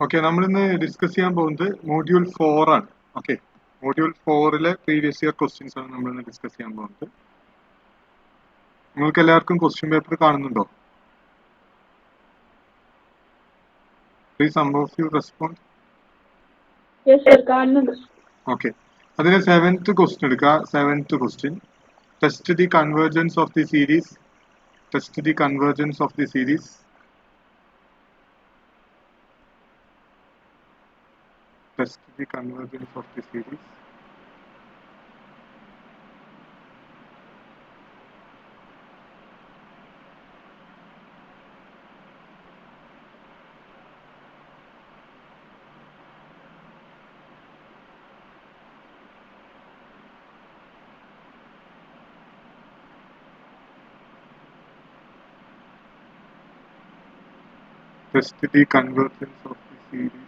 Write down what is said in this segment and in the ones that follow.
Okay, നമ്മളിന്ന് discuss ചെയ്യാൻ പോകുന്നത് മോഡ്യൂൾ 4 ആണ്. ഓക്കെ, മോഡ്യൂൾ 4-ലെ പ്രീവിയസ് ഇയർ ക്വസ്റ്റ്യൻസ് ആണ് നമ്മളിന്ന് ഡിസ്കസ് ചെയ്യാൻ പോകുന്നത്. നിങ്ങൾക്ക് എല്ലാവർക്കും ക്വസ്റ്റ്യൻ പേപ്പർ കാണുന്നുണ്ടോ? Please some of you respond. കാണുന്നുണ്ട്. ഓക്കെ, അതിന് 7th ക്വസ്റ്റ്യൻ എടുക്കുക. 7th question, test the convergence of the series. Test the convergence of the series. Test the convergence of the series. Test the convergence of the series.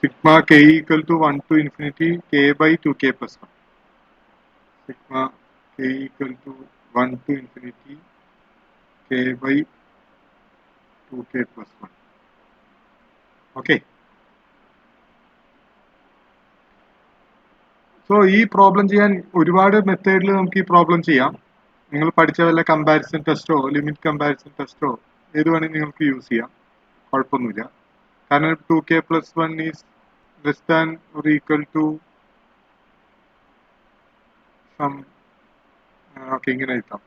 Sigma k equal to 1 to infinity k by 2k plus 1. Sigma k equal to 1 to infinity k by 2k plus 1. Okay. So ഈ problem ചെയ്യാൻ ഒരുപാട് മെത്തേഡിൽ നമുക്ക് ഈ problem ചെയ്യാം. നിങ്ങൾ പഠിച്ച വല്ല കമ്പാരിസൺ ടെസ്റ്റോ ലിമിറ്റ് കമ്പാരിസൺ ടെസ്റ്റോ ഏത് വേണമെങ്കിൽ നിങ്ങൾക്ക് യൂസ് ചെയ്യാം, കുഴപ്പമൊന്നുമില്ല. കാരണം 2k plus 1 is less than or equal to sum, okay, ഇങ്ങനെ എഴുതാം.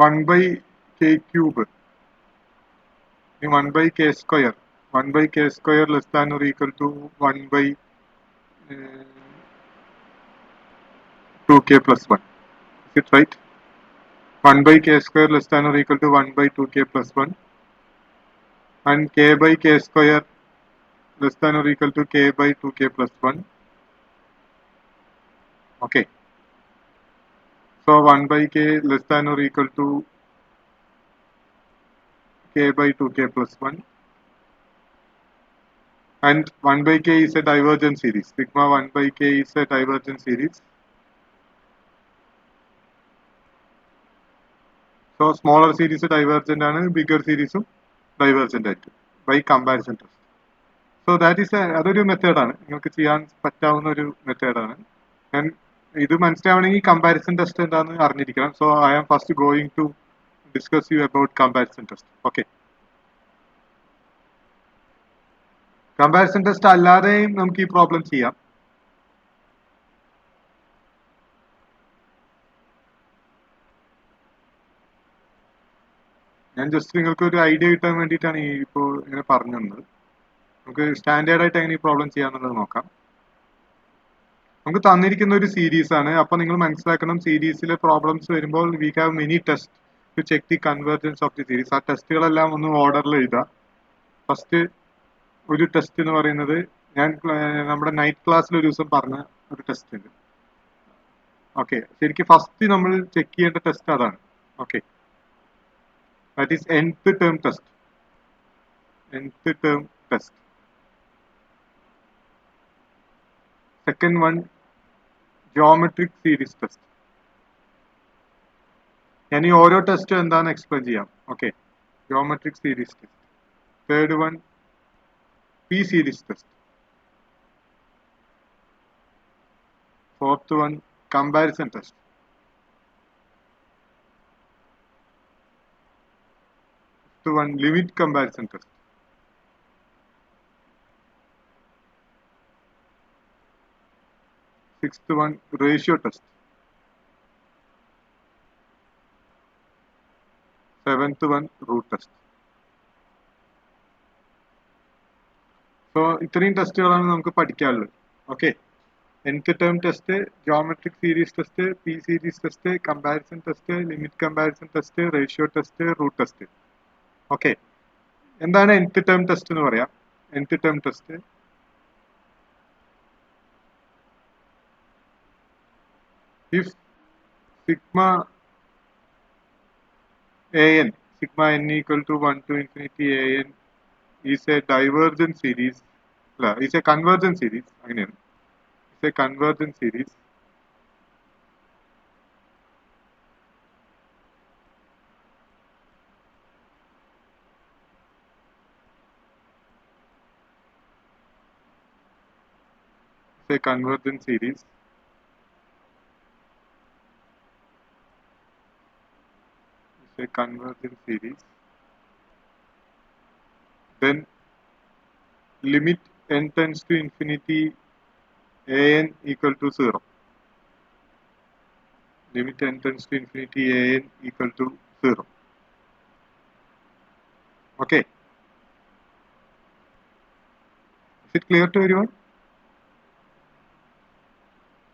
One by K cube, 1 by k square, 1 by k square less than or equal to 1 by 2k plus 1. Is it right? 1 by k square less than or equal to 1 by 2k plus 1, and k by k square less than or equal to k by 2k plus 1. Okay. So 1 by k less than or equal to k by 2k plus 1. And 1 by k is a divergent series. Sigma 1 by k is a divergent series. So smaller series divergent ആണ്, bigger series divergent ആയിട്ട് by comparison test. So that is അതൊരു മെത്തേഡാണ്, നിങ്ങൾക്ക് ചെയ്യാൻ പറ്റാവുന്ന ഒരു മെത്തേഡാണ്. ഞാൻ ഇത് മനസ്സിലാവണമെങ്കിൽ കമ്പാരിസൺ ടെസ്റ്റ് എന്താണെന്ന് അറിഞ്ഞിരിക്കണം. So I am first going to discuss you about comparison test. Okay, comparison test അല്ലാതെയും നമുക്ക് ഈ പ്രോബ്ലം ചെയ്യാം. ഞാൻ ജസ്റ്റ് നിങ്ങൾക്ക് ഒരു ഐഡിയ കിട്ടാൻ വേണ്ടിയിട്ടാണ് ഈ ഇപ്പോൾ ഇങ്ങനെ പറഞ്ഞു തന്നത്. നമുക്ക് സ്റ്റാൻഡേർഡ് ആയിട്ട് എങ്ങനെ ഈ പ്രോബ്ലം ചെയ്യാന്നുള്ളത് നോക്കാം. നമുക്ക് തന്നിരിക്കുന്ന ഒരു സീരീസ് ആണ്. അപ്പൊ നിങ്ങൾ മനസ്സിലാക്കണം, സീരീസിലെ പ്രോബ്ലംസ് വരുമ്പോൾ we have many test to check the convergence of the series. ആ ടെസ്റ്റുകളെല്ലാം ഒന്ന് ഓർഡറിൽ എഴുതാം. ഫസ്റ്റ് ഒരു ടെസ്റ്റ് എന്ന് പറയുന്നത് ഞാൻ നമ്മുടെ നൈറ്റ് ക്ലാസ്സിൽ ഒരു ദിവസം പറഞ്ഞ ഒരു ടെസ്റ്റ് ഉണ്ട്. ഓക്കെ, ശരിക്കും ഫസ്റ്റ് നമ്മൾ ചെക്ക് ചെയ്യേണ്ട ടെസ്റ്റ് അതാണ്. Okay, that is nth term test. nth term test. Second one geometric series test. ഞാൻ ഈ ഓരോ ടെസ്റ്റും എന്താണെന്ന് എക്സ്പ്ലെയിൻ ചെയ്യാം. Okay, geometric series test. Third one P series test. Fourth one comparison test. Fifth one limit comparison test. Sixth one ratio test. Seventh one root test. So ഇത്രയും ടെസ്റ്റുകളാണ് നമുക്ക് പഠിക്കാനുള്ളത്. Okay, nth term test, geometric series test, P series test, comparison test, limit comparison test, ratio test, root test. Okay, എന്താണ് nth term test എന്ന് പറയാം. nth term test if sigma an sigma n equal to 1 to infinity an is a divergent series, is a convergent series, അങ്ങനെയാണ്, is a convergent series is a convergent series is a convergent series, then limit n tends to infinity an equal to 0. Limit n tends to infinity an equal to 0. Okay. Is it clear to everyone?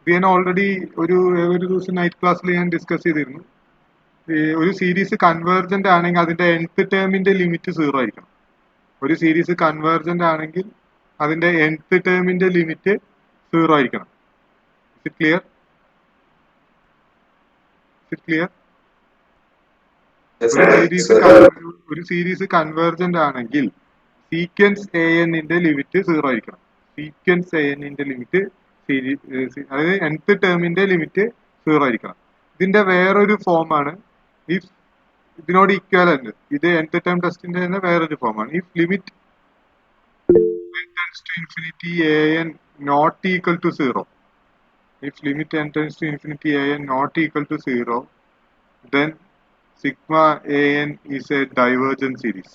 ഞാൻ already ഒരു ദിവസം night ക്ലാസ്സിൽ ഞാൻ discuss ചെയ്തിരുന്നു. ഒരു series convergent ആണെങ്കിൽ അതിന്റെ nth ടേമിന്റെ limit 0 ആയിരിക്കണം. ഒരു സീരീസ് കൺവേർജന്റ് ആണെങ്കിൽ അതിന്റെ nth ടേമിന്റെ ലിമിറ്റ് 0 ആയിരിക്കണം. Is it clear? Is it clear? ഒരു സീരീസ് കൺവേർജന്റ് ആണെങ്കിൽ സീക്വൻസ് an ന്റെ ലിമിറ്റ് 0 ആയിരിക്കണം. സീക്വൻസ് an ന്റെ ലിമിറ്റ് അതായത് nth ടേമിന്റെ ലിമിറ്റ് 0 ആയിരിക്കണം. ഇതിന്റെ വേറൊരു ഫോമാണ് ഇഫ് ഇതിനോട് ഇക്വലന്റ്, ഇത് nth ടേം ടെസ്റ്റിന്റെ തന്നെ വേറൊരു ഫോമാണ്. If limit tends to infinity an not equal to 0, if limit n tends to infinity an not equal to 0, then sigma an is a divergent series.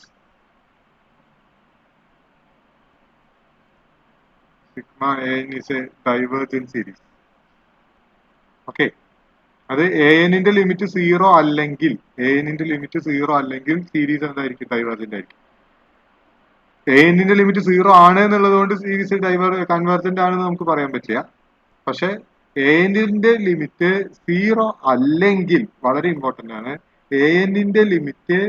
Sigma an is a divergent series. Okay. അത് an ന്റെ limit 0 അല്ലെങ്കിൽ series എന്തായിരിക്കും? Divergent ആയിരിക്കും. an ന്റെ limit 0 ആണ് എന്നുള്ളത് കൊണ്ട് series convergent ആണെന്ന് നമുക്ക് പറയാൻ പറ്റില്ല. പക്ഷെ an ന്റെ ലിമിറ്റ് 0 അല്ലെങ്കിൽ, വളരെ ഇമ്പോർട്ടന്റ് ആണ്, an ന്റെ ലിമിറ്റ്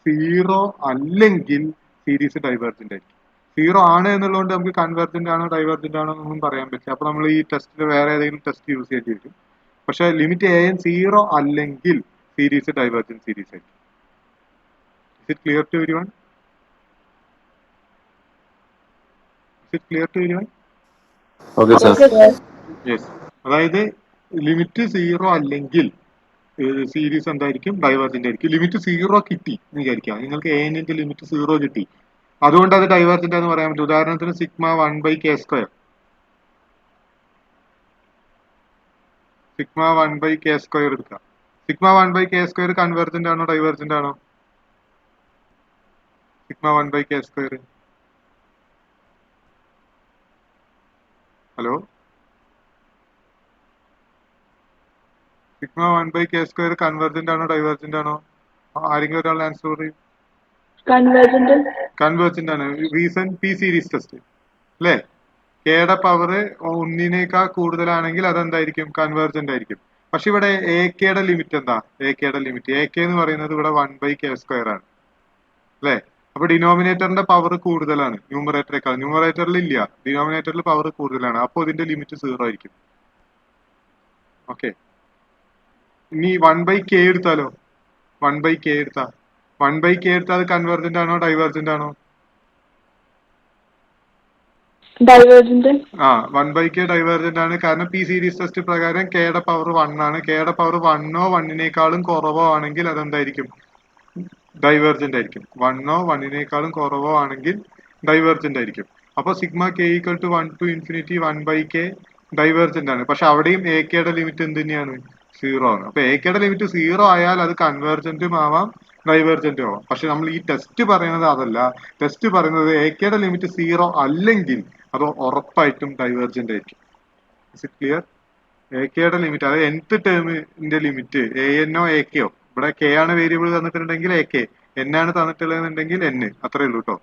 0 അല്ലെങ്കിൽ സീരീസ് ഡൈവേർജന്റ് ആയിരിക്കും. 0 ആണ് എന്നുള്ളതുകൊണ്ട് നമുക്ക് കൺവേർജന്റ് ആണോ ഡൈവേർജന്റ് ആണോ എന്നൊന്നും പറയാൻ പറ്റില്ല. അപ്പൊ നമ്മൾ ഈ ടെസ്റ്റിൽ വേറെ ഏതെങ്കിലും ടെസ്റ്റ് യൂസ് ചെയ്യേണ്ടി വരും. പക്ഷെ ലിമിറ്റ് an 0 അല്ലെങ്കിൽ സീരീസ് ഡൈവേർജന്റ് സീരീസ് ആയിരിക്കും. Is it clear to everyone? Is it clear to everyone? Okay, sir. Yes. അതായത് ലിമിറ്റ് 0 അല്ലെങ്കിൽ സീരീസ് എന്തായിരിക്കും? ഡൈവേർജന്റ് ആയിരിക്കും. ലിമിറ്റ് 0 കിട്ടി എന്ന് വിചാരിക്കാം. നിങ്ങൾക്ക് an ന്റെ ലിമിറ്റ് 0 കിട്ടി, അതുകൊണ്ട് അത് ഡൈവേർജന്റ് എന്ന് പറയാൻ പറ്റും. ഉദാഹരണത്തിന് സിഗ്മ 1/k². സിഗ്മ 1/k² എടുക്കാം. സിഗ്മ 1/k² കൺവേർജന്റ് ആണോ ഡൈവേർജന്റ് ആണോ? Sigma 1/k². Hello, sigma 1/k² convergent ആണോ ഡൈവേർജന്റ് ആണോ? ആരെങ്കിലും ഒരാൾ ആൻസർ പറയും. കൺവേർജന്റ് ആണ്. റീസൺ പി സീരീസ് ടെസ്റ്റ് അല്ലേ? കെയുടെ പവർ 1 കൂടുതലാണെങ്കിൽ അതെന്തായിരിക്കും? കൺവേർജന്റ് ആയിരിക്കും. പക്ഷെ ഇവിടെ എ കെയുടെ ലിമിറ്റ് എന്താ? എ കെയുടെ ലിമിറ്റ് എ കെ എന്ന് പറയുന്നത് ഇവിടെ 1/k² ആണ് അല്ലേ? അപ്പൊ ഡിനോമിനേറ്ററിന്റെ പവർ കൂടുതലാണ് ന്യൂമറേറ്ററേക്കാൾ. ന്യൂമറേറ്ററിൽ ഇല്ല, ഡിനോമിനേറ്ററിൽ പവർ കൂടുതലാണ്. അപ്പൊ ഇതിന്റെ ലിമിറ്റ് 0 ആയിരിക്കും. ഓക്കെ. ഇനി 1/k എടുത്താലോ? 1/k എടുത്താൽ അത് കൺവേർജന്റ് ആണോ ഡൈവേർജന്റ് ആണോ? ഡൈവേർജന്റ്. 1/k ഡൈവേർജന്റ് ആണ്. കാരണം പി സീരീസ് ടെസ്റ്റ് പ്രകാരം കെയുടെ പവർ 1 ആണ്. കെയുടെ പവർ 1 1 കുറവോ ആണെങ്കിൽ അതെന്തായിരിക്കും? ഡൈവേർജന്റ് ആയിരിക്കും. 1 1 കുറവോ ആണെങ്കിൽ ഡൈവേർജന്റ് ആയിരിക്കും. അപ്പൊ sigma k equal to 1 to infinity 1/k divergent ആണ്. പക്ഷെ അവിടെയും എ കെയുടെ ലിമിറ്റ് എന്ത് തന്നെയാണ്? 0 ആണ്. അപ്പൊ എ കെയുടെ ലിമിറ്റ് 0 ആയാൽ അത് കൺവേർജന്റും ആവാം ഡൈവേർജന്റും ആവാം. പക്ഷെ നമ്മൾ ഈ ടെസ്റ്റ് പറയുന്നത് അതല്ല. ടെസ്റ്റ് പറയുന്നത് എ കെയുടെ ലിമിറ്റ് 0 അല്ലെങ്കിൽ അത് ഉറപ്പായിട്ടും ഡൈവേർജന്റ് ആയിരിക്കും. Is it clear? എ കെയുടെ ലിമിറ്റ്, അതായത് nth ടേമിന്റെ ലിമിറ്റ് anോ എ കെയോ, ഇവിടെ കെ ആണ് വേരിയബിൾ തന്നിട്ടുണ്ടെങ്കിൽ എ കെ, എൻ ആണ് തന്നിട്ടുള്ളതെന്നുണ്ടെങ്കിൽ എൻ, അത്രേ ഉള്ളൂ കേട്ടോ,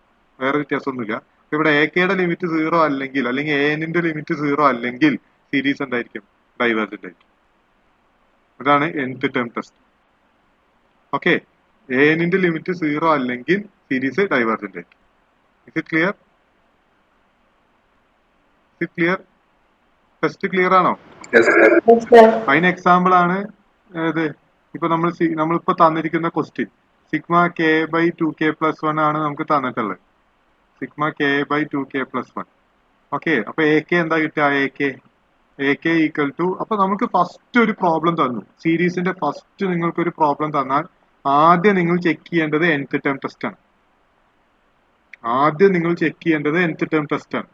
വേറെ വ്യത്യാസമൊന്നുമില്ല. ഇവിടെ എ കെയുടെ ലിമിറ്റ് 0 അല്ലെങ്കിൽ an ന്റെ ലിമിറ്റ് 0 അല്ലെങ്കിൽ സീരീസ് എന്തായിരിക്കും? ഡൈവേർജന്റ് ആയിരിക്കും. അതാണ് nth term test. Okay. an ന്റെ ലിമിറ്റ് 0 അല്ലെങ്കിൽ സീരീസ് ഡൈവേർജന്റ് ആയിരിക്കും. Is it clear? Is it clear? Test clear ആണോ? അതിന് എക്സാമ്പിൾ ആണ് ഇത്. ഇപ്പൊ നമ്മളിപ്പോ തന്നിരിക്കുന്ന question sigma K by 2k plus 1 ആണ് നമുക്ക് തന്നിട്ടുള്ളത്. Sigma K by 2k plus 1. Okay, അപ്പൊ എ കെ എന്താ കിട്ടുക? എ കെ ഈക്വൽ ടു, അപ്പൊ നമുക്ക് ഫസ്റ്റ് ഒരു പ്രോബ്ലം തന്നു. സീരീസിന്റെ ഫസ്റ്റ് നിങ്ങൾക്ക് ഒരു പ്രോബ്ലം തന്നാൽ ആദ്യം നിങ്ങൾ ചെക്ക് ചെയ്യേണ്ടത് nth ടേം ടെസ്റ്റ് ആണ്. ആദ്യം നിങ്ങൾ ചെക്ക് ചെയ്യേണ്ടത് nth ടേം ടെസ്റ്റ് ആണ്.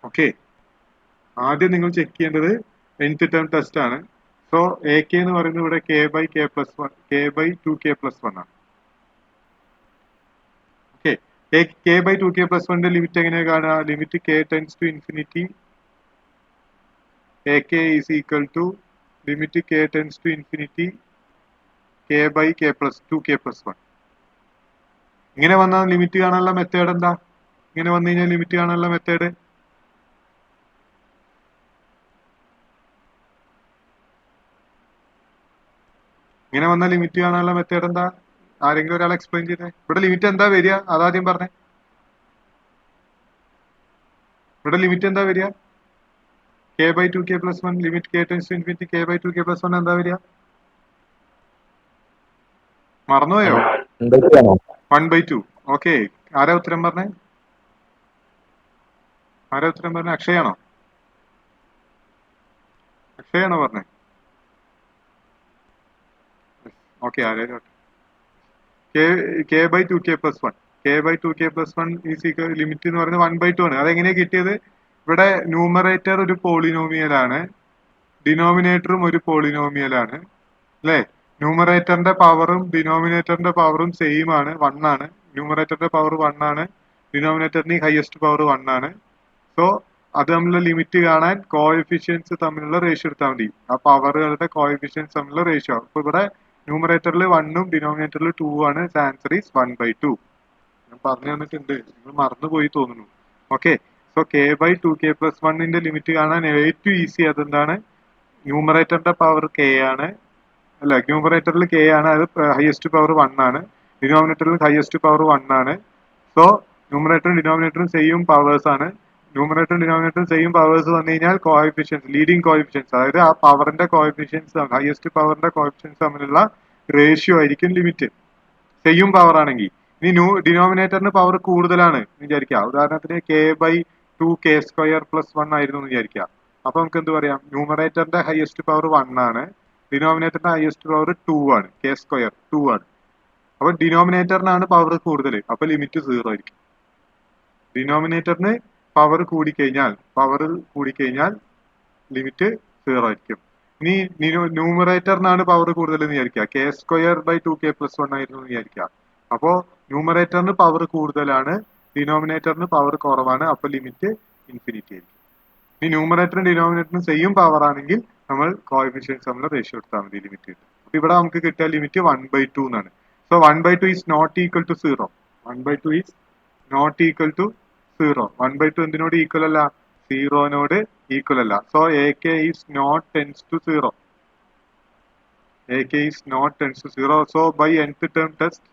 ഓക്കെ, ആദ്യം നിങ്ങൾ ചെക്ക് ചെയ്യേണ്ടത് nth ടേം ടെസ്റ്റ് ആണ്. സോ എ കെ എന്ന് പറയുന്നത് ഇവിടെ കെ ബൈ 2k പ്ലസ് 1 ആണ്. Okay, K by 2k plus 1ന്റെ ലിമിറ്റ് എങ്ങനെയാണ് കാണുക? Limit K tends to infinity A K is equal to limit K tends to infinity K by 2k plus 1. ഇങ്ങനെ വന്നാൽ limit കാണാനുള്ള മെത്തേഡ് എന്താ? ഇങ്ങനെ വന്നു കഴിഞ്ഞാൽ ലിമിറ്റ് കാണാനുള്ള മെത്തേഡ് ഇങ്ങനെ വന്നാൽ ലിമിറ്റ് കാണാനുള്ള മെത്തേഡ് എന്താ? ആരെങ്കിലും ഒരാൾ എക്സ്പ്ലെയിൻ ചെയ്തേ. ഇവിടെ ലിമിറ്റ് എന്താ വരിക? അതാദ്യം പറഞ്ഞേ. ഇവിടെ ലിമിറ്റ് എന്താ വരിക? K by 2k plus 1, limit K tends to infinity K by 2k plus 1 എന്താ വരിക? മറന്നുപോയോ? 1/2. ഓക്കെ, ആരാ ഉത്തരം പറഞ്ഞേ? അക്ഷയാണോ? അക്ഷയാണോ പറഞ്ഞേ? ഓക്കെ, ആരായാലും K by 2k plus 1. K by 2k plus 1 is equal limit എന്ന് പറയുന്നത് 1/2 ആണ്. അതെങ്ങനെയാ കിട്ടിയത്? ഇവിടെ ന്യൂമറേറ്റർ ഒരു പോളിനോമിയൽ ആണ്, ഡിനോമിനേറ്ററും ഒരു പോളിനോമിയൽ ആണ് അല്ലേ? ന്യൂമറേറ്ററിന്റെ പവറും ഡിനോമിനേറ്ററിന്റെ പവറും സെയിം ആണ്, 1 ആണ്. ന്യൂമറേറ്ററിന്റെ പവർ 1 ആണ്, ഡിനോമിനേറ്ററിന് ഹയസ്റ്റ് പവർ 1 ആണ്. സോ അത് തമ്മിലുള്ള ലിമിറ്റ് കാണാൻ കോഎഫിഷ്യൻസ് തമ്മിലുള്ള റേഷ്യോ എടുത്താൽ മതി. ആ പവറുകളുടെ കോഎഫിഷ്യൻസ് തമ്മിലുള്ള റേഷ്യോ. അപ്പൊ ഇവിടെ ന്യൂമറേറ്ററിൽ 1ഉം ഡിനോമിനേറ്ററിൽ 2 ആണ്. Answer is 1/2. ഞാൻ പറഞ്ഞു തന്നിട്ടുണ്ട്, നിങ്ങൾ മറന്നുപോയി തോന്നുന്നു. Okay, so K by 2k plus 1ന്റെ ലിമിറ്റ് കാണാൻ ഏറ്റവും ഈസി അതെന്താണ്? ന്യൂമറേറ്ററിന്റെ പവർ കെ ആണ്, അല്ല ന്യൂമറേറ്ററിൽ കെ ആണ്, അത് ഹയസ്റ്റ് പവർ 1 ആണ്. ഡിനോമിനേറ്ററിൽ ഹയസ്റ്റ് പവർ 1 ആണ്. സോ ന്യൂമറേറ്ററും ഡിനോമിനേറ്ററും സെയിം പവേഴ്സ് ആണ്. ന്യൂമറേറ്ററും ഡിനോമിനേറ്ററും സെയിം പവേഴ്സ് വന്നു കഴിഞ്ഞാൽ കോഎഫിഷ്യൻസ്, ലീഡിങ് കോഎഫിഷ്യൻസ്, അതായത് ആ പവറിന്റെ കോഎഫിഷ്യൻസ്, ഹയസ്റ്റ് പവറിന്റെ കോഎഫിഷ്യൻസ് തമ്മിലുള്ള റേഷ്യോ ആയിരിക്കും ലിമിറ്റ്, സെയിം പവർ ആണെങ്കിൽ. ഇനി ഡിനോമിനേറ്ററിന് പവർ കൂടുതലാണ് എന്ന് വിചാരിക്കുക. ഉദാഹരണത്തിന് കെ ബൈ 2k² പ്ലസ് 1 ആയിരുന്നു എന്ന് വിചാരിക്കുക. അപ്പൊ നമുക്ക് എന്ത് പറയാം? ന്യൂമറേറ്ററിന്റെ ഹയസ്റ്റ് പവർ 1 ആണ്, ഡിനോമിനേറ്ററിന്റെ ഹയസ്റ്റ് പവർ 2 ആണ്, k² 2 ആണ്. അപ്പൊ ഡിനോമിനേറ്ററിനാണ് പവർ കൂടുതൽ, അപ്പൊ ലിമിറ്റ് 0 ആയിരിക്കും. ഡിനോമിനേറ്ററിന് പവർ കൂടിക്കഴിഞ്ഞാൽ ലിമിറ്റ് 0 ആയിരിക്കും. ഇനി ന്യൂമറേറ്ററിനാണ് പവർ കൂടുതൽ എന്ന് വിചാരിക്കുക, k² ബൈ 2k പ്ലസ് 1 ആയിരുന്നു എന്ന് വിചാരിക്കുക. അപ്പോ ന്യൂമറേറ്ററിന് പവർ കൂടുതലാണ്, ഡിനോമിനേറ്ററിന് പവർ കുറവാണ്, അപ്പൊ ലിമിറ്റ് ഇൻഫിനിറ്റി ആയിരിക്കും. ഇനി ന്യൂമറേറ്ററും ഡിനോമിനേറ്ററും സെയിം പവർ ആണെങ്കിൽ നമ്മൾ കോഎഫിഷ്യൻസ് തമ്മിൽ റേഷ്യോ എടുത്താൽ മതി, ലിമിറ്റ് കിട്ടും. അപ്പൊ ഇവിടെ നമുക്ക് കിട്ടിയ ലിമിറ്റ് 1/2 എന്നാണ്. So 1/2 is not equal to 0. 1/2 is not equal to 0. 1/2 എന്തിനോട് ഈക്വൽ അല്ല? 0നോട് ഈക്വൽ അല്ല. So A K is not tends to 0. A K is not tends to 0. So by nth term test,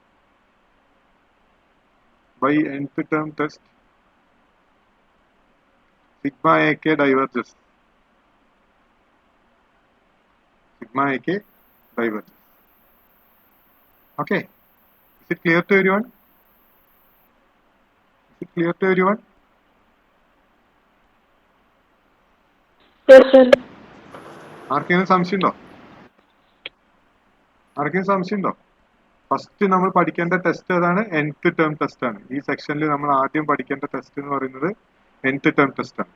sigma ak diverges. Okay, is it clear to everyone? Yes, sir. ആർക്കെങ്കിലും സംശയമുണ്ടോ? First നമ്മൾ പഠിക്കേണ്ട test ഏതാണ്? nth term test ആണ്. ഈ സെക്ഷനിൽ നമ്മൾ ആദ്യം പഠിക്കേണ്ട ടെസ്റ്റ് എന്ന് പറയുന്നത് nth ടേം ടെസ്റ്റ് ആണ്.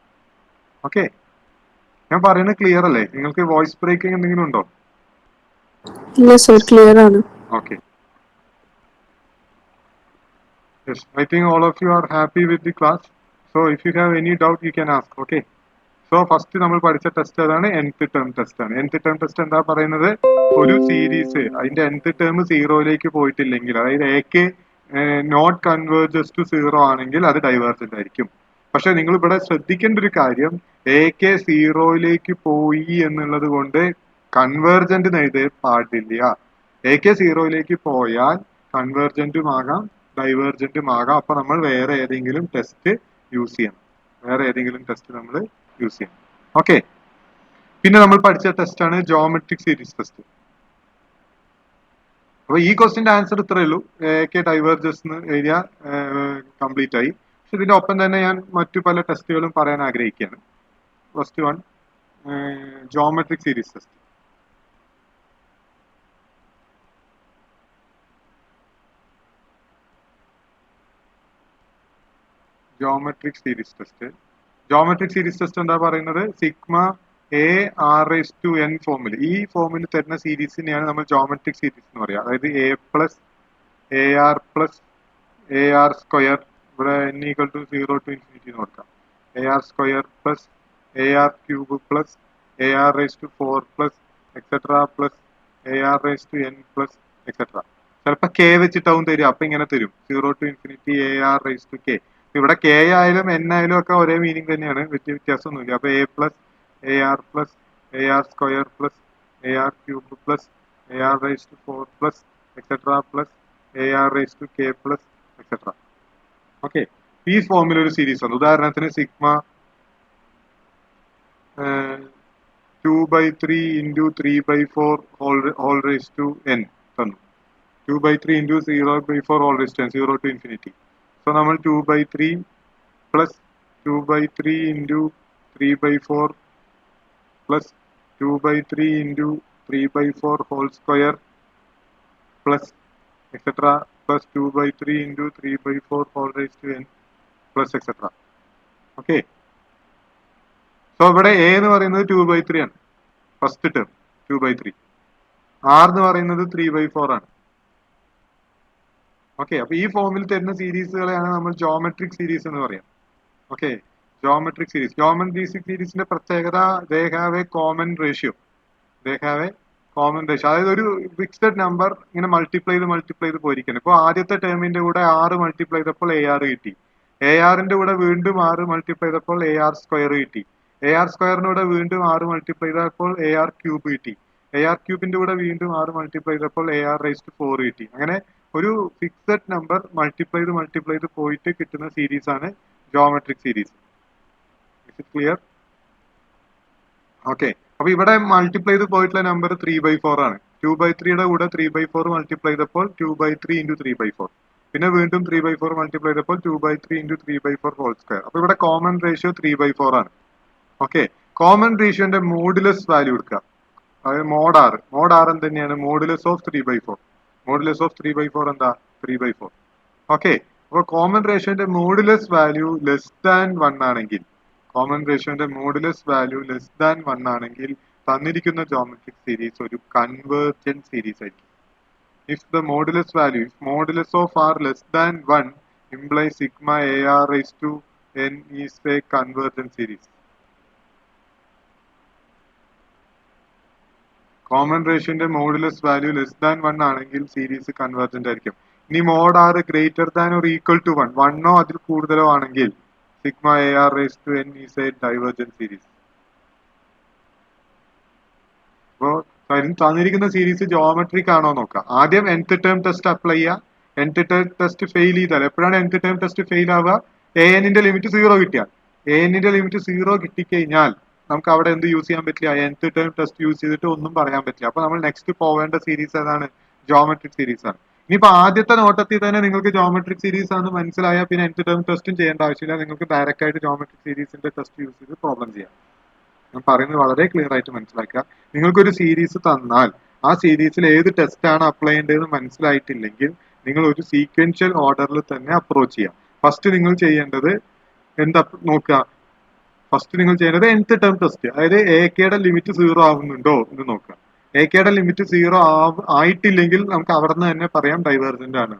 ഓക്കെ, ഞാൻ പറയുന്നത് ക്ലിയർ അല്ലേ? നിങ്ങൾക്ക് വോയിസ് ബ്രേക്കിംഗ് എന്തെങ്കിലും ഉണ്ടോ? ഇല്ല സർ, ക്ലിയർ ആണ്. Okay. Yes, I think all of you are happy with the class. So if you have any doubt, you can ask. Okay. So first നമ്മൾ പഠിച്ച ടെസ്റ്റ് ഏതാണ്? nth ടേം ടെസ്റ്റ് ആണ്. nth term test എന്താ പറയുന്നത്? ഒരു series അതിന്റെ nth term 0യിലേക്ക് പോയിട്ടില്ലെങ്കിൽ, അതായത് എക്ക് നോട്ട് കൺവേർജസ് ടു 0 ആണെങ്കിൽ അത് ഡൈവേർജന്റ് ആയിരിക്കും. പക്ഷെ നിങ്ങൾ ഇവിടെ ശ്രദ്ധിക്കേണ്ട ഒരു കാര്യം, എക്ക് 0യിലേക്ക് പോയി എന്നുള്ളത് കൊണ്ട് കൺവേർജന്റ് എഴുതാൻ പാടില്ല. എക്ക് 0യിലേക്ക് പോയാൽ കൺവേർജന്റും ആകാം, ഡൈവേർജന്റും ആകാം. അപ്പൊ നമ്മൾ വേറെ ഏതെങ്കിലും ടെസ്റ്റ് യൂസ് ചെയ്യണം. ഓക്കെ, പിന്നെ നമ്മൾ പഠിച്ച ടെസ്റ്റ് ആണ് ജോമെട്രിക് സീരീസ് ടെസ്റ്റ്. അപ്പൊ ഈ ക്വസ്റ്റിന്റെ ആൻസർ ഇത്രയേ ഉള്ളൂ. AK ഡൈവേർജസ് എന്ന് ഏരിയ കംപ്ലീറ്റ് ആയി. പക്ഷെ ഇതിന്റെ ഒപ്പം തന്നെ ഞാൻ മറ്റു പല ടെസ്റ്റുകളും പറയാൻ ആഗ്രഹിക്കുകയാണ്. First one geometric series test. Geometric series test. Geometric series test എന്താ പറയുന്നത്? സിഗ്മ AR⁻n ഫോമിൽ, ഈ ഫോമിൽ തരുന്ന സീരീസിനെയാണ് നമ്മൾ ജോമെട്രിക് സീരീസ് എന്ന് പറയുക. അതായത് A+AR+AR², ഇവിടെ n=0 to infinity എന്ന് കൊടുക്കാം. AR² plus AR³ plus AR⁴ plus etc plus AR⁻n plus etc. ചിലപ്പോ K വെച്ചിട്ടാവും തരും. അപ്പൊ ഇങ്ങനെ തരും 0 to infinity AR⁻k. ഇവിടെ K ആയാലും N ആയാലും ഒക്കെ ഒരേ മീനിങ് തന്നെയാണ്, വ്യത്യാസമൊന്നുമില്ല. അപ്പൊ A+AR plus AR² plus AR³ plus AR⁻4 plus etc plus AR⁻k plus etc. Okay, ഈ ഫോമിൽ ഒരു സീരീസ് ആണ്. ഉദാഹരണത്തിന് sigma 2/3 into 3/4 whole raised to n തന്നു. 2/3 into 0/4 whole raised to n, 0 to infinity. So നമ്മൾ 2/3 plus 2/3 into 3/4 plus 2/3 into 3/4 whole square plus etc plus 2/3 into 3/4 whole raised to n plus etc. Okay, so ഇവിടെ A എന്ന് പറയുന്നത് 2/3 ആണ്, first term 2/3. R എന്ന് പറയുന്നത് 3/4 ആണ്. Okay, അപ്പൊ ഈ ഫോമിൽ തരുന്ന സീരീസുകളെയാണ് നമ്മൾ ജോമെട്രിക് സീരീസ് എന്ന് പറയാം. ഓക്കെ, ജോമെട്രിക് സീരീസിന്റെ പ്രത്യേകത they have A common ratio. അതായത് ഒരു ഫിക്സഡ് നമ്പർ ഇങ്ങനെ മൾട്ടിപ്ലൈ ചെയ്ത് പോയിരിക്കണം. ഇപ്പൊ ആദ്യത്തെ ടേമിന്റെ കൂടെ 6 മൾട്ടിപ്ലൈ ചെയ്തപ്പോൾ AR കിട്ടി. ARന്റെ കൂടെ വീണ്ടും 6 മൾട്ടിപ്ലൈ ചെയ്തപ്പോൾ AR² കിട്ടി. AR² കൂടെ വീണ്ടും 6 മൾട്ടിപ്ലൈ ചെയ്തപ്പോൾ AR³ കിട്ടി. AR³ കൂടെ വീണ്ടും 6 മൾട്ടിപ്ലൈ ചെയ്തപ്പോൾ AR⁻4 കിട്ടി. അങ്ങനെ ഒരു ഫിക്സഡ് നമ്പർ മൾട്ടിപ്ലൈ ചെയ്ത് പോയിട്ട് കിട്ടുന്ന സീരീസ് ആണ് ജോമെട്രിക് സീരീസ്. ക്ലിയർ? ഓക്കെ, അപ്പൊ ഇവിടെ മൾട്ടിപ്ലൈ ചെയ്ത് പോയിട്ടുള്ള നമ്പർ 3/4 ആണ്. 2/3യുടെ കൂടെ 3/4 മൾട്ടിപ്ലൈ ചെയ്തപ്പോൾ 2/3 into 3/4. പിന്നെ വീണ്ടും 3/4 മൾട്ടിപ്ലൈ ചെയ്തപ്പോൾ 2/3 into 3/4 ഹോൾ സ്ക്വയർ. അപ്പൊ ഇവിടെ കോമൺ റേഷ്യോ 3/4 ആണ്. ഓക്കെ, കോമൺ റേഷ്യോന്റെ മോഡുലസ് വാല്യൂ എടുക്കുക. അതായത് മോഡ് ആർ എന്ത് തന്നെയാണ്? Modulus of 3/4. മോഡുലസ് ഓഫ് 3/4 എന്താ? 3/4. ഓക്കെ, അപ്പൊ കോമൺ റേഷ്യോന്റെ മോഡുലസ് വാല്യൂ ലെസ് ദാൻ 1 ആണെങ്കിൽ, തന്നിരിക്കുന്ന ജോമെട്രിക് സീരീസ് ഒരു കൺവേർജന്റ് സീരീസ് ആയിരിക്കും. If modulus of R less than 1 implies sigma AR⁻n is a convergent series. Common റേഷ്യോന്റെ മോഡുലസ് വാല്യൂ ലെസ് ദാൻ 1 ആണെങ്കിൽ series convergent ആയിരിക്കും. ഇനി mod r greater than or equal to 1, 1ഓ അതിൽ കൂടുതലോ ആണെങ്കിൽ sigma AR⁻n is a divergent series. അപ്പോൾ തന്നിരിക്കുന്ന സീരീസ് ജോമെട്രിക് ആണോ നോക്കാം. ആദ്യം nth ടേം ടെസ്റ്റ് അപ്ലൈ ചെയ്യുക. nth ടേം ടെസ്റ്റ് ഫെയിൽ ചെയ്താൽ, എപ്പോഴാണ് nth ടേം ടെസ്റ്റ് ഫെയിൽ ആവുക? an-ന്റെ ലിമിറ്റ് 0 കിട്ടിയാൽ. an-ന്റെ ലിമിറ്റ് 0 കിട്ടിക്കഴിഞ്ഞാൽ നമുക്ക് അവിടെ എന്ത് യൂസ് ചെയ്യാൻ പറ്റില്ല? nth ടേം ടെസ്റ്റ് യൂസ് ചെയ്തിട്ട് ഒന്നും പറയാൻ പറ്റില്ല. അപ്പൊ നമ്മൾ നെക്സ്റ്റ് പോവേണ്ട സീരീസ് ഏതാണ്? ജോമെട്രിക് സീരീസ് ആണ്. ഇനിയിപ്പോ ആദ്യത്തെ നോട്ടത്തിൽ തന്നെ നിങ്ങൾക്ക് ജോമെട്രിക് സീരീസ് ആണ് മനസ്സിലായാൽ പിന്നെ nth ടേം ടെസ്റ്റും ചെയ്യേണ്ട ആവശ്യമില്ല. നിങ്ങൾക്ക് ഡയറക്റ്റ് ആയിട്ട് ജോമെട്രിക് സീരീസിന്റെ ടെസ്റ്റ് യൂസ് ചെയ്ത് പ്രോബ്ലം ചെയ്യാം. ഞാൻ പറയുന്നത് വളരെ ക്ലിയർ ആയിട്ട് മനസ്സിലാക്കുക. നിങ്ങൾക്കൊരു സീരീസ് തന്നാൽ ആ സീരീസിൽ ഏത് ടെസ്റ്റ് ആണ് അപ്ലൈ ചെയ്യേണ്ടതെന്ന് മനസ്സിലായിട്ടില്ലെങ്കിൽ നിങ്ങൾ ഒരു സീക്വൻഷ്യൽ ഓർഡറിൽ തന്നെ അപ്രോച്ച് ചെയ്യാം. ഫസ്റ്റ് നിങ്ങൾ ചെയ്യേണ്ടത് എന്താ നോക്കുക? ഫസ്റ്റ് നിങ്ങൾ ചെയ്യേണ്ടത് nth ടേം ടെസ്റ്റ്, അതായത് AKയുടെ ലിമിറ്റ് 0 ആവുന്നുണ്ടോ എന്ന് നോക്കുക. AKയുടെ ലിമിറ്റ് 0 ആയിട്ടില്ലെങ്കിൽ നമുക്ക് അവിടെ നിന്ന് തന്നെ പറയാം ഡൈവേർജന്റ് ആണ്.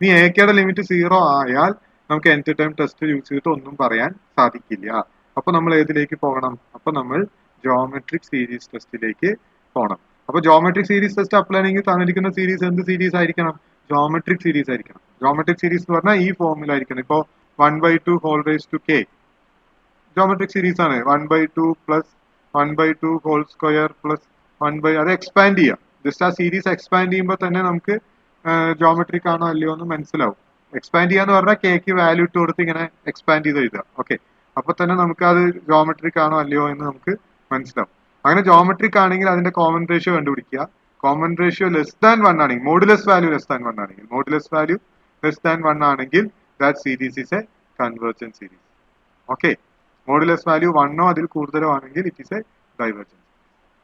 ഇനി AKയുടെ ലിമിറ്റ് 0 ആയാൽ നമുക്ക് nth ടേം ടെസ്റ്റ് യൂസ് ചെയ്തിട്ട് ഒന്നും പറയാൻ സാധിക്കില്ല. അപ്പൊ നമ്മൾ ഏതിലേക്ക് പോകണം? അപ്പൊ നമ്മൾ ജോമെട്രിക് സീരീസ് ടെസ്റ്റിലേക്ക് പോകണം. അപ്പൊ ജോമെട്രിക് സീരീസ് ടെസ്റ്റ് അപ്ലൈ ചെയ്യണമെങ്കിൽ തന്നിരിക്കുന്ന സീരീസ് എന്ത് സീരീസ് ആയിരിക്കണം? ജോമെട്രിക് സീരീസ് ആയിരിക്കണം. ജോമെട്രിക് സീരീസ് എന്ന് പറഞ്ഞാൽ ഈ ഫോമിലായിരിക്കണം. ഇപ്പൊ 1/2 whole raised to k geometric series ആണ്. 1/2 plus 1/2 whole square plus 1/, അത് എക്സ്പാൻഡ് ചെയ്യാം. ജസ്റ്റ് ആ സീരീസ് എക്സ്പാൻഡ് ചെയ്യുമ്പോൾ തന്നെ നമുക്ക് ജോമെട്രിക് ആണോ അല്ലയോ എന്ന് മനസ്സിലാവും. എക്സ്പാൻഡ് ചെയ്യാന്ന് പറഞ്ഞാൽ കേക്ക് വാല്യൂ ഇട്ട് കൊടുത്ത് ഇങ്ങനെ എക്സ്പാൻഡ് ചെയ്ത് എഴുതുക. ഓക്കെ, അപ്പൊ തന്നെ നമുക്ക് അത് ജോമെട്രിക് ആണോ അല്ലയോ എന്ന് നമുക്ക് മനസ്സിലാവും. അങ്ങനെ ജോമെട്രിക് ആണെങ്കിൽ അതിന്റെ കോമൺ റേഷ്യോ കണ്ടുപിടിക്കുക. കോമൺ റേഷ്യോ ലെസ് ദാൻ 1 ആണെങ്കിൽ, മോഡുലസ് വാല്യൂ ലെസ് ദാൻ 1 ആണെങ്കിൽ, മോഡുലസ് വാല്യൂ ലെസ് ദാൻ 1 ആണെങ്കിൽ that series is a convergent series. Okay, modulus value 1 അതിൽ കൂടുതലോ ആണെങ്കിൽ it is a divergent.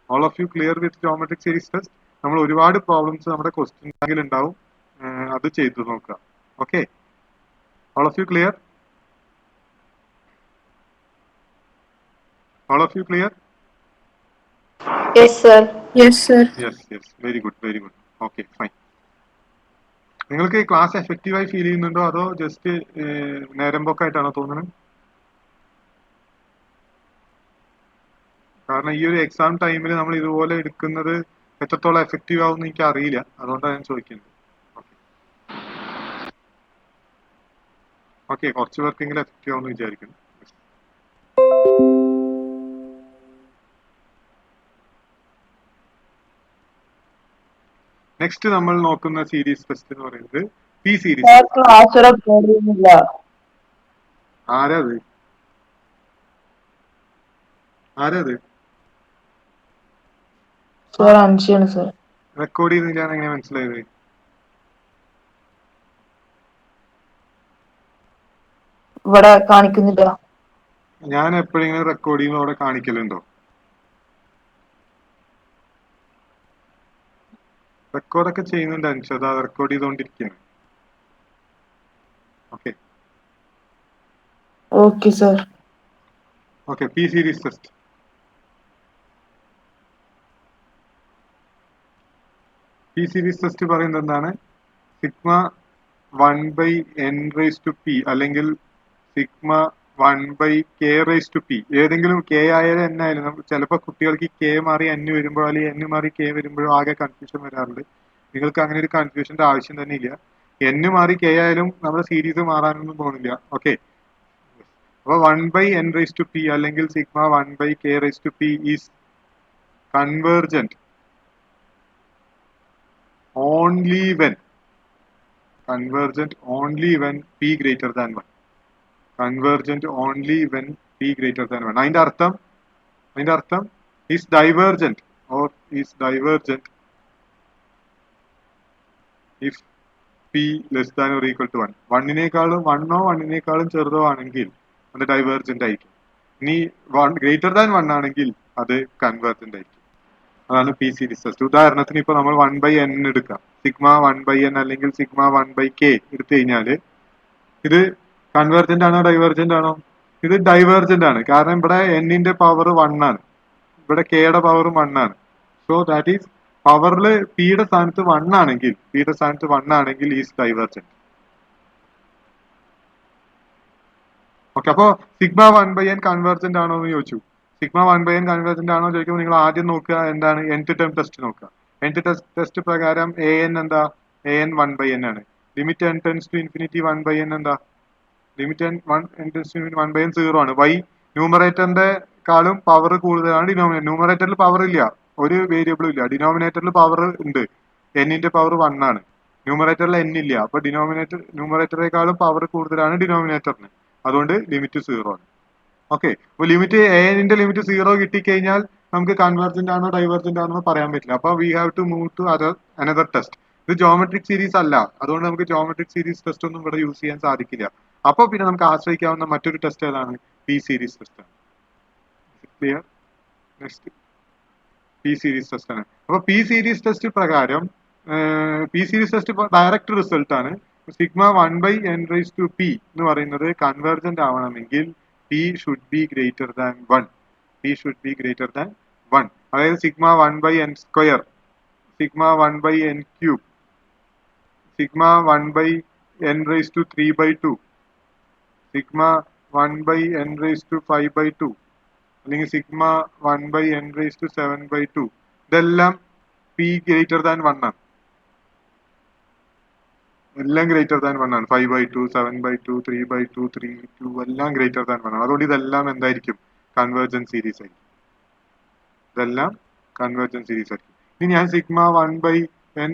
All of you clear with geometric series test? നമ്മൾ ഒരുപാട് problems നമ്മുടെ question ബാങ്കിൽ ഉണ്ടാവും, അത് ചെയ്തു നോക്കുക. Okay, all of you clear? All of you clear? Yes, sir. Yes, sir. Yes yes, very good very good. Okay, fine. നിങ്ങൾക്ക് class എഫക്റ്റീവായി ഫീൽ ചെയ്യുന്നുണ്ടോ അതോ ജസ്റ്റ് നേരം പോക്കായിട്ടാണോ തോന്നുന്നത്? കാരണം ഈ ഒരു എക്സാം ടൈമിൽ നമ്മൾ ഇതുപോലെ എടുക്കുന്നത് എത്രത്തോളം എഫക്റ്റീവ് ആവും എന്ന് എനിക്ക് അറിയില്ല, അതുകൊണ്ടാണ് ഞാൻ ചോദിക്കുന്നത്. ഓക്കെ, കുറച്ച് പേർക്കെങ്കിലും എഫക്റ്റീവ് ആവുമെന്ന് വിചാരിക്കുന്നു. നെക്സ്റ്റ് നമ്മൾ നോക്കുന്ന സീരീസ് ടെസ്റ്റ് എന്ന് പറയുന്നത് പി സീരീസ്. ക്ലാസ് റെക്കോർഡ് ചെയ്യുന്നില്ല. ആരത് ആരത് സാർ അൻഷിയാണ് സാർ. റെക്കോർഡ് ചെയ്യുന്നില്ല എങ്ങനെ മനസ്സിലായത്? ഇവിടെ കാണിക്കുന്നില്ല. ഞാൻ എപ്പോഴെങ്കിലും റെക്കോർഡ് ചെയ്യുമ്പോൾ അവിടെ കാണിക്കലുണ്ടോ? റെക്കോർഡൊക്കെ ചെയ്യുന്നുണ്ട് അൻഷ, അതാ റെക്കോർഡ് ചെയ്തുകൊണ്ടിരിക്കുകയാണ്. Okay okay sir. Okay, P series test. P series test പറയുന്നത് എന്താണ്? സിഗ്മ 1/n⁻p അല്ലെങ്കിൽ സിഗ്മ 1/k⁻p, ഏതെങ്കിലും k ആയാലും n ആയാലും. നമുക്ക് ചിലപ്പോൾ കുട്ടികൾക്ക് k മാറി n വരുമ്പോൾ അല്ലെങ്കിൽ n മാറി k വരുമ്പോഴും ആകെ കൺഫ്യൂഷൻ വരാറുണ്ട്. നിങ്ങൾക്ക് അങ്ങനെ ഒരു കൺഫ്യൂഷന്റെ ആവശ്യം തന്നെ ഇല്ല. n മാറി k ആയാലും നമ്മുടെ സീരീസ് മാറാനൊന്നും പോകുന്നില്ല. ഓക്കെ, അപ്പൊ 1/n⁻p അല്ലെങ്കിൽ sigma 1/k⁻p is convergent only when p greater than 1. Convergent only when p greater than 1. അതിന്റെ അർത്ഥം is divergent if p less than or equal to 1. 1 ചെറുതോ ആണെങ്കിൽ അത് ഡൈവേർജന്റ് ആയിരിക്കും. ഇനി ഗ്രേറ്റർ ദാൻ 1 ആണെങ്കിൽ അത് കൺവേർജന്റ് ആയിരിക്കും. അതാണ് പി സീരീസ് ടെസ്റ്റ്. ഉദാഹരണത്തിന് ഇപ്പൊ നമ്മൾ 1/n എടുക്കാം, സിഗ്മ 1/n അല്ലെങ്കിൽ സിഗ്മ 1/k എടുത്തു കഴിഞ്ഞാൽ ഇത് കൺവേർജന്റ് ആണോ ഡൈവേർജന്റ് ആണോ? ഇത് ഡൈവേർജന്റ് ആണ്. കാരണം ഇവിടെ n-ന്റെ പവർ 1 ആണ്, ഇവിടെ k-യുടെ പവറും 1 ആണ്. സോ ദാറ്റ് ഈസ് പവറിൽ p-യുടെ സ്ഥാനത്ത് 1 ആണെങ്കിൽ ഈസ് ഡൈവേർജന്റ്. ഓക്കെ, അപ്പോ സിഗ്മ 1/n കൺവേർജന്റ് ആണോ എന്ന് ചോദിച്ചു. സിഗ്മ 1/n കൺവേർജന്റ് ആണോ ചോദിക്കുമ്പോൾ നിങ്ങൾ ആദ്യം നോക്കുക എന്താണ്? nth ടേം ടെസ്റ്റ് നോക്കുക. nth ടെസ്റ്റ് പ്രകാരം an എന്താ? an 1/n ആണ്. Limit n tends to infinity 1/n എന്താ? ലിമിറ്റ് n 1/n 0 ആണ്. y ന്യൂമറേറ്ററിന്റെ കാളും പവർ കൂടുതലാണ് ഡിനോമിനേറ്റർ. ന്യൂമറേറ്ററിൽ പവർ ഇല്ല, ഒരു വേരിയബിളും ഇല്ല. ഡിനോമിനേറ്ററിൽ പവർ ഉണ്ട്, n-ന്റെ പവർ 1 ആണ്. ന്യൂമറേറ്ററിൽ n ഇല്ല, അപ്പൊ ന്യൂമറേറ്ററിനേക്കാളും പവർ കൂടുതലാണ് ഡിനോമിനേറ്ററിന്. അതുകൊണ്ട് ലിമിറ്റ് 0 ആണ്. ഓക്കെ, അപ്പൊ ലിമിറ്റ് an-ന്റെ ലിമിറ്റ് 0 കിട്ടിക്കഴിഞ്ഞാൽ നമുക്ക് കൺവേർജന്റ് ആണോ ഡൈവേർജന്റ് ആണോ പറയാൻ പറ്റില്ല. അപ്പൊ we have to move to another test. ഇത് ജോമെട്രിക് സീരീസ് അല്ല, അതുകൊണ്ട് നമുക്ക് ജോമെട്രിക് സീരീസ് ടെസ്റ്റ് ഒന്നും ഇവിടെ യൂസ് ചെയ്യാൻ സാധിക്കില്ല. അപ്പൊ പിന്നെ നമുക്ക് ആശ്രയിക്കാവുന്ന മറ്റൊരു ടെസ്റ്റ് ഏതാണ്? പി സീരീസ് ടെസ്റ്റ് ആണ്. Clear? Next P series test ആണ്. അപ്പൊ പി സീരീസ് ടെസ്റ്റ് പ്രകാരം P series test direct result ആണ്. സിഗ്മ 1/n⁻p എന്ന് പറയുന്നത് കൺവേർജന്റ് ആവണമെങ്കിൽ p should be greater than 1. അതായത് sigma 1/n², sigma 1/n³, sigma 1/n⁻3/2, sigma 1/n⁵/2 അല്ലെങ്കിൽ സിഗ്മ 1/n�7/2, ഇതെല്ലാം p greater than 1 ആണ്. എല്ലാം ഗ്രേറ്റർ ദാൻ 1 ആണ്. 5/2, 7/2, 3/2, 3/2 എല്ലാം ഗ്രേറ്റർ ദാൻ 1 ആണ്. അതുകൊണ്ട് ഇതെല്ലാം എന്തായിരിക്കും? കൺവേർജന്റ് സീരീസ് ആയിരിക്കും. ഇതെല്ലാം കൺവേർജന്റ് സീരീസ് ആയിരിക്കും. ഇനി ഞാൻ സിഗ്മ 1/n√n,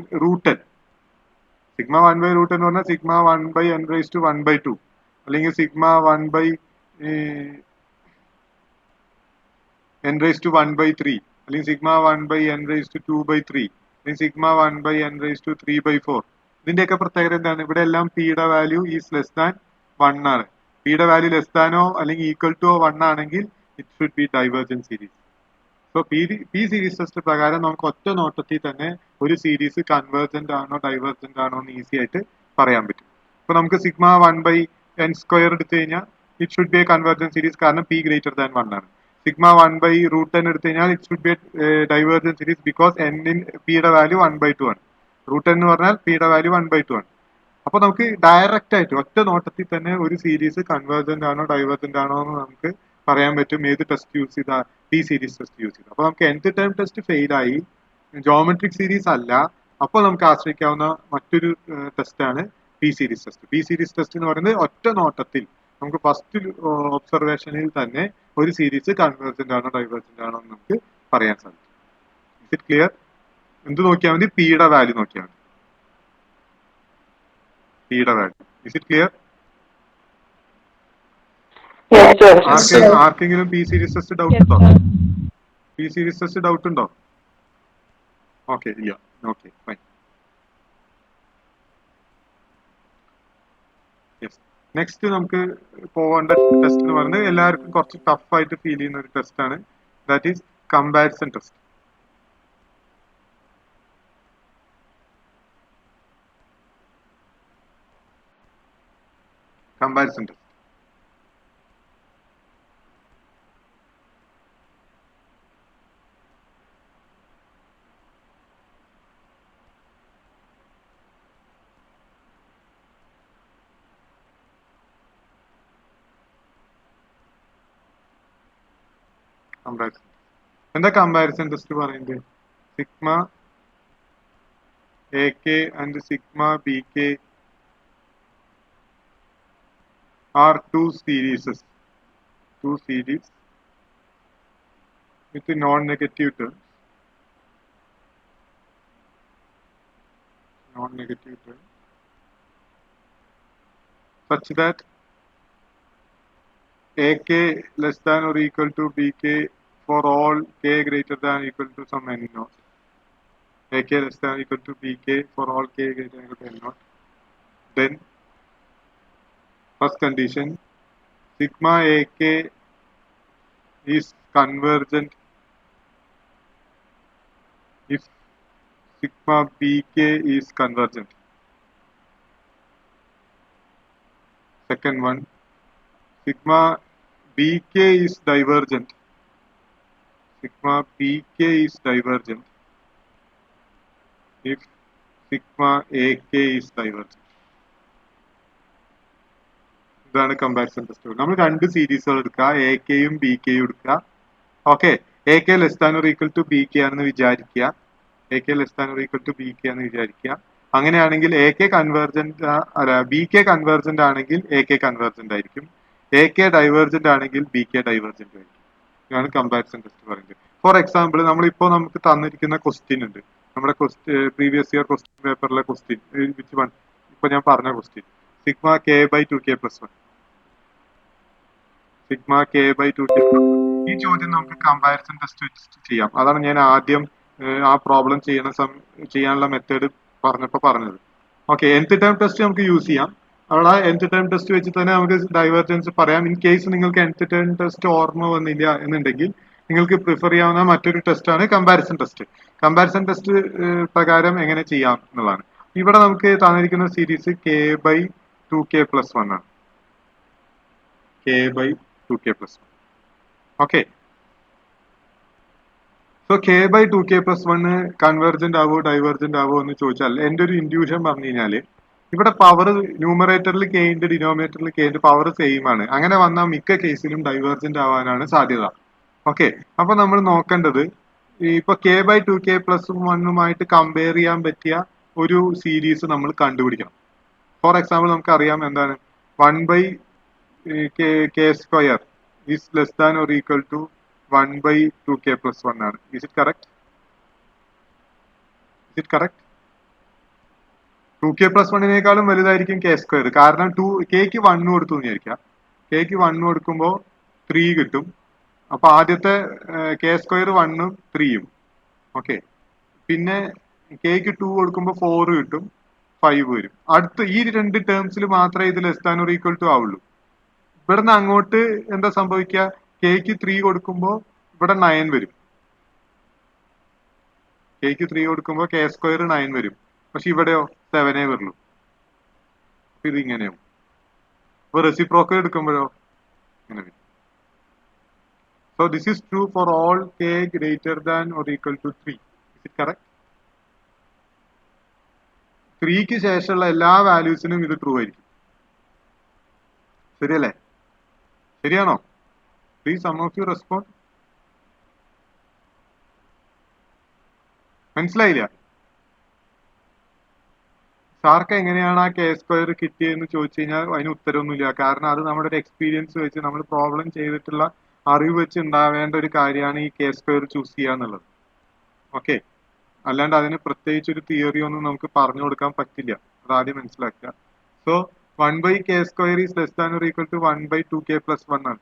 സിഗ്മ 1/√n എന്ന് പറഞ്ഞാൽ സിഗ്മ 1/n⁻1/2 അല്ലെങ്കിൽ സിഗ്മ 1/n⁻1/3 അല്ലെങ്കിൽ സിഗ്മ 1/n⁻2/3 സിഗ്മ 1/n⁴. ഇതിന്റെയൊക്കെ പ്രത്യേകത എന്താണ്? ഇവിടെ എല്ലാം പിയുടെ വാല്യൂ ഈസ് ലെസ് ദാൻ 1 ആണ്. പിയുടെ വാല്യൂ ലെസ് ദാനോ അല്ലെങ്കിൽ ഈക്വൽ ടു 1 ആണെങ്കിൽ it should be divergent series. So P series test പ്രകാരം നമുക്ക് ഒറ്റ നോട്ടത്തിൽ തന്നെ ഒരു സീരീസ് കൺവേർജന്റ് ആണോ ഡൈവേർജന്റ് ആണോ എന്ന് ഈസി ആയിട്ട് പറയാൻ പറ്റും. ഇപ്പൊ നമുക്ക് സിഗ്മ 1/n² എടുത്തു കഴിഞ്ഞാൽ it should be A convergent series, കാരണം പി ഗ്രേറ്റർ ദാൻ 1 ആണ്. സിഗ്മ 1/√n എടുത്തു കഴിഞ്ഞാൽ it should be divergent series because പിയുടെ വാല്യൂ 1/2 ആണ്. √n എന്ന് പറഞ്ഞാൽ പിയുടെ വാല്യൂ 1/2 ആണ്. അപ്പൊ നമുക്ക് ഡയറക്റ്റ് ആയിട്ട് ഒറ്റ നോട്ടത്തിൽ തന്നെ ഒരു സീരീസ് കൺവേർജന്റ് ആണോ ഡൈവേർജന്റ് ആണോ എന്ന് നമുക്ക് പറയാൻ പറ്റും ഏത് ടെസ്റ്റ് യൂസ് ചെയ്താ, പി സീരീസ് ടെസ്റ്റ് യൂസ് ചെയ്ത്. അപ്പൊ നമുക്ക് nth ടൈം ടെസ്റ്റ് ഫെയിൽ ആയി, ജോമെട്രിക് സീരീസ് അല്ല, അപ്പോൾ നമുക്ക് ആശ്രയിക്കാവുന്ന മറ്റൊരു ടെസ്റ്റ് ആണ് P series test. P series test എന്ന് പറയുന്നത് ഒറ്റ നോട്ടത്തിൽ നമുക്ക് ഫസ്റ്റ് ഒബ്സർവേഷനിൽ തന്നെ ഒരു സീരീസ് കൺവേർജന്റ് ആണോ ഡൈവേർജന്റ് ആണോ എന്ന് നമുക്ക് പറയാൻ സാധിക്കും. Is it clear? എന്ത് നോക്കിയാൽ മതി? പിയുടെ വാല്യൂ നോക്കിയാൽ മതി. പിയുടെ വാല്യൂ. Is it clear? ആർക്കെങ്കിലും പി സീരീസ് ടെസ്റ്റ് ഡൗട്ട് ഉണ്ടോ? പി സീരീസ് ടെസ്റ്റ് ഡൗട്ട് ഉണ്ടോ? ഓക്കെ, ഇല്ല. Okay, fine. യെസ്. നെക്സ്റ്റ് നമുക്ക് പോകേണ്ട ടെസ്റ്റ് എന്ന് പറയുന്നത് എല്ലാവർക്കും കുറച്ച് ടഫ് ആയിട്ട് ഫീൽ ചെയ്യുന്ന ഒരു ടെസ്റ്റ് ആണ്. That is comparison test. Comparison test. Comparison. എന്താ കമ്പാരിസൺ ടെസ്റ്റ് പറയുന്നത്? Sigma AK and sigma BK are two series with non-negative terms. Such that AK less than or equal to BK for all K greater than or equal to some n naught. AK less than or equal to BK for all K greater than or equal to n naught. Then first condition, sigma AK is convergent if sigma BK is convergent. Second one, sigma BK is divergent. Sigma BK is divergent if sigma AK is divergent. ഇതാണ് comparison test. നമ്മൾ രണ്ട് സീരീസുകൾ എടുക്കുക, A കെയും B കെയും എടുക്കുക. ഓക്കെ, A K less than or equal to B K ആണെന്ന് വിചാരിക്കുക. A K less than or equal to B K ആണെന്ന് വിചാരിക്കുക. അങ്ങനെയാണെങ്കിൽ എ കെ കൺവേർജന്റ് അല്ല, ബി കെ കൺവേർജന്റ് ആണെങ്കിൽ എ കെ കൺവേർജന്റ് ആയിരിക്കും. എ കെ ഡൈവേർജന്റ് ആണെങ്കിൽ ബി കെ ഡൈവേർജന്റ് ആയിരിക്കും. ഇതാണ് കമ്പാരിസൺ ടെസ്റ്റ് പറയുന്നത്. ഫോർ എക്സാമ്പിൾ, നമ്മളിപ്പോൾ നമുക്ക് തന്നിരിക്കുന്ന ക്വസ്റ്റ്യൻ ഉണ്ട്, നമ്മുടെ പ്രീവിയസ് ഇയർ ക്വസ്റ്റ്യൻ പേപ്പറിലെ ക്വസ്റ്റ്യൻ, വിച്ച് വൺ? ഇപ്പൊ ഞാൻ പറഞ്ഞ question, sigma K by 2k + 1. Sigma K by 2k. ഈ ചോദ്യം നമുക്ക് കമ്പാരിസൺ ടെസ്റ്റ് വെച്ചിട്ട് ചെയ്യാം. അതാണ് ഞാൻ ആദ്യം ആ പ്രോബ്ലം ചെയ്യാനുള്ള മെത്തേഡ് പറഞ്ഞത്. ഓക്കെ, nth ടൈം ടെസ്റ്റ് നമുക്ക് യൂസ് ചെയ്യാം. അവിടെ nth ടൈം ടെസ്റ്റ് വെച്ച് തന്നെ നമുക്ക് ഡൈവേർജൻസ് പറയാം. ഇൻ കേസ് നിങ്ങൾക്ക് nth ടൈം ടെസ്റ്റ് ഓർമ്മ വന്നില്ല എന്നുണ്ടെങ്കിൽ നിങ്ങൾക്ക് പ്രിഫർ ചെയ്യാവുന്ന മറ്റൊരു ടെസ്റ്റ് ആണ് കമ്പാരിസൺ ടെസ്റ്റ്. കമ്പാരിസൺ ടെസ്റ്റ് പ്രകാരം എങ്ങനെ ചെയ്യാം എന്നുള്ളതാണ്. ഇവിടെ നമുക്ക് തന്നിരിക്കുന്ന സീരീസ് k ബൈ 2k + 1 ആണ്. k by 2k + 1. Okay, so k by 2k + 1 convergent ആവോ ഡൈവേർജന്റ് ആവോ എന്ന് ചോദിച്ചാൽ എന്റെ ഒരു ഇൻഡ്യൂഷൻ പറഞ്ഞു കഴിഞ്ഞാല് ഇവിടെ പവർ ന്യൂമറേറ്ററിൽ k ഉണ്ട്, ഡിനോമിനേറ്ററിൽ k ഉണ്ട്, പവർ സെയിം ആണ്. അങ്ങനെ വന്നാൽ മിക്ക കേസിലും ഡൈവേർജന്റ് ആവാനാണ് സാധ്യത. ഓക്കെ, അപ്പൊ നമ്മൾ നോക്കേണ്ടത് ഇപ്പൊ k ബൈ 2k + 1 കമ്പയർ ചെയ്യാൻ പറ്റിയ ഒരു സീരീസ് നമ്മൾ കണ്ടുപിടിക്കണം. ഫോർ എക്സാമ്പിൾ, നമുക്കറിയാം എന്താണ് 1/k² is less than or equal to 1/2k + 1 ആണ്. Is it correct? 2k + 1 വലുതായിരിക്കും k². കാരണം kക്ക് 1 കൊടുത്തു എന്ന് വിചാരിക്കാം. kക്ക് 1 കൊടുക്കുമ്പോൾ 3 കിട്ടും. അപ്പൊ ആദ്യത്തെ k² 1ഉം 3ഉം. ഓക്കെ, പിന്നെ കെക്ക് 2 കൊടുക്കുമ്പോൾ 4 കിട്ടും, 5 വരും. അടുത്ത ഈ രണ്ട് ടേംസിൽ മാത്രമേ ഇത് less than or equal to ആവുള്ളൂ. ഇവിടുന്ന് അങ്ങോട്ട് എന്താ സംഭവിക്കുക? കെക്ക് 3 കൊടുക്കുമ്പോൾ ഇവിടെ 9 വരും. കെക്ക് 3 കൊടുക്കുമ്പോൾ കെ സ്ക്വയർ 9 വരും. പക്ഷെ ഇവിടെയോ 7 വരുള്ളൂ. ഇത് ഇങ്ങനെയാവും. അപ്പൊ റെസിപ്രോക്കൽ എടുക്കുമ്പോഴോ ഇങ്ങനെ വരും. So this is true for all k greater than or equal to 3. Is it correct? 3ക്ക് ശേഷമുള്ള എല്ലാ വാല്യൂസിനും ഇത് ട്രൂ ആയിരിക്കും. ശരിയല്ലേ? ശരിയാണോ? Please some of you respond. മനസ്സിലായില്ല? സാർക്ക് എങ്ങനെയാണ് ആ കെ സ്ക്വയർ കിട്ടിയതെന്ന് ചോദിച്ചു കഴിഞ്ഞാൽ അതിന് ഉത്തരവൊന്നുമില്ല. കാരണം അത് നമ്മുടെ ഒരു എക്സ്പീരിയൻസ് വെച്ച് നമ്മൾ പ്രോബ്ലം ചെയ്തിട്ടുള്ള അറിവ് വെച്ച് ഉണ്ടാവേണ്ട ഒരു കാര്യമാണ് ഈ കെ സ്ക്വയർ ചൂസ് ചെയ്യുക എന്നുള്ളത്. ഓക്കെ, അല്ലാണ്ട് അതിന് പ്രത്യേകിച്ച് ഒരു തിയറി ഒന്നും നമുക്ക് പറഞ്ഞു കൊടുക്കാൻ പറ്റില്ല. അത് ആദ്യം മനസ്സിലാക്കുക. So 1/k square is less than or equal to 1/2k + 1 ആണ്.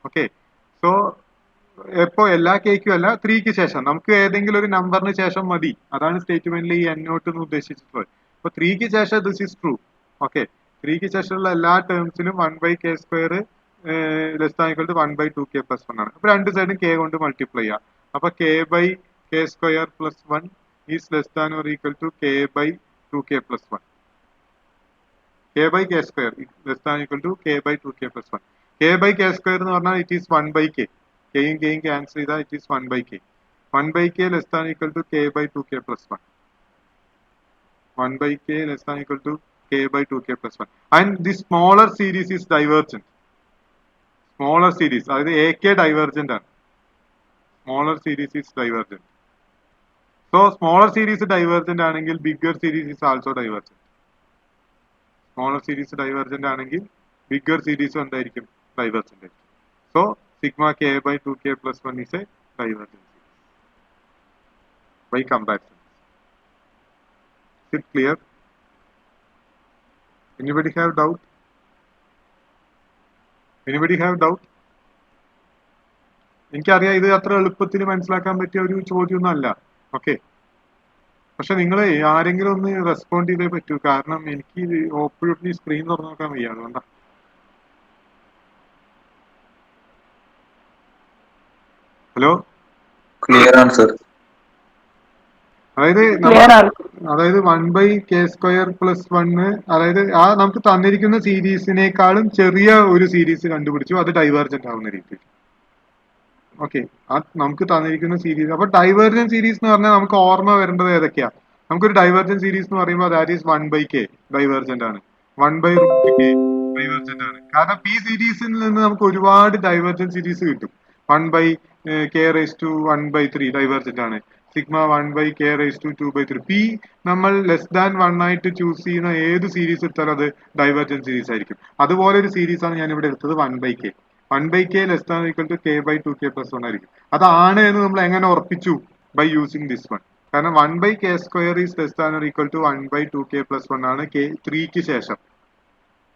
ഓക്കെ, സോ എപ്പോ എല്ലാ കേക്കും അല്ല, 3ക്ക് ശേഷം നമുക്ക് ഏതെങ്കിലും ഒരു നമ്പറിന് ശേഷം മതി. അതാണ് സ്റ്റേറ്റ്മെന്റിൽ ഈ എന്നോട്ട് എന്ന് ഉദ്ദേശിച്ചിട്ടുള്ളത്. അപ്പൊ 3ക്ക് ശേഷം ദിസ് ഈസ് ട്രൂ. ഓക്കെ, 3ക്ക് ശേഷമുള്ള എല്ലാ ടേംസിനും 1/k square less than equal to 1/2k + 1 ആണ്. അപ്പൊ രണ്ട് സൈഡും k കൊണ്ട് മൾട്ടിപ്ലൈ ചെയ്യാം. അപ്പൊ k/k square + 1 is less than or equal to k/2k + 1. k/k square less than equal to k/2k + 1. k/k square എന്ന് പറഞ്ഞാൽ ഇറ്റ് ഈസ് 1/k. കെയും കെയും ക്യാൻസൽ ചെയ്താൽ it is 1/k. 1/k less than equal to k/2k + 1. 1/k less than equal to k/2k + 1. And the smaller series is divergent. Smaller series, അതായത് AK divergent ആണ്. Smaller series is divergent. So smaller series divergent ആണെങ്കിൽ bigger series is also divergent. Smaller series divergent ആണെങ്കിൽ bigger സീരീസും എന്തായിരിക്കും? Divergent ആയിരിക്കും. So sigma k/2k + 1 is a divergent series by comparison. Is it clear? Anybody have doubt? Anybody have doubt? എനിക്കറിയാം ഇത് അത്ര എളുപ്പത്തിൽ മനസ്സിലാക്കാൻ പറ്റിയ ഒരു ചോദ്യമൊന്നും അല്ല. ഓക്കെ, പക്ഷെ നിങ്ങൾ ആരെങ്കിലും ഒന്ന് റെസ്പോണ്ട് ചെയ്തേ പറ്റൂ. കാരണം എനിക്ക് ഓപ്പൺ സ്ക്രീൻ തുറന്നു നോക്കാൻ വയ്യ. അതുകൊണ്ടാ. ഹലോ, ക്ലിയർ ആണ് സർ. അതായത് 1/k സ്ക്വയർ + 1, അതായത് ആ നമുക്ക് തന്നിരിക്കുന്ന സീരീസിനേക്കാളും ചെറിയ ഒരു സീരീസ് കണ്ടുപിടിച്ചു, അത് ഡൈവേർജന്റ് ആവുന്ന രീതിയിൽ. ഓക്കെ, ആ നമുക്ക് തന്നിരിക്കുന്ന സീരീസ്. അപ്പൊ ഡൈവേർജന്റ് സീരീസ് എന്ന് പറഞ്ഞാൽ നമുക്ക് ഓർമ്മ വരേണ്ടത് ഏതൊക്കെയാ? നമുക്കൊരു ഡൈവേർജന്റ് സീരീസ് എന്ന് പറയുമ്പോൾ ദാറ്റ് ഈസ് 1/k ഡൈവേർജന്റ് ആണ്, 1/√k ഡൈവേർജന്റ് ആണ്. കാരണം പി സീരീസിൽ നിന്ന് നമുക്ക് ഒരുപാട് ഡൈവേർജന്റ് സീരീസ് കിട്ടും. 1/k⁻⁴ ഡൈവേർജന്റ് ആണ്. Sigma 1/k⁻²/3. പി നമ്മൾ ലെസ് ദാൻ 1 ആയിട്ട് ചൂസ് ചെയ്യുന്ന ഏത് സീരീസ് എടുത്താലും അത് ഡൈവേർജന്റ് സീരീസ് ആയിരിക്കും. അതുപോലെ ഒരു സീരീസ് ആണ് ഞാൻ ഇവിടെ എടുത്തത് 1/k. 1/k less than equal to k/2k + 1 ആയിരിക്കും. അതാണ് എന്ന് നമ്മൾ എങ്ങനെ ഉറപ്പിച്ചു? By using this one. കാരണം 1/k square is less than or equal to 1/2k + 1 ആണ് 3ക്ക് ശേഷം.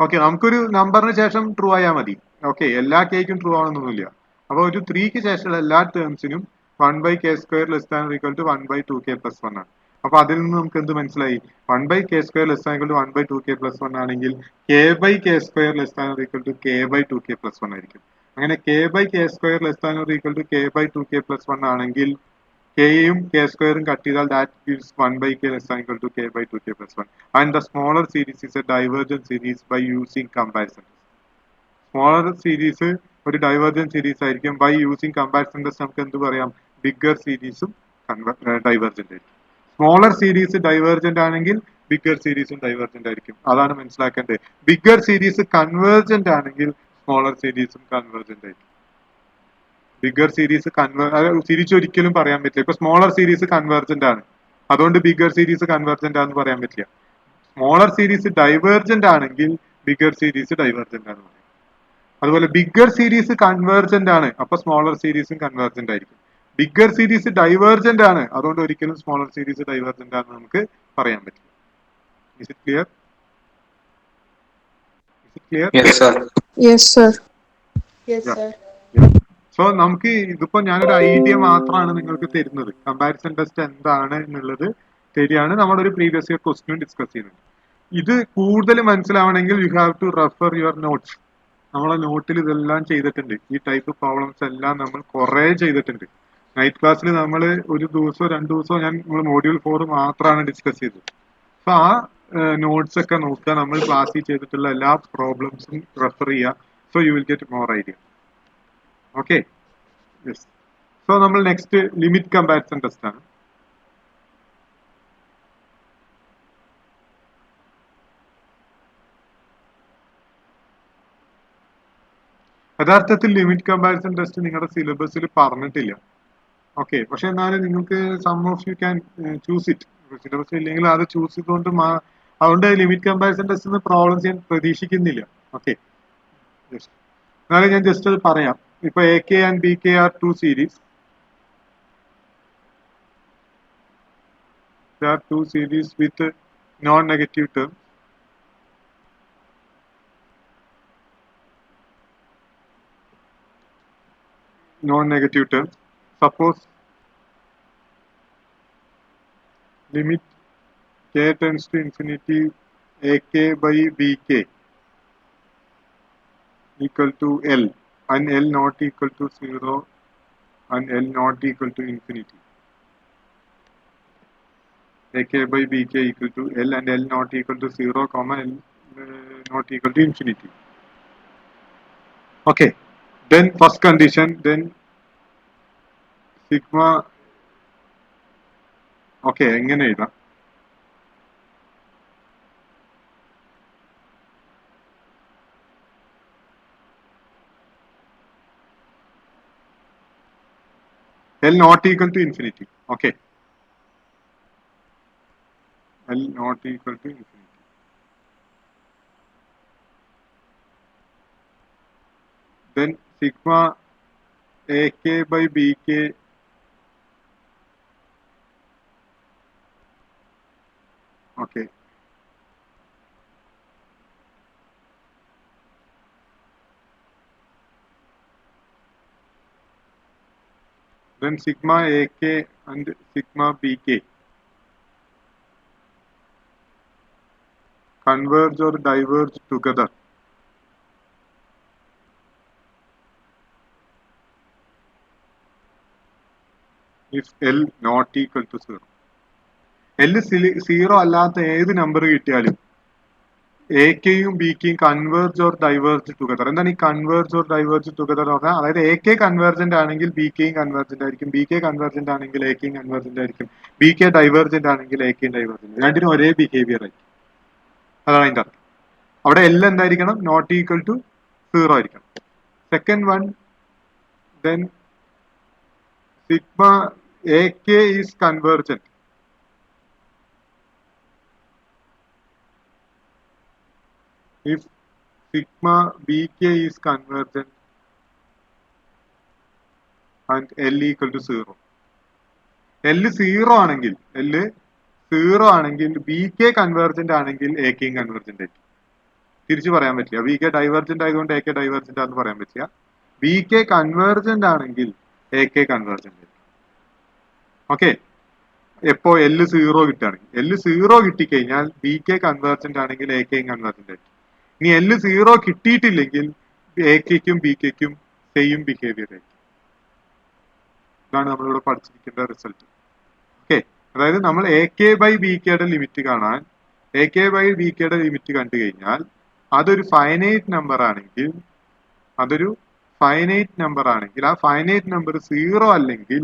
ഓക്കെ, നമുക്കൊരു നമ്പറിന് ശേഷം ട്രൂ ആയാൽ മതി. ഓക്കെ, എല്ലാ കേക്കും ട്രൂ ആവണമെന്നൊന്നുമില്ല. അപ്പൊ ഒരു 3ക്ക് ശേഷമുള്ള എല്ലാ ടേംസിനും 1/k square less than equal to 1/2k + 1 ആണ്. അപ്പൊ അതിൽ നിന്ന് നമുക്ക് എന്ത് മനസ്സിലായി? 1/k square less than equal to 1/2k + 1 ആണെങ്കിൽ k/k square less than equal to k/2k + 1 ആയിരിക്കും. അങ്ങനെ k/k square less than equal to k/2k + 1 ആണെങ്കിൽ kയും k സ്ക്വയറും കട്ട് ചെയ്താൽ that gives 1/k less than equal to k/2k + 1. And the smaller series is a divergent series by using comparison. Smaller series ഒരു divergent series ആയിരിക്കും. By using comparison test നമുക്ക് എന്ത് പറയാം? Bigger സീരീസും ഡൈവേർജന്റ് ആയിരിക്കും. Smaller series divergent ആണെങ്കിൽ bigger സീരീസും divergent ആയിരിക്കും. അതാണ് മനസ്സിലാക്കേണ്ടത്. ബിഗ്ഗർ സീരീസ് കൺവേർജന്റ് ആണെങ്കിൽ സ്മോളർ സീരീസും കൺവേർജന്റ് ആയിരിക്കും. ബിഗ്ഗർ സീരീസ് തിരിച്ച് ഒരിക്കലും പറയാൻ പറ്റില്ല. ഇപ്പൊ സ്മോളർ സീരീസ് കൺവേർജന്റ് ആണ്, അതുകൊണ്ട് ബിഗ്ഗർ സീരീസ് കൺവേർജന്റ് ആണെന്ന് പറയാൻ പറ്റില്ല. സ്മോളർ സീരീസ് ഡൈവേർജന്റ് ആണെങ്കിൽ ബിഗ്ഗർ സീരീസ് ഡൈവേർജന്റ് ആണ്. അതുപോലെ ബിഗ്ഗർ സീരീസ് കൺവേർജന്റ് ആണ്, അപ്പൊ സ്മോളർ സീരീസും കൺവേർജന്റ് ആയിരിക്കും. ബിഗ്ഗർ സീരീസ് ഡൈവേർജന്റ് ആണ്, അതുകൊണ്ട് ഒരിക്കലും സ്മോളർ സീരീസ് ഡൈവേർജന്റ് ആണെന്ന് നമുക്ക് പറയാൻ പറ്റില്ല. Is it clear? Is it clear? Yes sir. Yes, sir. Yes, Yeah. sir. Yeah. So നമുക്ക് ഇതിപ്പോ ഞാനൊരു ഐഡിയ മാത്രമാണ് നിങ്ങൾക്ക് തരുന്നത്. കമ്പാരിസൺ ടെസ്റ്റ് എന്താണ് എന്നുള്ളത് ശരിയാണ്, നമ്മളൊരു പ്രീവിയസ് ഇയർ ക്വസ്റ്റ്യൻ ഡിസ്കസ് ചെയ്യുന്നത്. ഇത് കൂടുതൽ മനസ്സിലാവണമെങ്കിൽ you have to refer your notes. നമ്മളെ നോട്ടിൽ ഇതെല്ലാം ചെയ്തിട്ടുണ്ട്. ഈ ടൈപ്പ് പ്രോബ്ലംസ് എല്ലാം നമ്മൾ കുറെ ചെയ്തിട്ടുണ്ട്. നൈറ്റ് ക്ലാസ്സിൽ നമ്മൾ ഒരു ദിവസമോ 2 ദിവസമോ നമ്മൾ മോഡ്യൂൾ 4 മാത്രമാണ് ഡിസ്കസ് ചെയ്തത്. സോ ആ നോട്ട്സ് ഒക്കെ നോക്കുക, നമ്മൾ ക്ലാസ്സിൽ ചെയ്തിട്ടുള്ള എല്ലാ പ്രോബ്ലംസും റെഫർ ചെയ്യുക. So you will get more idea. Okay, yes. So നമ്മൾ നെക്സ്റ്റ് ലിമിറ്റ് കമ്പാരിസൺ ടെസ്റ്റ് ആണ്. യഥാർത്ഥത്തിൽ ലിമിറ്റ് കമ്പാരിസൺ ടെസ്റ്റ് നിങ്ങളുടെ സിലബസിൽ പറഞ്ഞിട്ടില്ല. ഓക്കെ, പക്ഷെ എന്നാലും നിങ്ങൾക്ക് some of you can choose it. Syllabus ഇല്ലെങ്കിൽ അത് ചൂസ് ചെയ്തുകൊണ്ട് അതുകൊണ്ട് ലിമിറ്റ് കമ്പാരിസൺ ടെസ്റ്റ് പ്രോബ്ലംസ് ഞാൻ പ്രതീക്ഷിക്കുന്നില്ല. ഓക്കെ, എന്നാലും ഞാൻ ജസ്റ്റ് അത് പറയാം. ഇപ്പൊ AK and BK are two series. There are two series with non-negative terms. Non-negative terms. Suppose limit k tends to infinity AK by BK equal to L, and L not equal to 0 and L not equal to infinity. AK by BK equal to L and L not equal to 0, comma L not equal to infinity. Okay, then first condition, then sigma. Okay, എങ്ങനെ എഴുതാം? L not equal to infinity. Okay, L not equal to infinity. Then sigma AK by BK okay, then sigma AK and sigma BK converge or diverge together if L not equal to 0. L 0 അല്ലാത്ത ഏത് number കിട്ടിയാലും AKയും BKയും converge or diverge together. എന്താണ് ഈ converge or diverge together എന്ന് പറഞ്ഞാൽ? അതായത് AK convergent ആണെങ്കിൽ BKയും convergent ആയിരിക്കും, BK കൺവേർജന്റ് ആണെങ്കിൽ AKയും കൺവേർജന്റ് ആയിരിക്കും, BK ഡൈവേർജന്റ് ആണെങ്കിൽ AKയും ഡൈവേർജന്റ്. രണ്ടിനും ഒരേ ബിഹേവിയർ ആയിരിക്കും. അതാണ് അതിന്റെ അർത്ഥം. അവിടെ L എന്തായിരിക്കണം? നോട്ട് ഈക്വൽ ടു 0 ആയിരിക്കണം. Second one, then sigma AK is convergent if sigma BK is convergent and L equal to 0. L 0 ആണെങ്കിൽ BK കൺവേർജന്റ് ആണെങ്കിൽ AKയും കൺവേർജന്റ് ആയിരിക്കും. തിരിച്ചു പറയാൻ പറ്റില്ല. BK ഡൈവേർജന്റ് ആയതുകൊണ്ട് AK ഡൈവേർജന്റ് ആണെന്ന് പറയാൻ പറ്റില്ല. BK കൺവേർജന്റ് ആണെങ്കിൽ AK കൺവേർജന്റ് ആയിരിക്കും. ഓക്കെ, എപ്പോ L 0 കിട്ടുകയാണെങ്കിൽ, L 0 കിട്ടിക്കഴിഞ്ഞാൽ BK കൺവേർജന്റ് ആണെങ്കിൽ AKയും കൺവേർജന്റ് ആയിരിക്കും. ഇനി L 0 കിട്ടിയിട്ടില്ലെങ്കിൽ AKയ്ക്കും BKയ്ക്കും സെയിം ബിഹേവിയർ ആയിരിക്കും. ഇതാണ് നമ്മളിവിടെ പഠിച്ചിരിക്കേണ്ട റിസൾട്ട്. ഓക്കെ, അതായത് നമ്മൾ AK ബൈ BKയുടെ ലിമിറ്റ് കാണാൻ, AK ബൈ BKയുടെ ലിമിറ്റ് കണ്ടു കഴിഞ്ഞാൽ അതൊരു ഫൈനൈറ്റ് നമ്പർ ആണെങ്കിൽ, ആ ഫൈനൈറ്റ് നമ്പർ 0 അല്ലെങ്കിൽ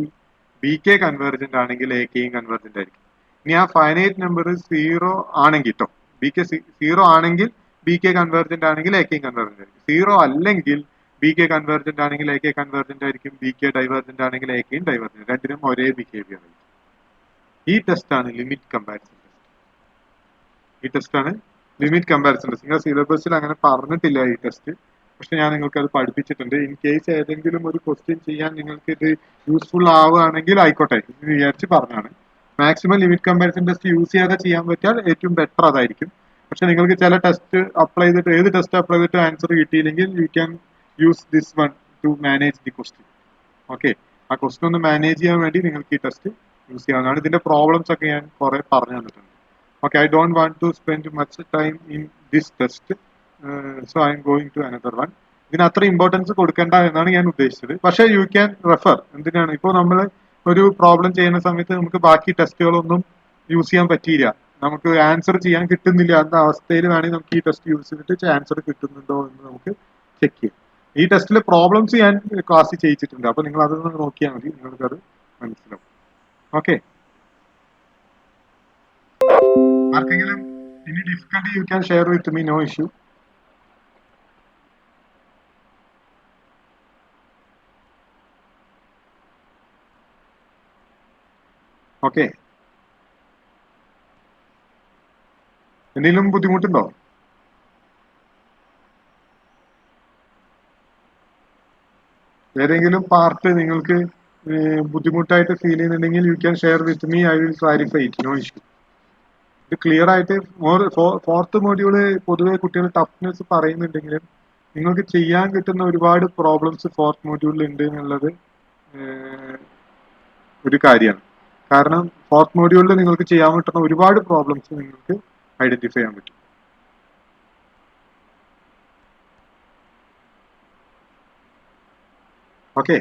BK കൺവേർജന്റ് ആണെങ്കിൽ AKയും കൺവേർജന്റ് ആയിരിക്കും. ഇനി ആ ഫൈനൈറ്റ് നമ്പർ 0 ആണെങ്കിൽ കേട്ടോ, BK 0 ആണെങ്കിൽ BK കൺവേർജന്റ് ആണെങ്കിൽ AKയും കൺവേർജന്റ് ആയിരിക്കും. 0 അല്ലെങ്കിൽ BK കൺവേർജന്റ് ആണെങ്കിൽ AK കൺവേർജന്റ് ആയിരിക്കും, BK ഡൈവേർജന്റ് ആണെങ്കിൽ AKയും ഡൈവേർജന്റ്. രണ്ടിനും ഒരേ ബിഹേവിയർ ആയിരിക്കും. ഈ ടെസ്റ്റ് ആണ് ലിമിറ്റ് കമ്പാരിസൺ ടെസ്റ്റ്. നിങ്ങളുടെ സിലബസിൽ അങ്ങനെ പറഞ്ഞിട്ടില്ല ഈ ടെസ്റ്റ്, പക്ഷെ ഞാൻ നിങ്ങൾക്ക് അത് പഠിപ്പിച്ചിട്ടുണ്ട്. ഇൻ കേസ് ഏതെങ്കിലും ഒരു ക്വസ്റ്റ്യൻ ചെയ്യാൻ നിങ്ങൾക്ക് ഇത് യൂസ്ഫുൾ ആവുകയാണെങ്കിൽ ആയിക്കോട്ടെ എന്ന് വിചാരിച്ച് പറഞ്ഞാണ്. Maximum limit comparison test use ചെയ്യാതെ ചെയ്യാൻ പറ്റിയാൽ ഏറ്റവും ബെറ്റർ അതായിരിക്കും. പക്ഷെ നിങ്ങൾക്ക് ചില ടെസ്റ്റ് അപ്ലൈ ചെയ്തിട്ട്, ഏത് ടെസ്റ്റ് അപ്ലൈ ചെയ്തിട്ട് ആൻസർ കിട്ടിയില്ലെങ്കിൽ U can use this one two manage the question. Okay, ആ ക്വസ്റ്റൻ ഒന്ന് മാനേജ് ചെയ്യാൻ വേണ്ടി നിങ്ങൾക്ക് ഈ ടെസ്റ്റ് യൂസ് ചെയ്യാവുന്നതാണ്. ഇതിന്റെ പ്രോബ്ലംസ് ഒക്കെ ഞാൻ കുറെ പറഞ്ഞു തന്നിട്ടുണ്ട്. Okay, I don't want to spend much time in this test, so I am going to another one. ഇതിന് അത്ര ഇമ്പോർട്ടൻസ് കൊടുക്കേണ്ട എന്നാണ് ഞാൻ ഉദ്ദേശിച്ചത്. പക്ഷേ യു ക്യാൻ റെഫർ. എന്തിനാണ് ഇപ്പോൾ നമ്മൾ ഒരു പ്രോബ്ലം ചെയ്യുന്ന സമയത്ത് നമുക്ക് ബാക്കി ടെസ്റ്റുകളൊന്നും യൂസ് ചെയ്യാൻ പറ്റിയില്ല, നമുക്ക് ആൻസർ ചെയ്യാൻ കിട്ടുന്നില്ല എന്ന അവസ്ഥയിൽ വേണമെങ്കിൽ നമുക്ക് ഈ ടെസ്റ്റ് യൂസ് ചെയ്തിട്ട് ആൻസർ കിട്ടുന്നുണ്ടോ എന്ന് നമുക്ക് ചെക്ക് ചെയ്യാം. ഈ ടെസ്റ്റിലെ പ്രോബ്ലംസ് ഞാൻ ക്ലാസ്സിൽ ചെയ്യിച്ചിട്ടുണ്ട്, അപ്പൊ നിങ്ങൾ അതൊന്ന് നോക്കിയാൽ മതി, നിങ്ങൾക്ക് അത് മനസ്സിലാവും. ഓക്കെ, ആർക്കെങ്കിലും ഇനി difficulty you can share with me, no issue. Okay, എന്തെങ്കിലും ബുദ്ധിമുട്ടുണ്ടോ? ഏതെങ്കിലും പാർട്ട് നിങ്ങൾക്ക് ബുദ്ധിമുട്ടായിട്ട് ഫീൽ ചെയ്യുന്നുണ്ടെങ്കിൽ you can share with me, I will clarify it, no issue. ഇത് ക്ലിയർ ആയിട്ട് ഫോർത്ത് മോഡ്യൂള് പൊതുവെ കുട്ടികൾ ടഫ്നെസ് പറയുന്നുണ്ടെങ്കിലും നിങ്ങൾക്ക് ചെയ്യാൻ കിട്ടുന്ന ഒരുപാട് പ്രോബ്ലംസ് ഫോർത്ത് മോഡ്യൂളിൽ ഉണ്ട് എന്നുള്ളത് ഒരു കാര്യമാണ്. കാരണം ഫോർത്ത് മോഡ്യൂളിൽ നിങ്ങൾക്ക് ചെയ്യാൻ പറ്റുന്ന ഒരുപാട് പ്രോബ്ലംസ് നിങ്ങൾക്ക് ഐഡന്റിഫൈ ചെയ്യാൻ പറ്റും. ഓക്കെ,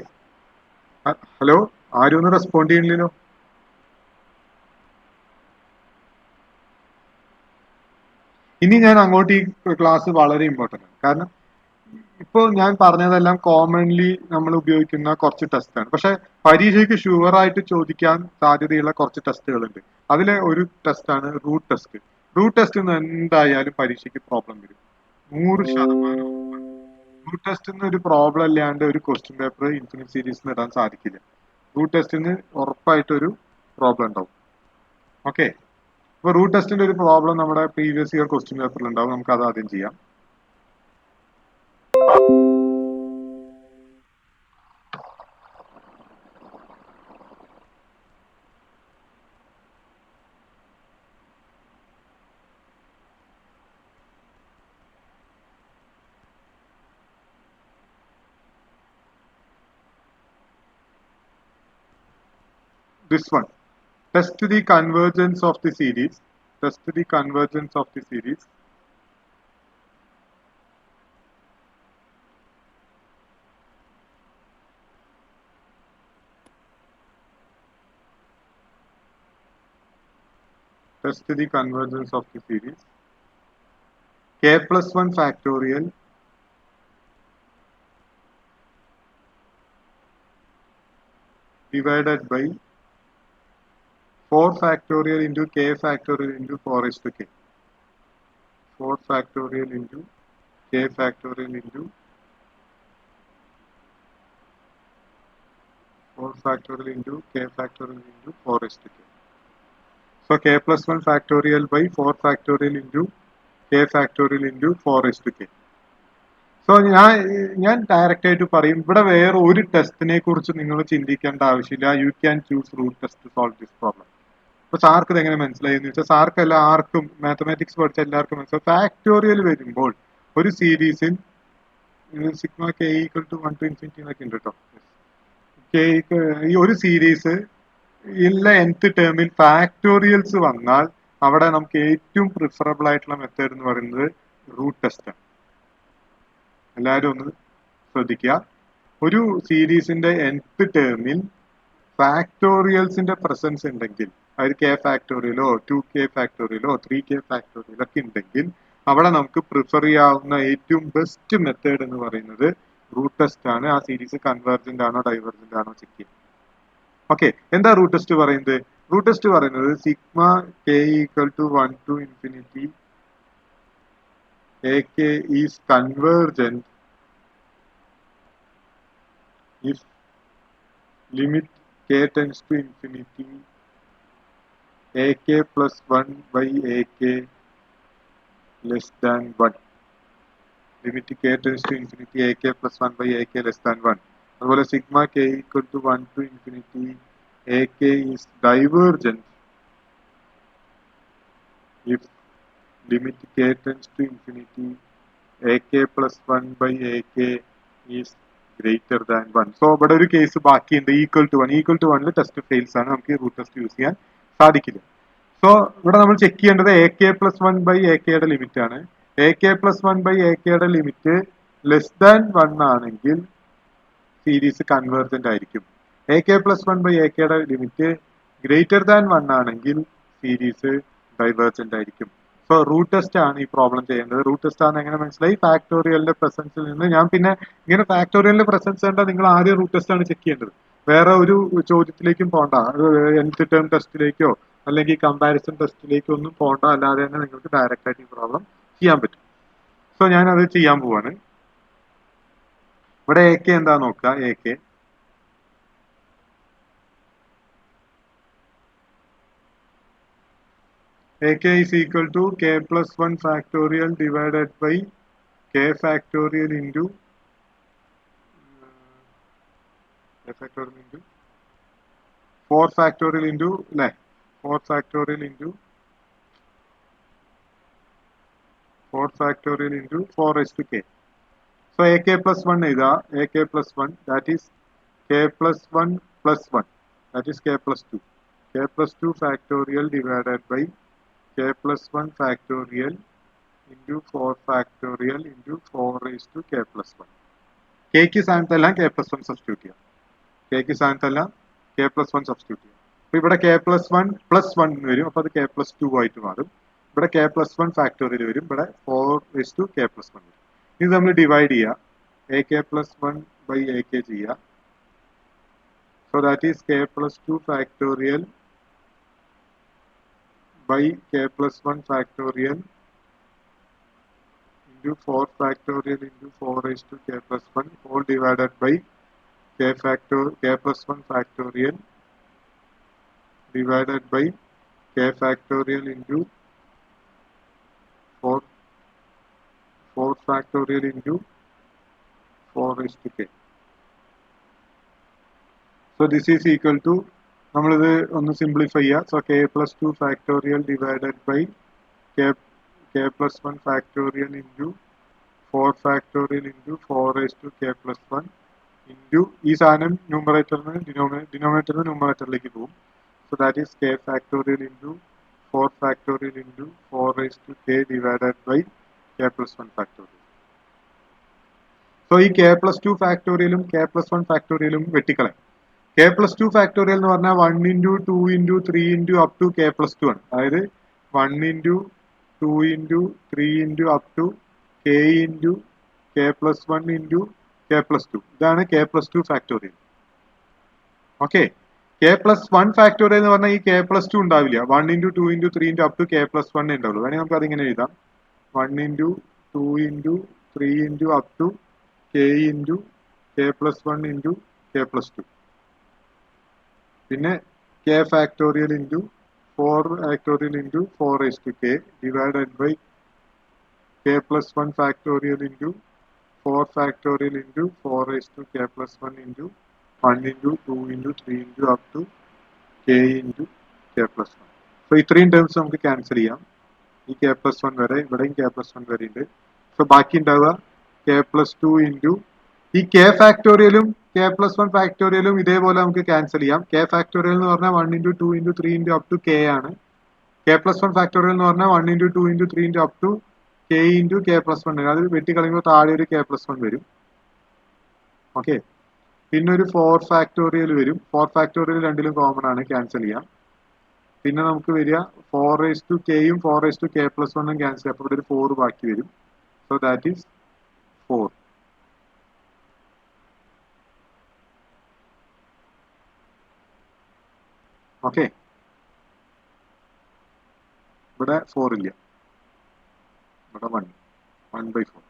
ഹലോ, ആരും ഒന്ന് റെസ്പോണ്ട് ചെയ്യണില്ലല്ലോ. ഇനി ഞാൻ അങ്ങോട്ട് ഈ ക്ലാസ് വളരെ ഇമ്പോർട്ടൻ്റ് ആണ്. കാരണം ഇപ്പോൾ ഞാൻ പറഞ്ഞതെല്ലാം കോമൺലി നമ്മൾ ഉപയോഗിക്കുന്ന കുറച്ച് ടെസ്റ്റാണ്. പക്ഷെ പരീക്ഷയ്ക്ക് ഷുവർ ആയിട്ട് ചോദിക്കാൻ സാധ്യതയുള്ള കുറച്ച് ടെസ്റ്റുകളുണ്ട്. അതിലെ ഒരു ടെസ്റ്റാണ് റൂട്ട് ടെസ്റ്റ്. റൂട്ട് ടെസ്റ്റ് എന്തായാലും പരീക്ഷയ്ക്ക് പ്രോബ്ലം വരും, 100%. റൂട്ട് ടെസ്റ്റിന് ഒരു പ്രോബ്ലം ഇല്ലാണ്ട് ഒരു ക്വസ്റ്റ്യൻ പേപ്പർ ഇൻഫിനിറ്റ് സീരീസിന് ഇടാൻ സാധിക്കില്ല. റൂട്ട് ടെസ്റ്റിന് ഉറപ്പായിട്ടൊരു പ്രോബ്ലം ഉണ്ടാവും. ഓക്കെ, അപ്പൊ റൂട്ട് ടെസ്റ്റിന്റെ ഒരു പ്രോബ്ലം നമ്മുടെ പ്രീവിയസ് ഇയർ ക്വസ്റ്റ്യൻ പേപ്പറിൽ ഉണ്ടാവും. നമുക്ക് അത് ആദ്യം ചെയ്യാം. This one, test the convergence of the series. Test the convergence of the series. Test the convergence of the series. K plus 1 factorial divided by 4 factorial into K factorial into 4 raised to K. 4 factorial into K factorial into 4 factorial into K factorial into 4 raised to K. So K plus 1 factorial by 4 factorial into K factorial into 4 raised to K. So ഞാൻ direct ആയിട്ട് പറയും, ഇവിടെ വേറെ ഒരു ടെസ്റ്റിനെ കുറിച്ച് നിങ്ങൾ ചിന്തിക്കേണ്ട ആവശ്യമില്ല. You can choose root test to solve this problem. അപ്പൊ സാർക്ക് ഇത് എങ്ങനെ മനസ്സിലായി എന്ന് വെച്ചാൽ, സാർക്കല്ല ആർക്കും മാത്തമാറ്റിക്സ് പഠിച്ച എല്ലാവർക്കും മനസ്സിലാവും. ഫാക്ടോറിയൽ വരുമ്പോൾ ഒരു സീരീസിൽ sigma K equal to 1 to infinity എന്നൊക്കെ ഉണ്ട് കേട്ടോ. ഈ ഒരു സീരീസ് ഇല്ല nth ടേമിൽ ഫാക്ടോറിയൽസ് വന്നാൽ അവിടെ നമുക്ക് ഏറ്റവും പ്രിഫറബിൾ ആയിട്ടുള്ള മെത്തേഡ് എന്ന് പറയുന്നത് റൂട്ട് ടെസ്റ്റ് ആണ്. എല്ലാവരും ഒന്ന് ശ്രദ്ധിക്കുക. ഒരു സീരീസിന്റെ nth ടേമിൽ ഫാക്ടോറിയൽസിന്റെ പ്രസൻസ് ഉണ്ടെങ്കിൽ, അതായത് കെ ഫാക്ടോറിയലോ 2k ഫാക്ടോറിയലോ 3k ഫാക്ടോറിയലോ ഒക്കെ ഉണ്ടെങ്കിൽ അവിടെ നമുക്ക് പ്രിഫർ ചെയ്യാവുന്ന ഏറ്റവും ബെസ്റ്റ് മെത്തേഡ് എന്ന് പറയുന്നത് റൂട്ട് ടെസ്റ്റ് ആണ്. ആ സീരീസ് കൺവേർജന്റ് ആണോ ഡൈവേർജന്റ് ആണോ ചെക്ക് ചെയ്യാം. ഓക്കെ, എന്താ റൂട്ട് ടെസ്റ്റ് പറയുന്നത്? റൂട്ട് ടെസ്റ്റ് പറയുന്നത് sigma K equal to 1 to infinity AK is convergent if limit k tends to infinity AK plus 1 by AK less than 1. Limit k tends to infinity AK plus 1 by AK less than 1. അതുപോലെ sigma k equal to 1 to infinity AK is divergent if limit k tends to infinity AK plus 1 by AK is greater than 1. So ഇവിടെ ഒരു case ബാക്കിയുണ്ട്, equal to 1. Equal to 1 test fails ആണ്, നമുക്ക് root test use ചെയ്യാൻ സാധിക്കില്ല. So ഇവിടെ നമ്മൾ check ചെയ്യേണ്ടത് AK+1/AK ലിമിറ്റ് ആണ്. AK+1/AK ലിമിറ്റ് ലെസ് ദാൻ 1 ആണെങ്കിൽ സീരീസ് കൺവേർജന്റ് ആയിരിക്കും. AK+1/AK ലിമിറ്റ് ഗ്രേറ്റർ ദാൻ 1 ആണെങ്കിൽ സീരീസ് ഡൈവേർജന്റ് ആയിരിക്കും. സോ റൂട്ട് ടെസ്റ്റ് ആണ് ഈ പ്രോബ്ലം ചെയ്യേണ്ടത്. റൂട്ട് ടെസ്റ്റ് ആണ് എങ്ങനെ മനസ്സിലായി? ഫാക്ടോറിയലിന്റെ പ്രസൻസിൽ നിന്ന് ഞാൻ പിന്നെ ഇങ്ങനെ ഫാക്ടോറിയലിന്റെ പ്രസൻസ് കണ്ടാൽ നിങ്ങൾ ആദ്യം റൂട്ട് ടെസ്റ്റ് ആണ് ചെക്ക് ചെയ്യേണ്ടത്. വേറെ ഒരു ചോദ്യത്തിലേക്കും പോകണ്ട, nth ടേം ടെസ്റ്റിലേക്കോ അല്ലെങ്കിൽ കമ്പാരിസൺ ടെസ്റ്റിലേക്കോ ഒന്നും പോകണ്ട, അല്ലാതെ തന്നെ നിങ്ങൾക്ക് ഡയറക്റ്റ് ആയിട്ട് ഈ പ്രോബ്ലം ചെയ്യാൻ പറ്റും. സോ ഞാൻ അത് ചെയ്യാൻ പോവാണ്. ഇവിടെ AK എന്താ നോക്കുക. AK is equal to K+1 factorial divided by K factorial into K factorial into 4 factorial into 4 factorial into 4 factorial into 4 raised to K. So AK+1 is AK+1, that is K+1 plus 1, that is K+2. K+2 factorial divided by K+1 factorial into 4 factorial into 4 raised to K+1. K की സ്ഥാനത്തെല്ലാം K+1 substitute ചെയ്യാം. K की സ്ഥാനത്തെല്ലാം K+1 substitute ചെയ്യാം. അപ്പൊ ഇവിടെ K+1 plus 1 വരും, അപ്പൊ അത് K+2 ആയിട്ട് മാറും. ഇവിടെ K+1 ഫാക്ടോറിയൽ വരും, ഇവിടെ 4 raised to K+1 വരും. ഇത് നമ്മൾ ഡിവൈഡ് ചെയ്യുക, AK+1/AK ചെയ്യുക. So that is K+2 factorial by K+1 factorial into 4 factorial into 4 raised to K+1 all divided by K+1 factorial divided by K factorial into 4 factorial into 4 raised to K. So this is equal to, നമ്മളിത് ഒന്ന് simplify ചെയ്യുക. So K+2 factorial divided by K+1 factorial into 4 factorial into 4 raised to K+1 into ഈ സാധനം ന്യൂമറേറ്ററിന് ന്യൂമറേറ്ററിലേക്ക് പോകും. So that is K factorial into 4 factorial into 4 raised to K divided by K+1 factorial. So ഈ K+2 factorialum K+1 factorialum വെട്ടിക്കളയും. K+2 factorial എന്ന് പറഞ്ഞാൽ 1 into 2 into 3 into up to K+2 ആണ്. അതായത് 1 into 2 into 3 into up to K into K+1 into K+2. ഇതാണ് K+2 factorial. Okay. K+1 factorial എന്ന് പറഞ്ഞാൽ ഈ K+2 ഉണ്ടാവില്ല. 1 into 2 into 3 into up to K+1 ഉണ്ടാവുള്ളൂ. വേണമെങ്കിൽ നമുക്ക് അതിങ്ങനെ എഴുതാം. 1 into 2 into 3 into up to K into K+1 into K+2. പിന്നെ K factorial into 4 factorial into 4 raised to K divided by K+1 factorial into 4 factorial into 4 raised to K+1 into 1 into 2 into 3 into up to K into K+1. So ഇത്രയും terms നമുക്ക് cancel ചെയ്യാം. ഈ K+1 വരെ, ഇവിടെയും K+1 വരെ ഉണ്ട്. So ബാക്കി ഉണ്ടാവുക K+2 into ഈ K ഫാക്ടോറിയലും K+1 ഫാക്ടോറിയലും ഇതേപോലെ നമുക്ക് ക്യാൻസൽ ചെയ്യാം. K ഫാക്ടോറിയൽ എന്ന് പറഞ്ഞാൽ 1 into 2 into 3 into up to K ആണ്. K+1 ഫാക്ടോറിയൽ എന്ന് പറഞ്ഞാൽ 1 into 2 into 3 into up to K into K+1 ആണ്. അത് വെട്ടിക്കളയുമ്പോൾ താഴെ ഒരു K+1 വരും. ഓക്കെ. പിന്നെ ഒരു 4 ഫാക്ടോറിയൽ വരും. 4 ഫാക്ടോറിയൽ രണ്ടിലും കോമൺ ആണ്, ക്യാൻസൽ ചെയ്യാം. പിന്നെ നമുക്ക് വരിക 4 raised to K യും 4 raised to K+1 ക്യാൻസൽ ചെയ്യാം. അപ്പോൾ ഇവിടെ ഒരു 4 ബാക്കി വരും. So that is 4. ഓക്കെ. ഇവിടെ 4 ഇല്ല, ഇവിടെ 1/4.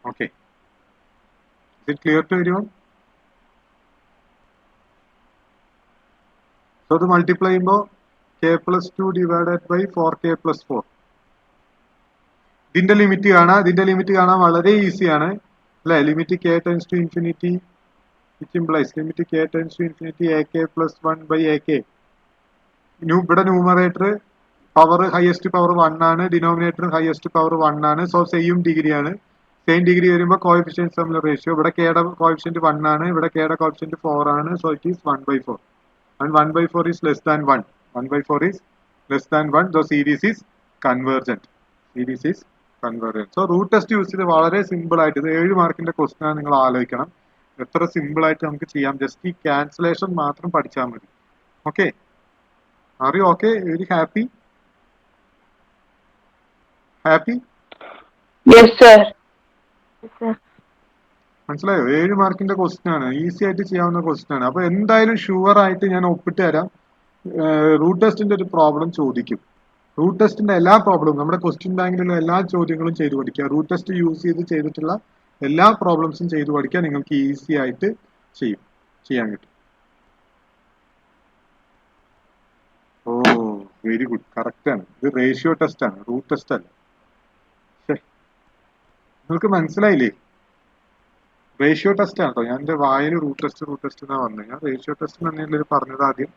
Okay. Is it clear to everyone? So ഇത് മൾട്ടിപ്ലൈ ചെയ്യുമ്പോൾ K+2 divided by 4K+4. ഇതിന്റെ ലിമിറ്റ് കാണാം. ഇതിന്റെ ലിമിറ്റ് കാണാൻ വളരെ ഈസിയാണ് അല്ലെ? Limit K tends to infinity, which implies limit K tends to infinity AK+1/AK. ഇവിടെ ന്യൂമറേറ്റർ പവർ ഹയസ്റ്റ് പവർ 1 ആണ്, ഡിനോമിനേറ്റർ ഹയസ്റ്റ് പവർ 1 ആണ്. സോ സെയിം ഡിഗ്രി ആണ്. സെയിം ഡിഗ്രി വരുമ്പോൾ കോഎഫിഷ്യന്റ് തമ്മിലുള്ള റേഷ്യോ ഇവിടെ കെയുടെ കോഎഫിഷ്യന്റ് 1 ആണ്, ഇവിടെ കെയുടെ കോഎഫിഷ്യന്റ് 4 ആണ്. So it is 1/4. And 1/4 is less than 1. 1/4 is less than 1. The series is convergent. Series is convergent. So root test use ചെയ്ത് വളരെ സിമ്പിൾ ആയിട്ട്, ഇത് 7 മാർക്കിന്റെ ക്വസ്റ്റൻ ആണ്, നിങ്ങൾ ആലോചിക്കണം എത്ര സിമ്പിൾ ആയിട്ട് നമുക്ക് ചെയ്യാം. ജസ്റ്റ് ഈ ക്യാൻസലേഷൻ മാത്രം പഠിച്ചാൽ മതി. Okay, are you okay? Very happy? Happy? Yes, sir. മനസ്സിലായോ? 7 മാർക്കിന്റെ ക്വസ്റ്റൻ ആണ്, ഈസി ആയിട്ട് ചെയ്യാവുന്ന ക്വസ്റ്റൻ ആണ്. അപ്പൊ എന്തായാലും ഷുവർ ആയിട്ട് ഞാൻ ഒപ്പിട്ട് തരാം, റൂട്ട് ടെസ്റ്റിന്റെ ഒരു പ്രോബ്ലം ചോദിക്കും. റൂട്ട് ടെസ്റ്റിന്റെ എല്ലാ പ്രോബ്ലവും നമ്മുടെ ക്വസ്റ്റ്യൻ ബാങ്കിലുള്ള എല്ലാ ചോദ്യങ്ങളും ചെയ്തു പഠിക്കുക. റൂട്ട് ടെസ്റ്റ് യൂസ് ചെയ്ത് ചെയ്തിട്ടുള്ള എല്ലാ പ്രോബ്ലംസും ചെയ്തു പഠിക്കുക. നിങ്ങൾക്ക് ഈസി ആയിട്ട് ചെയ്യാൻ കിട്ടും. ഓ വെരി ഗുഡ്, കറക്റ്റ് ആണ്. ഇത് റേഷ്യോ ടെസ്റ്റ് ആണ്, റൂട്ട് ടെസ്റ്റ് അല്ല. നിങ്ങൾക്ക് മനസ്സിലായില്ലേ? റേഷ്യോ ടെസ്റ്റ് ആണ് കേട്ടോ. ഞാൻ എന്റെ വായിൽ റൂട്ട് ടെസ്റ്റ് എന്നാ വന്നത്. ഞാൻ റേഷ്യോ ടെസ്റ്റ് തന്നെയല്ലേ പറഞ്ഞത് ആദ്യം.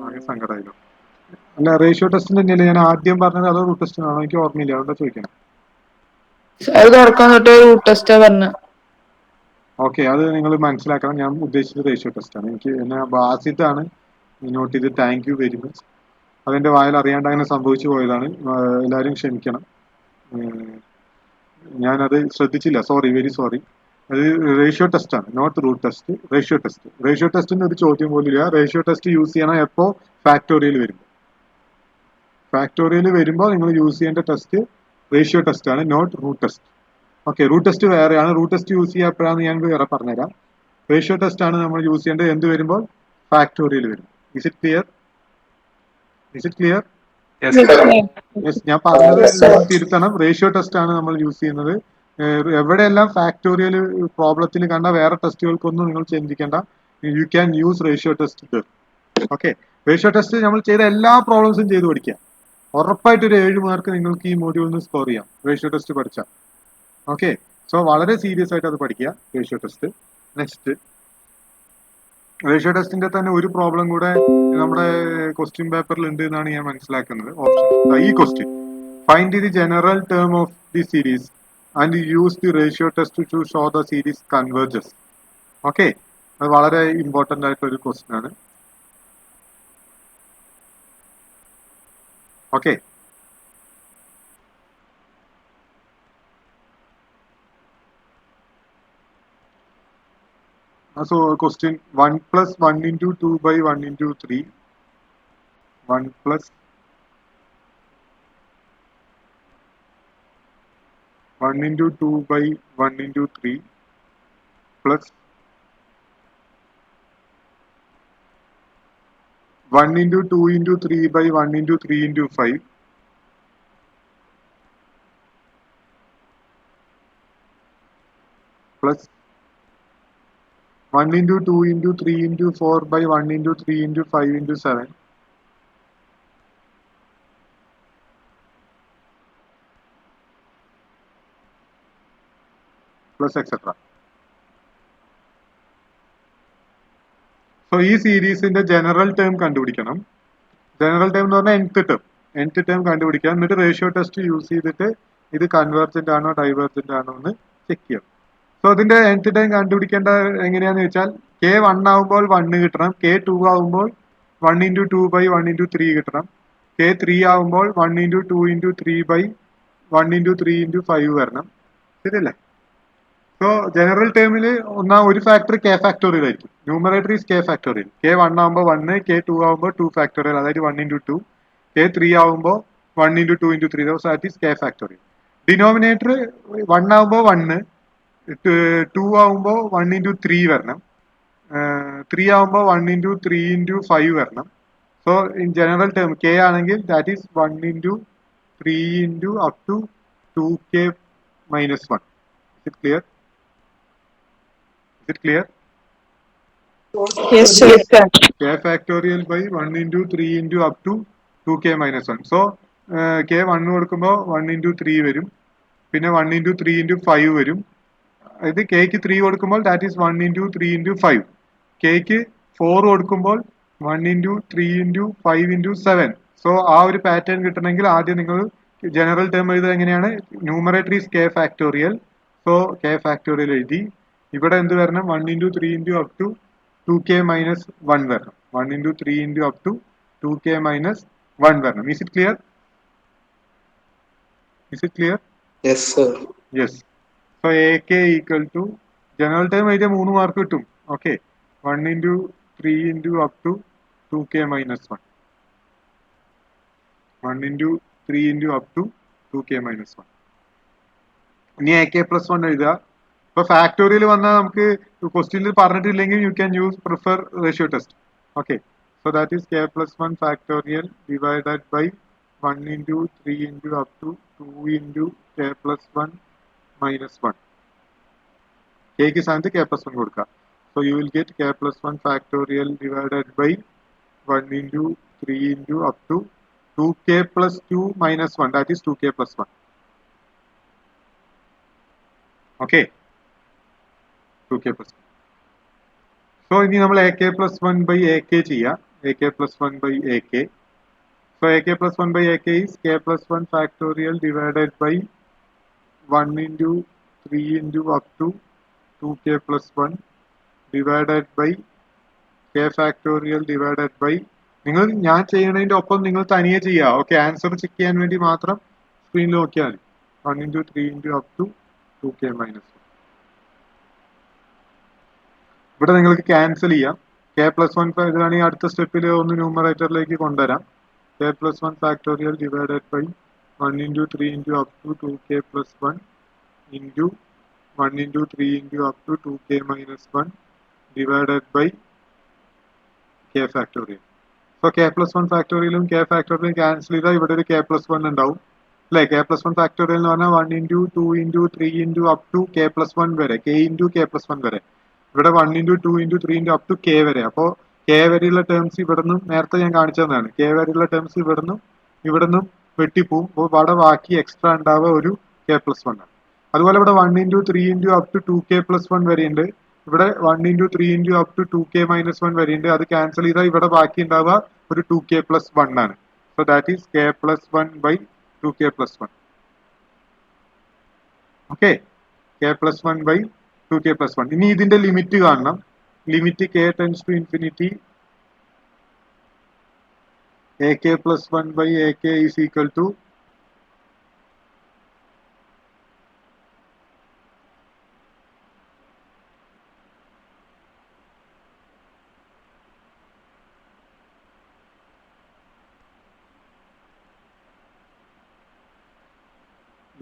ആകെ സങ്കടമായല്ലോ. അല്ല, റേഷ്യോ ടെസ്റ്റ് തന്നെയല്ലേ ഞാൻ ആദ്യം പറഞ്ഞത്, അതോ റൂട്ട് ടെസ്റ്റ് ആണോ? എനിക്ക് ഓർമ്മയില്ല, അതുകൊണ്ടാ ചോദിക്കണം. തുറക്കാൻ തൊട്ട് റൂട്ട് ടെസ്റ്റാ പറഞ്ഞ. ഓക്കെ, അത് നിങ്ങൾ മനസ്സിലാക്കണം. ഞാൻ ഉദ്ദേശിച്ചത് റേഷ്യോ ടെസ്റ്റ് ആണ്. എനിക്ക് എന്നെ ബാസിത്താണ് നോട്ട് ചെയ്ത്. Thank you very much. അതെന്റെ വായിൽ അറിയാണ്ട് അങ്ങനെ സംഭവിച്ചു പോയതാണ്, എല്ലാവരും ക്ഷമിക്കണം. ഞാനത് ശ്രദ്ധിച്ചില്ല, സോറി, വെരി സോറി. അത് റേഷ്യോ ടെസ്റ്റ് ആണ്, not root test. Ratio test. Ratio ടെസ്റ്റിന് ഒരു ചോദ്യം പോലും ഇല്ല. റേഷ്യോ ടെസ്റ്റ് യൂസ് ചെയ്യണം എപ്പോ? ഫാക്ടോറിയൽ വരുമ്പോൾ. ഫാക്ടോറിയൽ വരുമ്പോൾ നിങ്ങൾ യൂസ് ചെയ്യേണ്ട ടെസ്റ്റ് റേഷ്യോ ടെസ്റ്റ് ആണ്, not root test. Okay, root test വേറെയാണ്. റൂട്ട് ടെസ്റ്റ് യൂസ് ചെയ്യാൻ എപ്പോഴാണ് ഞാൻ വേറെ പറഞ്ഞുതരാം. റേഷ്യോ ടെസ്റ്റ് ആണ് നമ്മൾ യൂസ് ചെയ്യേണ്ടത് എന്ത് വരുമ്പോൾ? ഫാക്ടോറിയൽ വരും. Is it clear? Is it clear? Yes, ഞാൻ പറഞ്ഞത് തിരുത്തണം. റേഷ്യോ ടെസ്റ്റ് ആണ് നമ്മൾ യൂസ് ചെയ്യുന്നത്. എവിടെയെല്ലാം ഫാക്ടോറിയൽ പ്രോബ്ലത്തിന് കണ്ട വേറെ ടെസ്റ്റുകൾക്കൊന്നും നിങ്ങൾ ചിന്തിക്കേണ്ട. U can use ratio test. Okay, ratio test നമ്മൾ ചെയ്ത എല്ലാ പ്രോബ്ലംസും ചെയ്ത് പഠിക്കാം. ഉറപ്പായിട്ട് ഒരു 7 മാർക്ക് നിങ്ങൾക്ക് ഈ മോഡ്യൂളിൽ നിന്ന് സ്കോർ ചെയ്യാം റേഷ്യോ ടെസ്റ്റ് പഠിച്ചാൽ. ഓക്കെ, സോ വളരെ സീരിയസ് ആയിട്ട് അത് പഠിക്കുക, റേഷ്യോ ടെസ്റ്റ്. നെക്സ്റ്റ്, റേഷ്യോ ടെസ്റ്റിന്റെ തന്നെ ഒരു പ്രോബ്ലം കൂടെ നമ്മുടെ ക്വസ്റ്റ്യൻ പേപ്പറിൽ ഉണ്ട് എന്നാണ് ഞാൻ മനസ്സിലാക്കുന്നത്. ഓപ്ഷൻ ഈ question, find the general term of the series and use the ratio test to show the series converges. Okay, അത് വളരെ ഇമ്പോർട്ടന്റ് ആയിട്ടുള്ള ഒരു ക്വസ്റ്റ്യൻ ആണ്. Okay, so question 1 plus 1 into 2 by 1 into 3, 1 plus 1 into 2 by 1 into 3 plus 1 into 2 into 3 by 1 into 3 into 5 plus 1 into 2 into 3 into 4 by 1 into 3 into 5 into 7 plus etc. So ഈ സീരീസിന്റെ general term കണ്ടുപിടിക്കണം. General term എന്ന് പറഞ്ഞാൽ nth term കണ്ടുപിടിക്കാം. എന്നിട്ട് ratio test use ചെയ്തിട്ട് ഇത് convergent ആണോ ഡൈവേർജന്റ് ആണോ എന്ന് ചെക്ക് ചെയ്യാം. സോ അതിന്റെ nth ടൈം കണ്ടുപിടിക്കേണ്ട എങ്ങനെയാന്ന് വെച്ചാൽ K1 ആവുമ്പോൾ 1 കിട്ടണം, K2 ആവുമ്പോൾ 1 into 2 by 1 into 3 കിട്ടണം, K3 ആവുമ്പോൾ 1 into 2 into 3 by 1 into 3 into 5 വരണം. ശരിയല്ലേ? സോ ജനറൽ ടേമിൽ ഒരു ഫാക്ടർ K ഫാക്ടോറിയൽ ആയിരിക്കും. Numerator is K factorial. K1 ആവുമ്പോൾ 1, K2 ആവുമ്പോൾ 2 ഫാക്ടോറിയൽ, അതായത് 1 into 2, K3 ആവുമ്പോൾ 1 into 2 into 3, that is K factorial. Denominator 1 ആവുമ്പോൾ 1, 2 ആവുമ്പോൾ 1 into 3 വരണം, 3 ആവുമ്പോൾ 1 into 3 into 5 വരണം. So in general term K ആണെങ്കിൽ that is 1 into 3 into up to 2K minus 1. Is it clear? Is it clear? Yes, sir. K factorial by 1 into 3 into up to 2K minus 1. So K 1 കൊടുക്കുമ്പോൾ 1 into 3 വരും, പിന്നെ 1 into 3 into 5 വരും. ഇത് Kക്ക് 3 കൊടുക്കുമ്പോൾ that is 1 into 3 into 5. Kക്ക് 4 കൊടുക്കുമ്പോൾ 1 into 3 into 5 into 7. So ആ ഒരു pattern കിട്ടണമെങ്കിൽ ആദ്യം നിങ്ങൾ ജനറൽ ടേം എഴുതുക എങ്ങനെയാണ്? Numerator is K factorial. So K factorial എഴുതി. ഇവിടെ എന്ത് വരണം? 1 into 3 into up to 2k minus 1 വരണം. 1 into 3 into up to 2k minus 1 വരണം. Is it clear? Is it clear? Yes, sir. Yes. So AK equal to general term എഴുതിയ 3 mark കിട്ടും. Okay. 1 into 3 into up to 2k minus 1. 1 into 3 into up to 2k minus 1. ഇനി AK plus 1 എഴുതുക. ഇപ്പൊ factorial വന്നാൽ നമുക്ക് ക്വസ്റ്റ്യനിൽ പറഞ്ഞിട്ടില്ലെങ്കിൽ you can use prefer ratio test. Okay. So that is k plus 1 factorial divided by 1 into 3 into up to 2 into k plus 1 minus 1. കെക്ക് സ്ഥാനത്ത് k plus 1 കൊടുക്കുക. So you will get k plus 1 factorial divided by 1 into 3 into up to 2k plus 2 minus 1. That is 2k plus 1. Okay. 2k plus 1. So ഇനി നമ്മൾ ak plus 1 by ak ചെയ്യാം. ak plus 1 by ak. So ak plus 1 by ak is k plus 1 factorial divided by 1 into 3 into up to 2k plus 1 divided by k factorial divided by നിങ്ങൾ ഞാൻ ചെയ്യണതിന്റെ ഒപ്പം നിങ്ങൾ തനിയെ ചെയ്യുക. Okay. Answer check ചെയ്യാൻ വേണ്ടി മാത്രം സ്ക്രീനിൽ നോക്കിയാൽ മതി. 1 into 3 into up to 2k minus 1. ഇവിടെ നിങ്ങൾക്ക് ക്യാൻസൽ ചെയ്യാം. k plus 1 ഇതാണെങ്കിൽ അടുത്ത സ്റ്റെപ്പിൽ ഒന്ന് ന്യൂമറേറ്ററിലേക്ക് കൊണ്ടുവരാം. k plus 1 factorial divided by 1 into 3 into up to 2k plus 1 into 1 into 3 into up to 2k minus 1 divided by k factorial. So k plus 1 ഫാക്ടോറിയലും k ഫാക്ടോറിയലും ക്യാൻസൽ ചെയ്താൽ ഇവിടെ ഒരു k plus 1 ഉണ്ടാവും അല്ലേ? k plus 1 ഫാക്ടോറിയൽ എന്ന് പറഞ്ഞാൽ 1 into 2 into 3 into up to k plus 1 വരെ, k into k plus 1 വരെ. ഇവിടെ 1 into 2 into 3 into up to k വരെ. അപ്പോൾ k വരെയുള്ള ടേംസ് ഇവിടുന്ന് നേരത്തെ ഞാൻ കാണിച്ചതാണ്. k വരെയുള്ള ടേംസ് ഇവിടുന്ന് വെട്ടിപ്പോവും. അപ്പോൾ ഇവിടെ ബാക്കി എക്സ്ട്രാ ഉണ്ടാവുക ഒരു k plus 1 ആണ്. അതുപോലെ ഇവിടെ 1 into 3 into up to 2k plus 1 വരെയുണ്ട്. ഇവിടെ 1 into 3 into up to 2k minus 1 വരെയുണ്ട്. അത് ക്യാൻസൽ ചെയ്താൽ ഇവിടെ ബാക്കി ഉണ്ടാവുക ഒരു 2k plus 1 ആണ്. So that is k plus 1 by 2k plus 1. Okay. k plus 1 by 2k plus 1. ഇനി ഇതിന്റെ ലിമിറ്റ് കാണണം. Limit k tends to infinity ak plus 1 by ak is equal to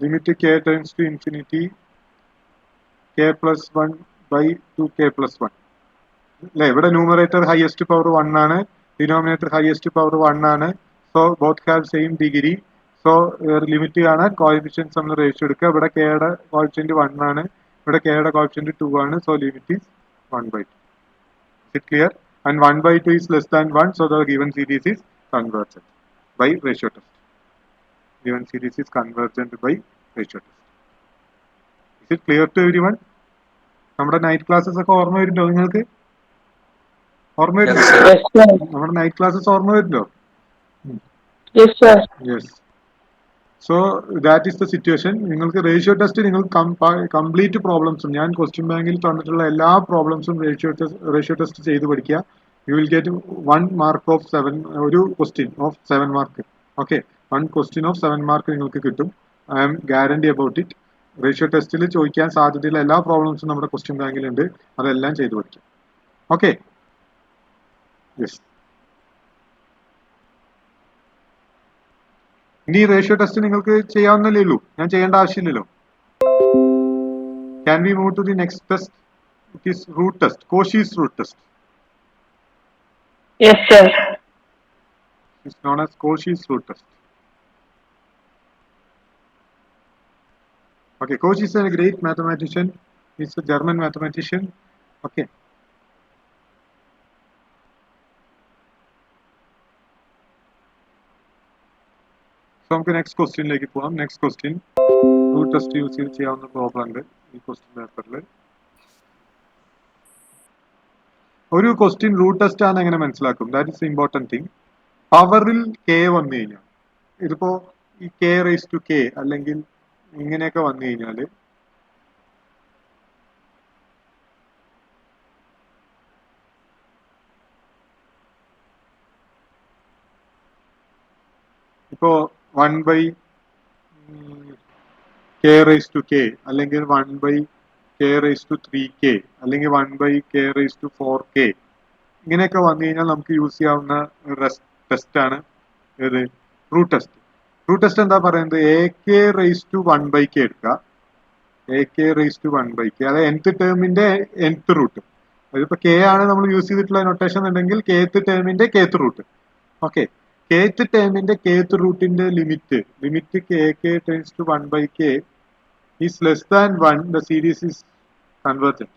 limit k tends to infinity k plus 1 by 2k plus 1. അല്ലേ? ഇവിടെ numerator highest power 1 ആണ്, denominator highest power 1 ആണ്. So both have same degree. So limit കാണാൻ coefficients നമ്മൾ ratio എടുക്കുക. ഇവിടെ കെയുടെ coefficient 1 ആണ്, ഇവിടെ കെയുടെ കോഎഫിഷ്യന്റ് 2 ആണ്. So limit is 1/2. It clear? And 1/2 is less than 1, so the given series is convergent by ratio test. Given series is convergent by ratio test. Is it clear to everyone? നമ്മുടെ night classes ഒക്കെ ഓർമ്മ വരുന്നുണ്ടോ നിങ്ങൾക്ക്? ഓർമ്മ വരുന്നുണ്ടോ? Yes, sir. Yes, sir. നമ്മുടെ night classes ഓർമ്മ വരുന്നുണ്ടോ? Yes, sir. Yes. So that is the situation. നിങ്ങൾക്ക് റേഷ്യോ ടെസ്റ്റ് നിങ്ങൾ കംപ്ലീറ്റ് പ്രോബ്ലംസും ഞാൻ ക്വസ്റ്റ്യൻ ബാങ്കിൽ തന്നിട്ടുള്ള എല്ലാ പ്രോബ്ലംസും റേഷ്യോ ടെസ്റ്റ് ചെയ്ത് പഠിക്കുക. You will get 1 mark of 7, ഒരു question of 7 mark. Okay. 1 question of 7 mark നിങ്ങൾക്ക് കിട്ടും. I am guarantee about it. Ratio ടെസ്റ്റിൽ ചോദിക്കാൻ സാധ്യതയുള്ള എല്ലാ പ്രോബ്ലംസും നമ്മുടെ ക്വസ്റ്റ്യൻ ബാങ്കിലുണ്ട്. അതെല്ലാം ചെയ്ത് പഠിക്കാം. ഓക്കെ. യെസ്. ഇനി റേഷ്യോ ടെസ്റ്റ് നിങ്ങൾക്ക് ചെയ്യാവുന്നല്ലേ ഉള്ളൂ, ഞാൻ ചെയ്യേണ്ട ആവശ്യമില്ലല്ലോ. Can we move to the next test? It is root test, Cauchy's root test. Yes, sir. It's known as Cauchy's root test. Okay, Cauchy is a great mathematician. He's a German mathematician. Okay. So നമുക്ക് next ക്വസ്റ്റ്യനിലേക്ക് പോകാം. Next question root test use ചെയ്ത് ചെയ്യാവുന്ന problem ഉണ്ട് ഈ question പേപ്പറിൽ. ഒരു question root test ആണ് എങ്ങനെ മനസ്സിലാക്കും? That is important thing. പവറിൽ കെ വന്നു കഴിഞ്ഞാൽ ഇതിപ്പോ ഈ കെ റേസ് ടു കെ അല്ലെങ്കിൽ ഇങ്ങനെയൊക്കെ വന്നു കഴിഞ്ഞാല് ഇപ്പോ 1 കെ റേസ് ടു കെ അല്ലെങ്കിൽ 1 കെ റേസ് ടു 3k അല്ലെങ്കിൽ 1 കെ റേസ് ടു 4k ഇങ്ങനെയൊക്കെ വന്നു കഴിഞ്ഞാൽ നമുക്ക് യൂസ് ചെയ്യാവുന്ന ടെസ്റ്റ് ആണ് ഏത് റൂട്ട് ടെസ്റ്റ്. റൂട്ട് ടെസ്റ്റ് എന്താ പറയുന്നത്? A K raise to 1/k എടുക്കുക. A K raise to 1/k അതായത് nth ടേമിന്റെ nth റൂട്ട്. അതിപ്പോ കെ ആണ് നമ്മൾ യൂസ് ചെയ്തിട്ടുള്ള നൊട്ടേഷൻ ഉണ്ടെങ്കിൽ kth ടേമിന്റെ kth റൂട്ട്. ഓക്കെ, kth ടേമിന്റെ kth റൂട്ടിന്റെ limit k tends to 1/k is less than 1, the series is convergent.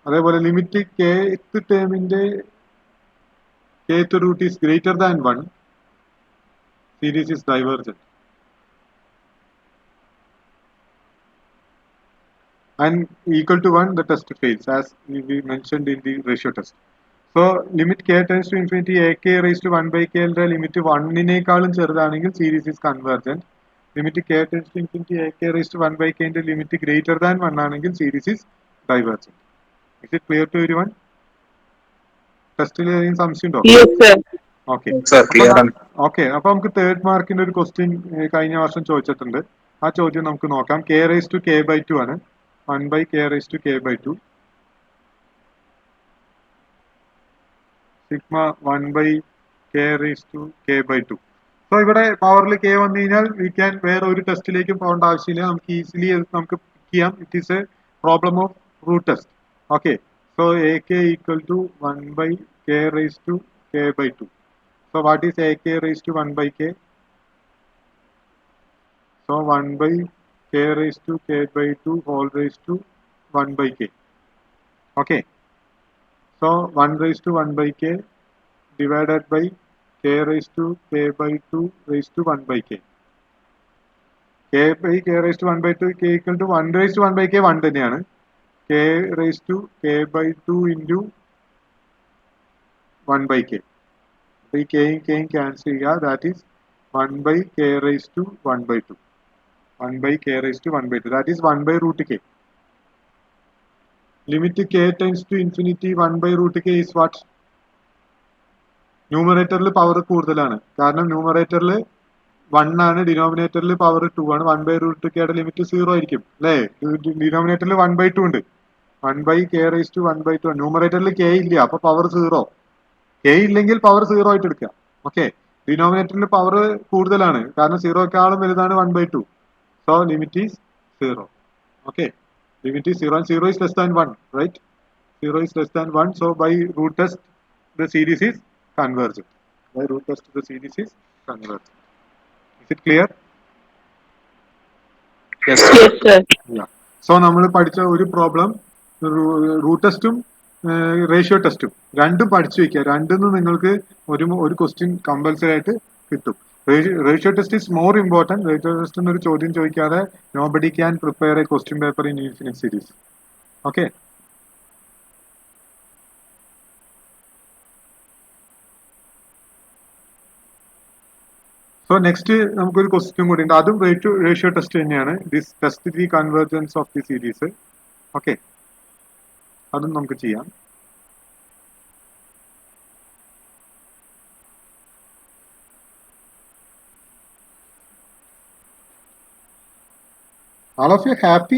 അതേപോലെ ലിമിറ്റ് kth ടേമിന്റെ kth root is greater than 1, series is divergent. And equal to 1, the test fails, as we mentioned in the ratio test. So limit k tends to infinity ak raised to 1/k ന്റെ limit 1-നേക്കാളും ചെറുതാണെങ്കിൽ series is convergent. Limit k tends to infinity ak raised to 1/k ന്റെ limit greater than 1 ആണെങ്കിൽ series is divergent. Is it clear to everyone? ടെസ്റ്റിൽ ഏതെങ്കിലും സംശയം ഉണ്ടോ? Yes, sir. Okay Sir, clear ആണ്. Okay, അപ്പൊ നമുക്ക് തേർഡ് മാർക്കിന്റെ ഒരു ക്വസ്റ്റ്യൻ കഴിഞ്ഞ വർഷം ചോദിച്ചിട്ടുണ്ട്. ആ ചോദ്യം നമുക്ക് നോക്കാം. കെ റേസ് ടു k/2 ആണ്. 1/k raise to k/2 sigma 1/k raise to k/2. So ഇവിടെ പവറിൽ k വന്നു കഴിഞ്ഞാൽ വി ക്യാൻ വേറെ ഒരു ടെസ്റ്റിലേക്കും പോകേണ്ട ആവശ്യമില്ല. നമുക്ക് ഈസിലി നമുക്ക് ചെയ്യാം. It is a problem of root test. Okay, so ak equal to 1/k raise to k/2. So what is ak raised to 1/k? So 1/k raised to k/2 whole raised to 1/k. Okay. So 1 raised to 1/k divided by k raised to k/2 raised to 1/k. k raised to 1/2 k equal to 1 raised to 1/k 1 തന്നെയാണ്. k raised to k/2 into 1/k. ഈ കെയും കെയും cancel ചെയ്യുക. That is 1/k raised to 1/2. 1/k raised to 1/2. That is 1/√k. Limit k tends to infinity 1/√k is what? ന്യൂമറേറ്ററിൽ power കൂടുതലാണ്. കാരണം ന്യൂമറേറ്ററിൽ 1 ആണ്, ഡിനോമിനേറ്ററിൽ പവർ 2 ആണ്. 1/√kയുടെ ലിമിറ്റ് 0 ആയിരിക്കും അല്ലേ? ഡിനോമിനേറ്ററിൽ 1/2 ഉണ്ട്. 1/k raised to 1/2 ആണ്. ന്യൂമറേറ്ററിൽ k ഇല്ല, അപ്പൊ പവർ 0. k ഇല്ലെങ്കിൽ പവർ 0 ആയിട്ട് എടുക്കുക. ഓക്കെ, ഡിനോമിനേറ്ററിൽ പവർ കൂടുതലാണ് കാരണം 0ക്കാളും വലുതാണ് 1/2. So limit is 0. Okay, limit is 0 and 0 is less than 1, right? 0 is less than 1. So by root test the series is convergent. By root test the series is convergent. Is it clear? Yes, sir. Yes, sir. Yeah. So നമ്മൾ പഠിച്ച ഒരു problem root ടെസ്റ്റും ratio ടെസ്റ്റും രണ്ടും പഠിച്ചു വെക്കുക. രണ്ടിന്ന് നിങ്ങൾക്ക് ഒരു ക്വസ്റ്റ്യൻ കമ്പൽസറി ആയിട്ട് കിട്ടും. Ratio test is more important. Ratio test എന്നൊരു ചോദ്യം ചോദിക്കാതെ nobody can prepare A question paper in infinite series. Okay, so next നമുക്കൊരു ക്വസ്റ്റ്യൻ കൂടി ഉണ്ട്. അതും റേഷ്യോ ടെസ്റ്റ് തന്നെയാണ്. This test the convergence of the series. Okay, അതും നമുക്ക് ചെയ്യാം. All of you happy?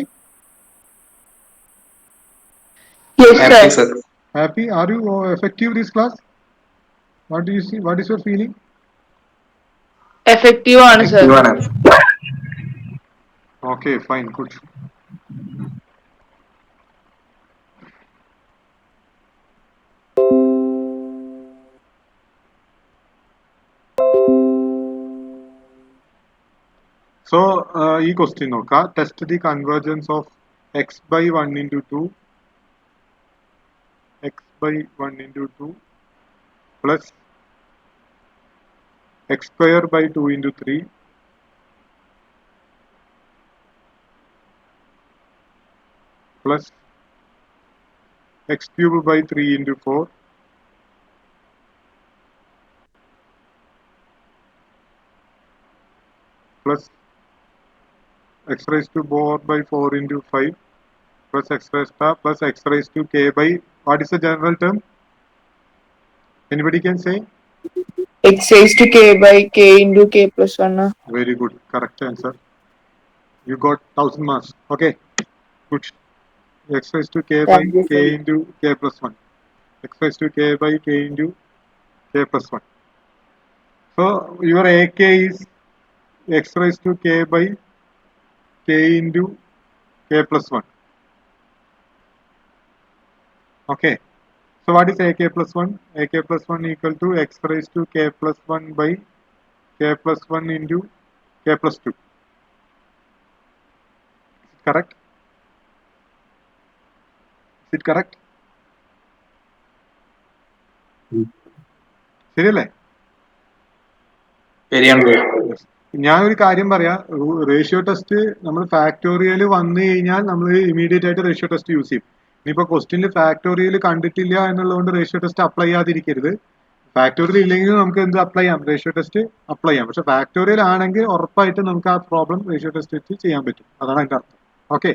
Yes, Happy, sir. sir. Happy? Are you effective this class? What do you see? What is your feeling? Effective ആണ് sir. You are. Okay, fine, good. So, ഈ question നോക്കാം. Test the convergence of x/1 into 2 x/1 into 2 plus x²/2 into 3 plus x cube by 3 into 4 plus x raised to 4 by 4 into 5 plus x raised to plus x raised to k by, what is the general term? Anybody can say? X raised to k by k into k plus 1. Very good, correct answer. You got 1000 marks. Okay, good. X raised to k by Thank you, k sir. into k plus 1. X raised to k by k into k plus 1. So your AK is x raised to k by k into k plus 1. Okay. So what is AK plus 1? AK plus 1 equal to x raised to k plus 1 by k plus 1 into k plus 2. Is it correct? Is it correct? ശരിയല്ലേ? ശരിയാണ് sir. ഞാൻ ഒരു കാര്യം പറയാം, ratio test നമ്മൾ factorial വന്നു കഴിഞ്ഞാൽ നമ്മൾ ഇമീഡിയറ്റ് ആയിട്ട് റേഷ്യോ ടെസ്റ്റ് യൂസ് ചെയ്യും. ഇനിയിപ്പോ ക്വസ്റ്റ്യനിൽ ഫാക്ടോറിയൽ കണ്ടിട്ടില്ല എന്നുള്ളതുകൊണ്ട് റേഷ്യോ ടെസ്റ്റ് അപ്ലൈ ചെയ്യാതിരിക്കരുത്. ഫാക്ടോറിയൽ ഇല്ലെങ്കിൽ നമുക്ക് എന്ത് അപ്ലൈ ചെയ്യാം, റേഷ്യോ ടെസ്റ്റ് അപ്ലൈ ചെയ്യാം. പക്ഷെ ഫാക്ടോറിയൽ ആണെങ്കിൽ ഉറപ്പായിട്ട് നമുക്ക് ആ പ്രോബ്ലം റേഷ്യോ ടെസ്റ്റ് വെച്ച് ചെയ്യാൻ പറ്റും. അതാണ് അതിന്റെ അർത്ഥം. Okay.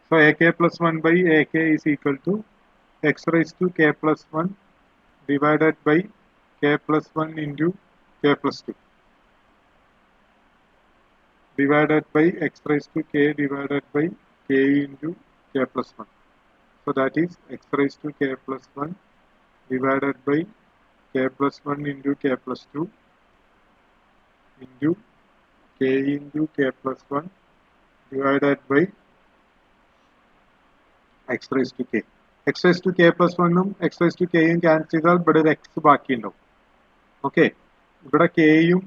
So A k plus 1 by a K is equal to x raise to k plus 1 divided by k plus 1 into k plus 2 divided by x raised to k divided by k into k plus 1. So that is x raised to k plus 1 divided by k plus 1 into k plus 2 into k into k plus 1 divided by x raised to k. X raised to k plus 1 ഉം x raised to k യും cancel ചെയ്താൽ ഇവിടെ ഒരു x ബാക്കിയുണ്ടാവും. Okay, ഇവിടെ k യും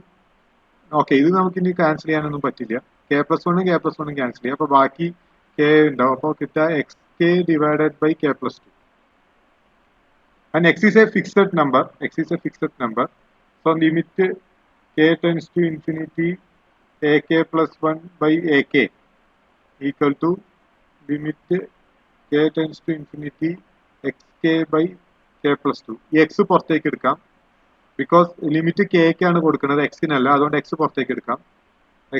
okay, ഇത് നമുക്ക് ഇനി ക്യാൻസൽ ചെയ്യാനൊന്നും പറ്റില്ല. k plus 1 k plus 1 cancel ചെയ്യാം. അപ്പൊ ബാക്കി k ഉണ്ടാവും. അപ്പോൾ കിട്ടുക x k divided by k plus 2. And x is a fixed number. X is a fixed number. So limit k tends to infinity ak plus 1 by ak equal to limit k tends to infinity xk by k plus 2. ഈ x പുറത്തേക്ക് എടുക്കാം, because limit k ക്കാണ് കൊടുക്കുന്നത്, എക്സിനല്ല. അതുകൊണ്ട് x പുറത്തേക്ക് എടുക്കാം.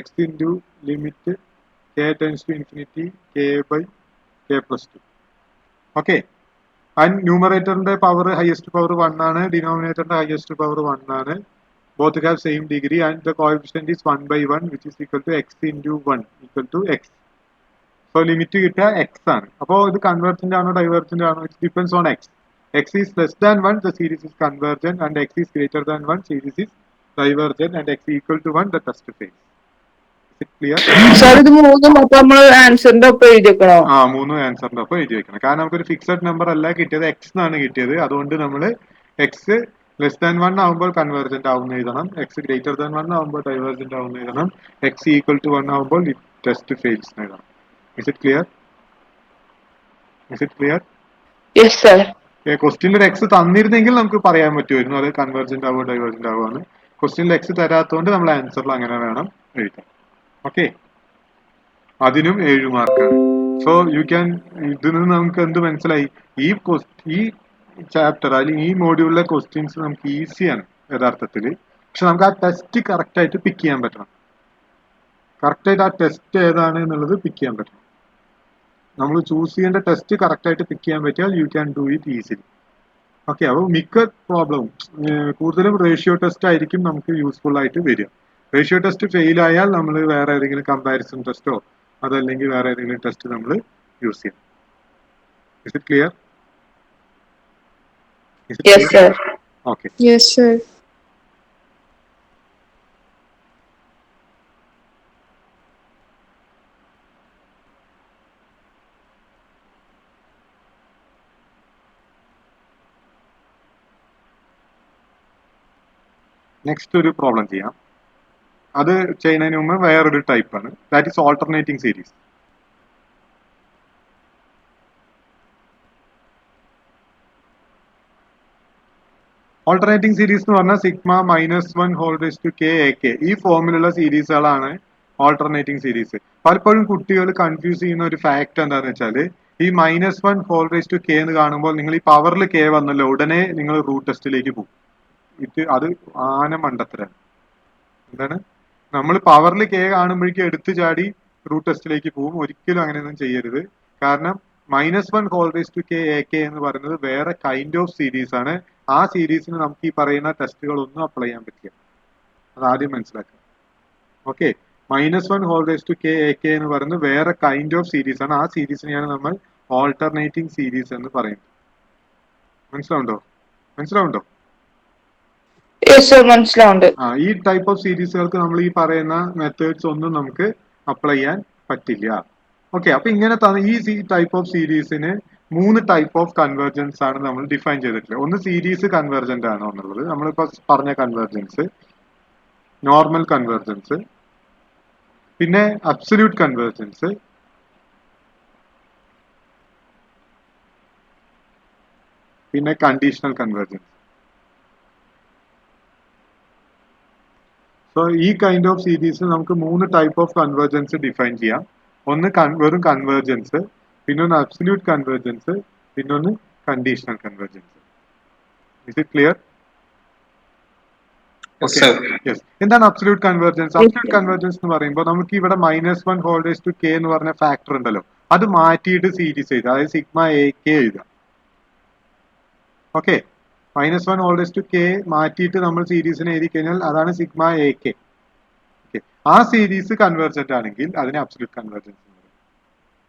x into limit k tends to infinity k by k plus 2. Okay. And ന്യൂമറേറ്ററിന്റെ power highest power 1 ആണ്, ഡിനോമിനേറ്ററിന്റെ ഹയസ്റ്റ് പവർ 1 ആണ്. Both have same degree and the coefficient is 1 by 1 which is equal to x into 1 equal to x. So limit കിട്ടുക x ആണ്. അപ്പോൾ ഇത് convergent ആണോ divergent ആണോ? It depends on x. x is less than 1, the series is convergent, and x is greater than 1, series is divergent, and x equal to 1, the test fails. Is it clear? Sir ഇത് മൂന്നും അപ്പൊ നമ്മൾ ആൻസറിന്റെ ഒപ്പം എഴുതി വെക്കണോ? ആ, മൂന്നും ആൻസറിന്റെ ഒപ്പം എഴുതി വെക്കണം. കാരണം നമുക്കൊരു ഫിക്സഡ് നമ്പർ അല്ല കിട്ടിയത്, x എന്നാണ് കിട്ടിയത്. അതുകൊണ്ട് നമ്മൾ x ലെസ് ദാൻ 1 ആവുമ്പോൾ കൺവേർജന്റ് ആവുന്ന എഴുതണം, x ഗ്രേറ്റർ ദാൻ 1 ആവുമ്പോൾ ഡൈവേർജന്റ് ആവുന്ന എഴുതണം, x ഈക്വൽ ടു 1 ആവുമ്പോൾ ടെസ്റ്റ് ഫെയിൽസ് എഴുതണം. Is it clear? Is it clear? Yes sir. ക്വസ്റ്റ്യനിൽ ഒരു എക്സ് തന്നിരുന്നെങ്കിൽ നമുക്ക് പറയാൻ പറ്റുമായിരുന്നു അത് കൺവേർജന്റ് ആവോ ഡൈവേർജന്റ് ആവുമെന്ന്. ക്വസ്റ്റ്യനിൽ എക്സ് തരാത്തതുകൊണ്ട് നമ്മൾ ആൻസറിൽ അങ്ങനെ വേണം എഴുതാൻ. ഓക്കെ, അതിനും 7 മാർക്കാണ്. സോ യു ക്യാൻ, ഇതിൽ നിന്ന് നമുക്ക് എന്ത് മനസ്സിലായി? ഈ ചാപ്റ്റർ അല്ലെങ്കിൽ ഈ മോഡ്യൂളിലെ ക്വസ്റ്റ്യൻസ് നമുക്ക് ഈസിയാണ് യഥാർത്ഥത്തിൽ. പക്ഷെ നമുക്ക് ആ ടെസ്റ്റ് കറക്റ്റ് ആയിട്ട് പിക്ക് ചെയ്യാൻ പറ്റണം. കറക്റ്റ് ആയിട്ട് ആ ടെസ്റ്റ് ഏതാണ് എന്നുള്ളത് പിക്ക് ചെയ്യാൻ പറ്റണം. നമ്മൾ ചൂസ് ചെയ്യേണ്ട ടെസ്റ്റ് കറക്റ്റ് ആയിട്ട് പിക്ക് ചെയ്യാൻ പറ്റിയാൽ you can do it easily. Okay, അപ്പോൾ മിക്ക പ്രോബ്ലവും കൂടുതലും റേഷ്യോ ടെസ്റ്റ് ആയിരിക്കും നമുക്ക് യൂസ്ഫുൾ ആയിട്ട് വരിക. റേഷ്യോ ടെസ്റ്റ് ഫെയിൽ ആയാൽ നമ്മൾ വേറെ ഏതെങ്കിലും കമ്പാരിസൺ ടെസ്റ്റോ അതല്ലെങ്കിൽ വേറെ ഏതെങ്കിലും ടെസ്റ്റ് നമ്മൾ യൂസ് ചെയ്യാം. Is it clear? Yes sir. Okay. Yes, sir. Next ഒരു പ്രോബ്ലം ചെയ്യാം. അത് ചെയ്യുന്നതിന് മുമ്പ് വേറൊരു ടൈപ്പാണ്, that is alternating series. Alternating series എന്ന് പറഞ്ഞാൽ sigma -1 whole raise to k a k, ഈ ഫോമിലുള്ള സീരീസുകളാണ് ഓൾട്ടർനേറ്റിംഗ് സീരീസ്. പലപ്പോഴും കുട്ടികൾ കൺഫ്യൂസ് ചെയ്യുന്ന ഒരു ഫാക്ട് എന്താണെന്ന് വെച്ചാൽ ഈ -1 ഹോൾ റേസ് ടു കെ എന്ന് കാണുമ്പോൾ നിങ്ങൾ ഈ പവറിൽ കെ വന്നല്ലോ, ഉടനെ നിങ്ങൾ റൂട്ട് ടെസ്റ്റിലേക്ക് പോകും. അത് ആന മണ്ടത്തരാണ്. എന്താണ്, നമ്മൾ പവറിൽ കെ കാണുമ്പോഴേക്കും എടുത്തു ചാടി റൂട്ട് ടെസ്റ്റിലേക്ക് പോകും. ഒരിക്കലും അങ്ങനെയൊന്നും ചെയ്യരുത്. കാരണം -1 whole raise to k a K എന്ന് പറയുന്നത് വേറെ കൈൻഡ് ഓഫ് സീരീസ് ആണ്. ആ സീരീസിന് നമുക്ക് ഈ പറയുന്ന ടെസ്റ്റുകളൊന്നും അപ്ലൈ ചെയ്യാൻ പറ്റില്ല. അത് ആദ്യം മനസ്സിലാക്കുക. Okay, -1 whole raise to k a K എന്ന് പറയുന്നത് വേറെ കൈൻഡ് ഓഫ് സീരീസ് ആണ്. ആ സീരീസിനെയാണ് നമ്മൾ ഓൾട്ടർനേറ്റിംഗ് സീരീസ് എന്ന് പറയുന്നത്. മനസ്സിലാവുണ്ടോ? യെസ് സർ, മനസ്സിലാവുണ്ട്. ഈ ടൈപ്പ് ഓഫ് സീരീസുകൾക്ക് നമ്മൾ ഈ പറയുന്ന മെത്തേഡ്സ് ഒന്നും നമുക്ക് അപ്ലൈ ചെയ്യാൻ പറ്റില്ല. ഓക്കെ, അപ്പൊ ഇങ്ങനെ ഈ ടൈപ്പ് ഓഫ് സീരീസിന് 3 ടൈപ്പ് ഓഫ് കൺവേർജൻസ് ആണ് നമ്മൾ ഡിഫൈൻ ചെയ്തിട്ടുള്ളത്. ഒന്ന് സീരീസ് കൺവേർജന്റ് ആണോ എന്നുള്ളത്, നമ്മളിപ്പോ പറഞ്ഞ കൺവേർജൻസ്, നോർമൽ കൺവേർജൻസ്, പിന്നെ അബ്സല്യൂട്ട് കൺവേർജൻസ്, പിന്നെ കണ്ടീഷണൽ കൺവേർജൻസ്. സോ ഈ കൈൻഡ് ഓഫ് സീരീസിൽ നമുക്ക് 3 ടൈപ്പ് ഓഫ് കൺവേർജൻസ് ഡിഫൈൻ ചെയ്യാം. ഒന്ന് വെറും കൺവേർജൻസ്, പിന്നെ ഒന്ന് അബ്സല്യൂട്ട് കൺവേർജൻസ്, പിന്നെ ഒന്ന് conditional convergence. Is it clear? Yes. എന്താണ് അബ്സല്യൂട്ട് കൺവേർജൻസ്? അബ്സല്യൂട്ട് കൺവേർജൻസ് എന്ന് പറയുമ്പോൾ നമുക്ക് ഇവിടെ -1 ഹോൾ റേസ് ടു കെ എന്ന് പറഞ്ഞ ഫാക്ടർ ഉണ്ടല്ലോ, അത് മാറ്റിയിട്ട് സീരീസ് എഴുതുക, അതായത് സിഗ്മ എ കെ എഴുതുക. Okay, -1 whole raise to k മാറ്റിയിട്ട് നമ്മൾ സീരീസിനെ എഴുതി കഴിഞ്ഞാൽ അതാണ് സിഗ്മ എ കെ. ഓക്കെ, ആ സീരീസ് കൺവേർജന്റ് ആണെങ്കിൽ അതിനെ അബ്സല്യൂട്ട് കൺവേർജൻസ് എന്ന് പറയും.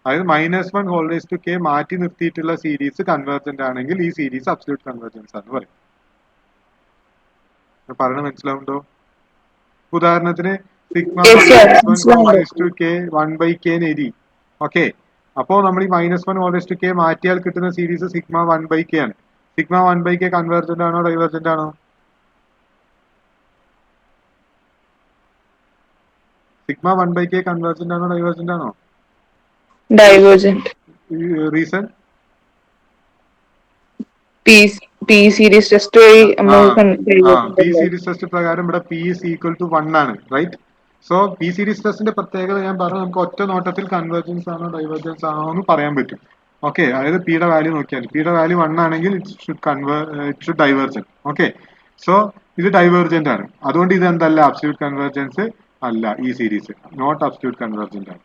അതായത് -1 ഹോൾ റേസ് ടു കെ മാറ്റി നിർത്തിയിട്ടുള്ള സീരീസ് കൺവേർജന്റ് ആണെങ്കിൽ ഈ സീരീസ് അബ്സല്യൂട്ട് കൺവേർജൻസ് എന്ന് പറയും. പറഞ്ഞ മനസ്സിലാവുണ്ടോ? ഉദാഹരണത്തിന് sigma whole raise to k 1/k എഴുതി. ഓക്കെ, അപ്പോ നമ്മൾ ഈ -1 ഹോൾ റേസ് ടു കെ മാറ്റിയാൽ കിട്ടുന്ന സീരീസ് സിഗ്മ 1/k ആണ്. സിഗ്മ 1/k കൺവേർജന്റ് ആണോ ഡൈവേർജന്റ് ആണോ? സിഗ്മ 1/k കൺവേർജന്റ് ആണോ ഡൈവേർജന്റ് ആണോ? Divergent. Reason? P series test വഴി പി സീരീസ് ടെസ്റ്റ് പ്രകാരം ഇവിടെ പി ഈസ് ഈക്വൽ ടു 1 ആണ്, റൈറ്റ്? സോ പി സീരീസ് ടെസ്റ്റിന്റെ പ്രത്യേകത ഞാൻ പറഞ്ഞു, നമുക്ക് ഒറ്റ നോട്ടത്തിൽ കൺവേർജൻസ് ആണോ ഡൈവേർജൻസ് ആണോ എന്ന് പറയാൻ പറ്റും. ഓക്കെ, അതായത് പിയുടെ വാല്യൂ നോക്കിയാൽ പിയുടെ വാല്യൂ 1 ആണെങ്കിൽ it should divergent. Okay, so ഇത് ഡൈവേർജന്റ് ആണ്. അതുകൊണ്ട് ഇത് എന്തല്ല, അബ്സല്യൂട്ട് കൺവേർജൻസ് അല്ല. ഈ സീരീസ് നോട്ട് അബ്സല്യൂട്ട് കൺവേർജന്റ് ആണ്.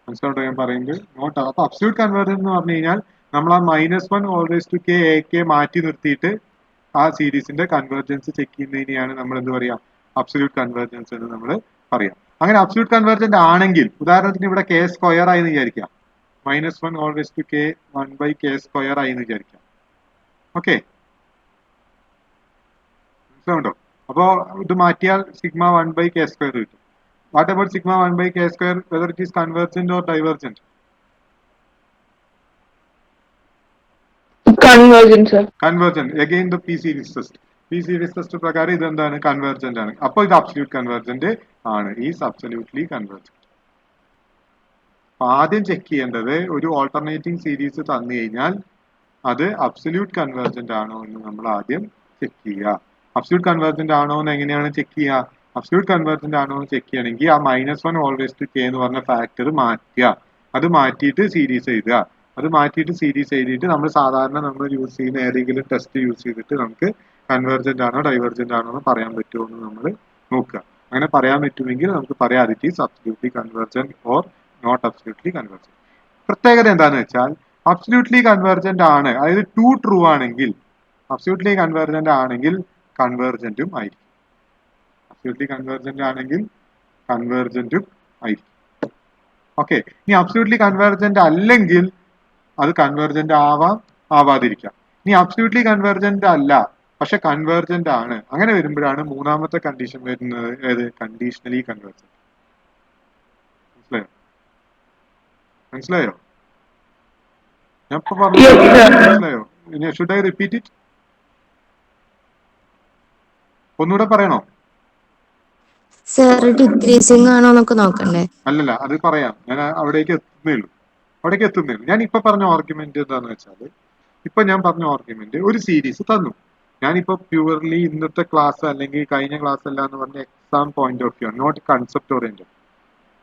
മനസ്സിലോട്ടോ ഞാൻ പറയുന്നത്? നോട്ട്. അപ്പൊ അബ്സല്യൂട്ട് കൺവേർജൻസ് എന്ന് പറഞ്ഞു കഴിഞ്ഞാൽ നമ്മൾ ആ -1 whole raise to k a k മാറ്റി നിർത്തിയിട്ട് ആ സീരീസിന്റെ കൺവേർജൻസ് ചെക്ക് ചെയ്യുന്നതിനെയാണ് നമ്മൾ എന്ത് പറയാം, അബ്സല്യൂട്ട് കൺവേർജൻസ് എന്ന് നമ്മൾ പറയാം. അങ്ങനെ അബ്സല്യൂട്ട് കൺവേർജന്റ് ആണെങ്കിൽ, ഉദാഹരണത്തിന് ഇവിടെ കെ സ്ക്വയർ ആയി എന്ന് വിചാരിക്കാം, -1 whole raise to k 1/k square ആയി എന്ന് വിചാരിക്കാം. ഓക്കെ, മനസ്സിലാവുണ്ടോ? അപ്പോ ഇത് മാറ്റിയാൽ സിഗ്മ 1/k സ്ക്വയർ കിട്ടും. What about sigma 1/k square, whether it is convergent or divergent? Convergent, sir. Convergent. Again the P series test. P series test പ്രകാരം ഇത് എന്താണ്, കൺവേർജന്റ് ആണ്. അപ്പോൾ ഇത് അബ്സല്യൂട്ട് കൺവേർജന്റ് ആണ്. Is absolutely convergent. ആദ്യം check ചെയ്യേണ്ടത്, ഒരു ഓൾട്ടർനേറ്റിംഗ് സീരീസ് തന്നു കഴിഞ്ഞാൽ അത് അബ്സല്യൂട്ട് കൺവേർജന്റ് ആണോ എന്ന് നമ്മൾ ആദ്യം ചെക്ക് ചെയ്യുക. അബ്സല്യൂട്ട് കൺവേർജന്റ് ആണോ എന്ന് എങ്ങനെയാണ് ചെക്ക് ചെയ്യുക? അബ്സല്യൂട്ട് കൺവേർജന്റ് ആണോ എന്ന് ചെക്ക് ചെയ്യണമെങ്കിൽ ആ -1 ഹോൾ റേസ് ടു കെ എന്ന് പറഞ്ഞ ഫാക്ടർ മാറ്റുക. അത് മാറ്റിയിട്ട് സീരീസ് എഴുതുക. അത് മാറ്റിയിട്ട് സീരീസ് എഴുതിയിട്ട് നമ്മൾ സാധാരണ നമ്മൾ യൂസ് ചെയ്യുന്ന ഏതെങ്കിലും ടെസ്റ്റ് യൂസ് ചെയ്തിട്ട് നമുക്ക് കൺവേർജന്റ് ആണോ ഡൈവേർജന്റ് ആണോ എന്ന് പറയാൻ പറ്റുമോ എന്ന് നമ്മൾ നോക്കുക. അങ്ങനെ പറയാൻ പറ്റുമെങ്കിൽ നമുക്ക് പറയാം it is absolutely convergent or not absolutely convergent. പ്രത്യേകത എന്താണെന്ന് വെച്ചാൽ അബ്സല്യൂട്ട്ലി കൺവേർജന്റ് ആണ്, അതായത് 2 ട്രൂ ആണെങ്കിൽ, അബ്സല്യൂട്ട്ലി കൺവേർജന്റ് ആണെങ്കിൽ കൺവേർജന്റും ആയിരിക്കും. അബ്സല്യൂട്ട്ലി കൺവേർജന്റ് ആണെങ്കിൽ കൺവേർജന്റും ആയിരിക്കും. ഓക്കെ, ഇനി അബ്സല്യൂട്ട്ലി കൺവേർജന്റ് അല്ലെങ്കിൽ അത് കൺവേർജന്റ് ആവാം, ആവാതിരിക്കാം. ഇനി അബ്സല്യൂട്ട്ലി കൺവേർജന്റ് അല്ല പക്ഷെ കൺവേർജന്റ് ആണ്, അങ്ങനെ വരുമ്പോഴാണ് മൂന്നാമത്തെ കണ്ടീഷൻ വരുന്നത്, ഏത്? Conditionally convergent. മനസ്സിലായോ? ഞാൻ ഇപ്പൊ പറഞ്ഞു, മനസ്സിലായോ? Should I repeat it? ഒന്നുകൂടെ പറയണോ? സർ ഡിക്രീസിംഗ് ആണോ എന്നൊക്കെ നോക്കണ്ടേ? അല്ലല്ല, അത് പറയാം, ഞാൻ അവിടേക്ക് എത്തുന്നേയുള്ളൂ. ഞാൻ ഇപ്പൊ പറഞ്ഞ ആർഗ്യുമെന്റ് എന്താന്ന് വെച്ചാൽ, ഇപ്പൊ ഞാൻ പറഞ്ഞ ആർഗ്യുമെന്റ്, ഒരു സീരീസ് തന്നു, ഞാനിപ്പോ പ്യൂർലി ഇന്നത്തെ ക്ലാസ് അല്ലെങ്കിൽ കഴിഞ്ഞ ക്ലാസ് അല്ല എന്ന് പറഞ്ഞ എക്സാം പോയിന്റ് ഓഫ് വ്യൂ ആണ്, നോട്ട് കൺസെപ്റ്റ് ഓറിയന്റഡ്.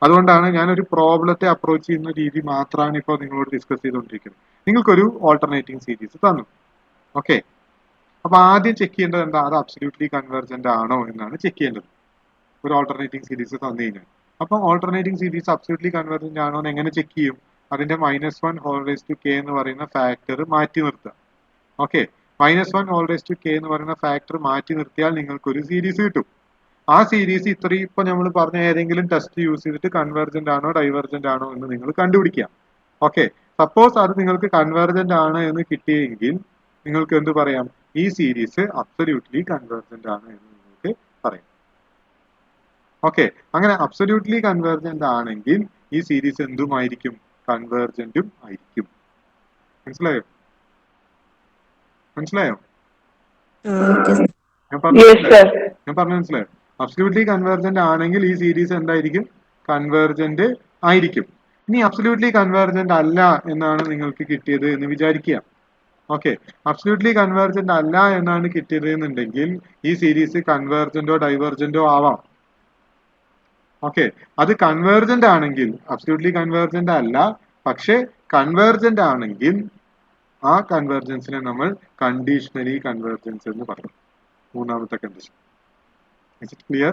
അതുകൊണ്ടാണ് ഞാനൊരു പ്രോബ്ലത്തെ അപ്രോച്ച് ചെയ്യുന്ന രീതി മാത്രമാണ് ഇപ്പോൾ നിങ്ങളോട് ഡിസ്കസ് ചെയ്തുകൊണ്ടിരിക്കുന്നത്. നിങ്ങൾക്കൊരു ഓൾട്ടർനേറ്റിംഗ് സീരീസ് തന്നു, ഓക്കെ. അപ്പൊ ആദ്യം ചെക്ക് ചെയ്യേണ്ടത് എന്താ, അത് അബ്സല്യൂട്ട്ലി കൺവെർജന്റ് ആണോ എന്നാണ് ചെക്ക് ചെയ്യേണ്ടത്. ഒരു ഓൾട്ടർനേറ്റിംഗ് സീരീസ് തന്നു കഴിഞ്ഞാൽ, അപ്പൊ ഓൾട്ടർനേറ്റിംഗ് സീരീസ് അബ്സല്യൂട്ട്ലി കൺവെർജന്റ് ആണോ എന്ന് എങ്ങനെ ചെക്ക് ചെയ്യും? അതിന്റെ -1 k എന്ന് പറയുന്ന ഫാക്ടർ മാറ്റി നിർത്തുക. ഓക്കെ, -1 k എന്ന് പറയുന്ന ഫാക്ടർ മാറ്റി നിർത്തിയാൽ നിങ്ങൾക്ക് ഒരു സീരീസ് കിട്ടും. ആ സീരീസ് ഇത്രയും ഇപ്പൊ നമ്മൾ പറഞ്ഞ ഏതെങ്കിലും ടെസ്റ്റ് യൂസ് ചെയ്തിട്ട് കൺവെർജന്റ് ആണോ ഡൈവർജന്റ് ആണോ എന്ന് നിങ്ങൾ കണ്ടുപിടിക്കുക. ഓക്കെ, സപ്പോസ് അത് നിങ്ങൾക്ക് കൺവെർജന്റ് ആണ് എന്ന് കിട്ടിയെങ്കിൽ നിങ്ങൾക്ക് എന്ത് പറയാം? ഈ സീരീസ് അബ്സല്യൂട്ട്ലി കൺവെർജന്റ് ആണ് എന്ന് നിങ്ങൾക്ക് പറയാം. ഓക്കെ, അങ്ങനെ അബ്സല്യൂട്ട്ലി കൺവെർജന്റ് ആണെങ്കിൽ ഈ സീരീസ് എന്തുമായിരിക്കും? കൺവെർജന്റും ആയിരിക്കും. മനസ്സിലായോ? മനസ്സിലായോ? ഞാൻ പറഞ്ഞു Yes, sir. മനസ്സിലായോ? അബ്സല്യൂട്ട്ലി കൺവെർജന്റ് ആണെങ്കിൽ ഈ സീരീസ് എന്തായിരിക്കും? കൺവെർജന്റ് ആയിരിക്കും. ഇനി അബ്സല്യൂട്ട്ലി കൺവെർജന്റ് അല്ല എന്നാണ് നിങ്ങൾക്ക് കിട്ടിയത് എന്ന് വിചാരിക്കുക. ഓക്കെ, അബ്സല്യൂട്ട്ലി കൺവെർജന്റ് അല്ല എന്നാണ് കിട്ടിയത് എന്നുണ്ടെങ്കിൽ ഈ സീരീസ് കൺവെർജന്റോ ഡൈവർജന്റോ ആവാം. ഓക്കെ, അത് കൺവെർജന്റ് ആണെങ്കിൽ, അബ്സല്യൂട്ട്ലി കൺവെർജന്റ് അല്ല പക്ഷെ കൺവെർജന്റ് ആണെങ്കിൽ ആ കൺവെർജൻസിനെ നമ്മൾ കണ്ടീഷണലി കൺവെർജൻസ് എന്ന് പറയും. മൂന്നാമത്തെ condition. Is it clear?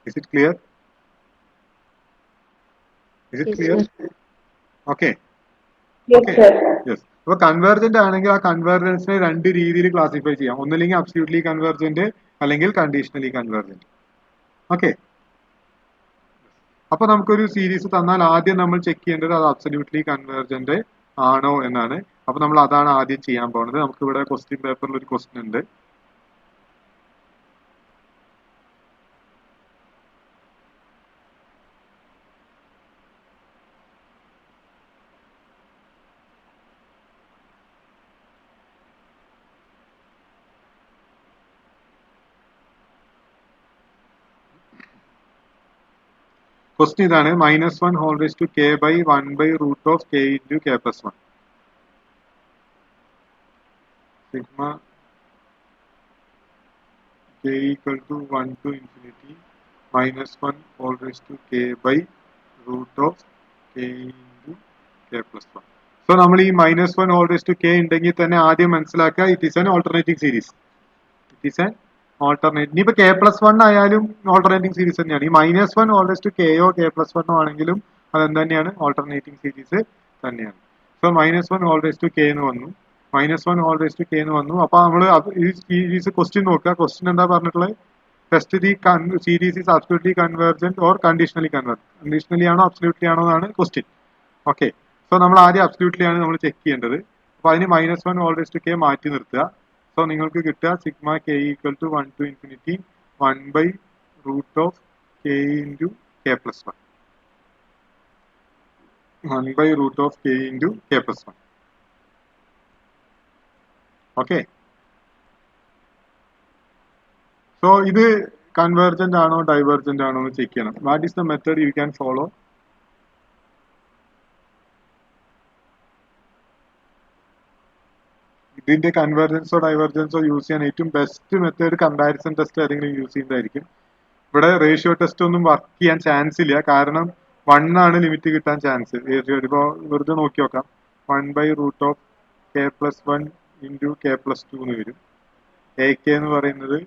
Is it clear? Is it Yes, clear? sir. Okay. Yes, Okay. sir. Yes. അപ്പൊ കൺവെർജന്റ് ആണെങ്കിൽ ആ കൺവെർജൻസിനെ രണ്ട് രീതിയിൽ ക്ലാസിഫൈ ചെയ്യാം. ഒന്നില്ലെങ്കിൽ അബ്സല്യൂട്ട്ലി കൺവെർജന്റ് അല്ലെങ്കിൽ കണ്ടീഷണലി കൺവെർജന്റ്. ഓക്കെ, അപ്പൊ നമുക്കൊരു സീരീസ് തന്നാൽ ആദ്യം നമ്മൾ ചെക്ക് ചെയ്യേണ്ടത് അത് അബ്സല്യൂട്ട്ലി കൺവെർജന്റ് ആണോ എന്നാണ്. അപ്പൊ നമ്മൾ അതാണ് ആദ്യം ചെയ്യാൻ പോകുന്നത്. നമുക്ക് ഇവിടെ ക്വസ്റ്റ്യൻ പേപ്പറിൽ ഒരു ക്വസ്റ്റ്യൻ ഉണ്ട്. ക്വസ്റ്റ്യൻ ഇതാണ്, -1 k by 1 √k into k plus 1. Sigma k equal to 1 to infinity -1 k by √k into k plus 1. So നമ്മൾ ഈ -1 k ഉണ്ടെങ്കിൽ തന്നെ ആദ്യം മനസ്സിലാക്കുക it is an alternating series. It is an alternate. ഇനിയിപ്പോ k plus 1 ആയാലും alternating series തന്നെയാണ്. ഈ -1 kയോ k plus 1 ആണെങ്കിലും അതെന്ത് തന്നെയാണ്? ഓൾട്ടർനേറ്റിംഗ് സീരീസ് തന്നെയാണ്. സോ -1 k എന്ന് വന്നു, -1 k എന്ന് വന്നു. അപ്പൊ നമ്മൾ ഈ സീരീസ് ക്വസ്റ്റ്യൻ നോക്കുക. ക്വസ്റ്റ്യൻ എന്താ പറഞ്ഞിട്ടുള്ളത്? Test the series is absolutely convergent or conditionally convergent. Conditionally ആണോ അബ്സല്യൂട്ട്ലി ആണോ എന്നാണ് ക്വസ്റ്റ്യൻ. ഓക്കെ, സോ നമ്മൾ ആദ്യം അബ്സല്യൂട്ട്ലി ആണ് നമ്മൾ ചെക്ക് ചെയ്യേണ്ടത്. അപ്പൊ അതിന് -1 k മാറ്റി നിർത്തുക. സോ നിങ്ങൾക്ക് കിട്ടുക sigma k equal to 1 to infinity 1 by √k into k plus 1. 1 by √k into k plus 1. Okay, so ഇത് കൺവെർജന്റ് ആണോ ഡൈവർജന്റ് ആണോ എന്ന് ചെക്ക് ചെയ്യണം. What is the method you can follow? ഇതിന്റെ കൺവെർജൻസോ ഡൈവർജൻസോ യൂസ് ചെയ്യാൻ ഏറ്റവും ബെസ്റ്റ് മെത്തേഡ് കമ്പാരിസൺ ടെസ്റ്റ് ഏതെങ്കിലും use ചെയ്യുന്നതായിരിക്കും. ഇവിടെ റേഷ്യോ ടെസ്റ്റ് ഒന്നും വർക്ക് ചെയ്യാൻ ചാൻസ് ഇല്ല, കാരണം 1 ആണ് ലിമിറ്റ് കിട്ടാൻ ചാൻസ്. ഇപ്പോ വെറുതെ നോക്കി നോക്കാം. 1 by √k plus 1 into k plus 2 എന്ന് വരും. AK എന്ന് പറയുന്നത്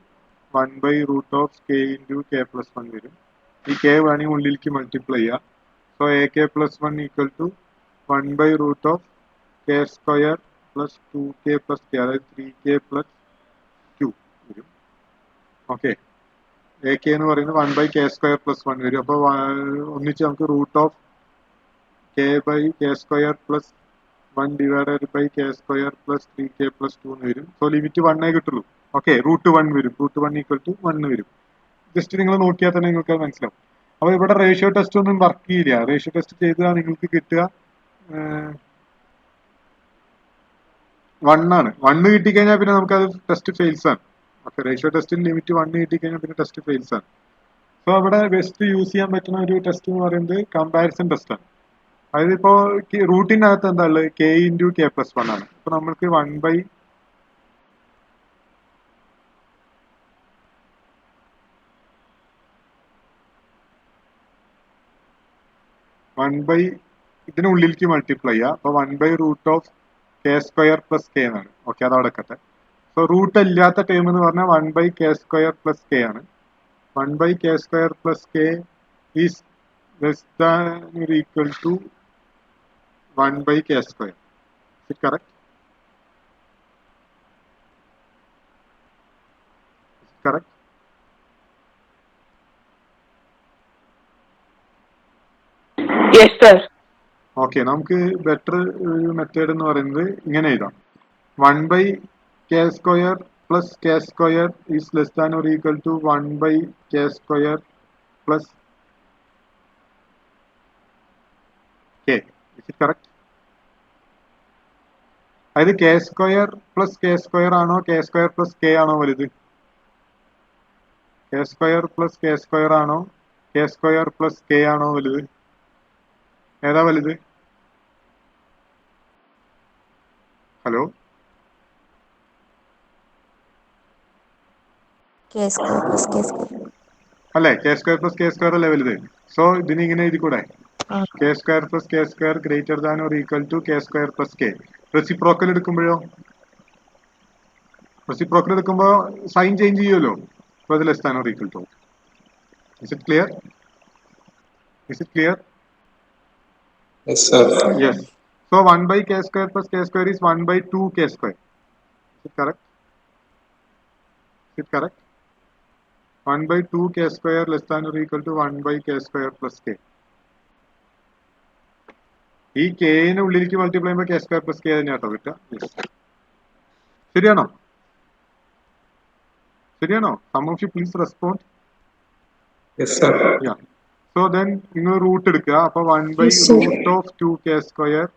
1 by √k into k plus 1 വരും. ഈ k വേണമെങ്കിൽ ഉള്ളിലേക്ക് മൾട്ടിപ്ലൈ ചെയ്യാം. So AK plus 1 equal to 1 by √k square plus 2k plus k, അതായത് 3k plus 2 വരും. ഓക്കെ, AK എന്ന് പറയുന്നത് 1 by k square plus 1 വരും. അപ്പോൾ ഒന്നിച്ച് നമുക്ക് √k by k square plus 1 divided by k square plus 3k plus 2 എന്ന് വരും. സോ ലിമിറ്റ് 1 കിട്ടുള്ളൂ. ഓക്കെ, √1 വരും. √1 equal to 1 വരും. ജസ്റ്റ് നിങ്ങൾ നോക്കിയാൽ തന്നെ നിങ്ങൾക്ക് അത് മനസ്സിലാവും. അപ്പോൾ ഇവിടെ റേഷ്യോ ടെസ്റ്റ് ഒന്നും വർക്ക് ചെയ്യില്ല. റേഷ്യോ ടെസ്റ്റ് ചെയ്താൽ നിങ്ങൾക്ക് കിട്ടുക 1 ആണ്. 1 കിട്ടിക്കഴിഞ്ഞാൽ പിന്നെ നമുക്കത് ടെസ്റ്റ് ഫെയിൽസ് ആണ്. ഓക്കെ, റേഷ്യോ ടെസ്റ്റിന് ലിമിറ്റ് 1 കിട്ടിക്കഴിഞ്ഞാൽ പിന്നെ ടെസ്റ്റ് ഫെയിൽസ് ആണ്. സോ അവിടെ ബെസ്റ്റ് യൂസ് ചെയ്യാൻ പറ്റുന്ന ഒരു ടെസ്റ്റ് എന്ന് പറയുന്നത് കമ്പാരിസൺ ടെസ്റ്റ് ആണ്. അതായത് ഇപ്പോ റൂട്ടിനകത്ത് എന്താ ഉള്ളത്? k into k plus 1 ആണ്. അപ്പൊ നമ്മൾക്ക് 1 by 1 ഇതിനുള്ളിലേക്ക് മൾട്ടിപ്ലൈ ചെയ്യുക. അപ്പൊ 1/√(k² + k എന്നാണ്. ഓക്കെ, അത് അവിടെ വെക്കട്ടെ. സോ റൂട്ട് ഇല്ലാത്ത ടേം എന്ന് പറഞ്ഞാൽ 1/k² + k ആണ്. 1/k² + k is less than or equal to 1/k². Is it correct? Correct? Yes, sir. Okay, നമുക്ക് ബെറ്റർ ഒരു മെത്തേഡ് എന്ന് പറയുന്നത് ഇങ്ങനെ എഴുതാം. 1/k² + k² is less than or equal to 1/k² + k. Is it correct? അതായത് k² + k² ആണോ k² + k ആണോ വലുത്? k² + k² ആണോ k² + k ആണോ വലുത്? ഏതാ വലുത്? Hello, k² + k². അല്ലേ? k² + k² അല്ലേ വലുത്? സോ ഇതിന് ഇങ്ങനെ എഴുതിക്കൂടെ? k² + k² greater than or equal to k² + k. Reciprocal എടുക്കുമ്പോഴോ? റെസിപ്രോക്കൽ എടുക്കുമ്പോൾ സൈൻ ചേഞ്ച് ചെയ്യുമല്ലോ. അപ്പോൾ അത് less than or equal to. Is it clear? Is it clear? Yes, sir. Yes. So 1/k² + k² is 1/2k². Is it correct? Is it correct? 1/2k² less than or equal to 1/k² + k. ഈ കെനെ ഉള്ളിലേക്ക് multiply ചെയ്യുമ്പോൾ k² + k തന്നെ കേട്ടോ കിട്ടുക. ശരിയാണോ? ശരിയാണോ? Some of you please respond. Yes, sir. Yeah. So then നിങ്ങൾ root എടുക്കുക. അപ്പൊ Yes, sir. 1/√(2k²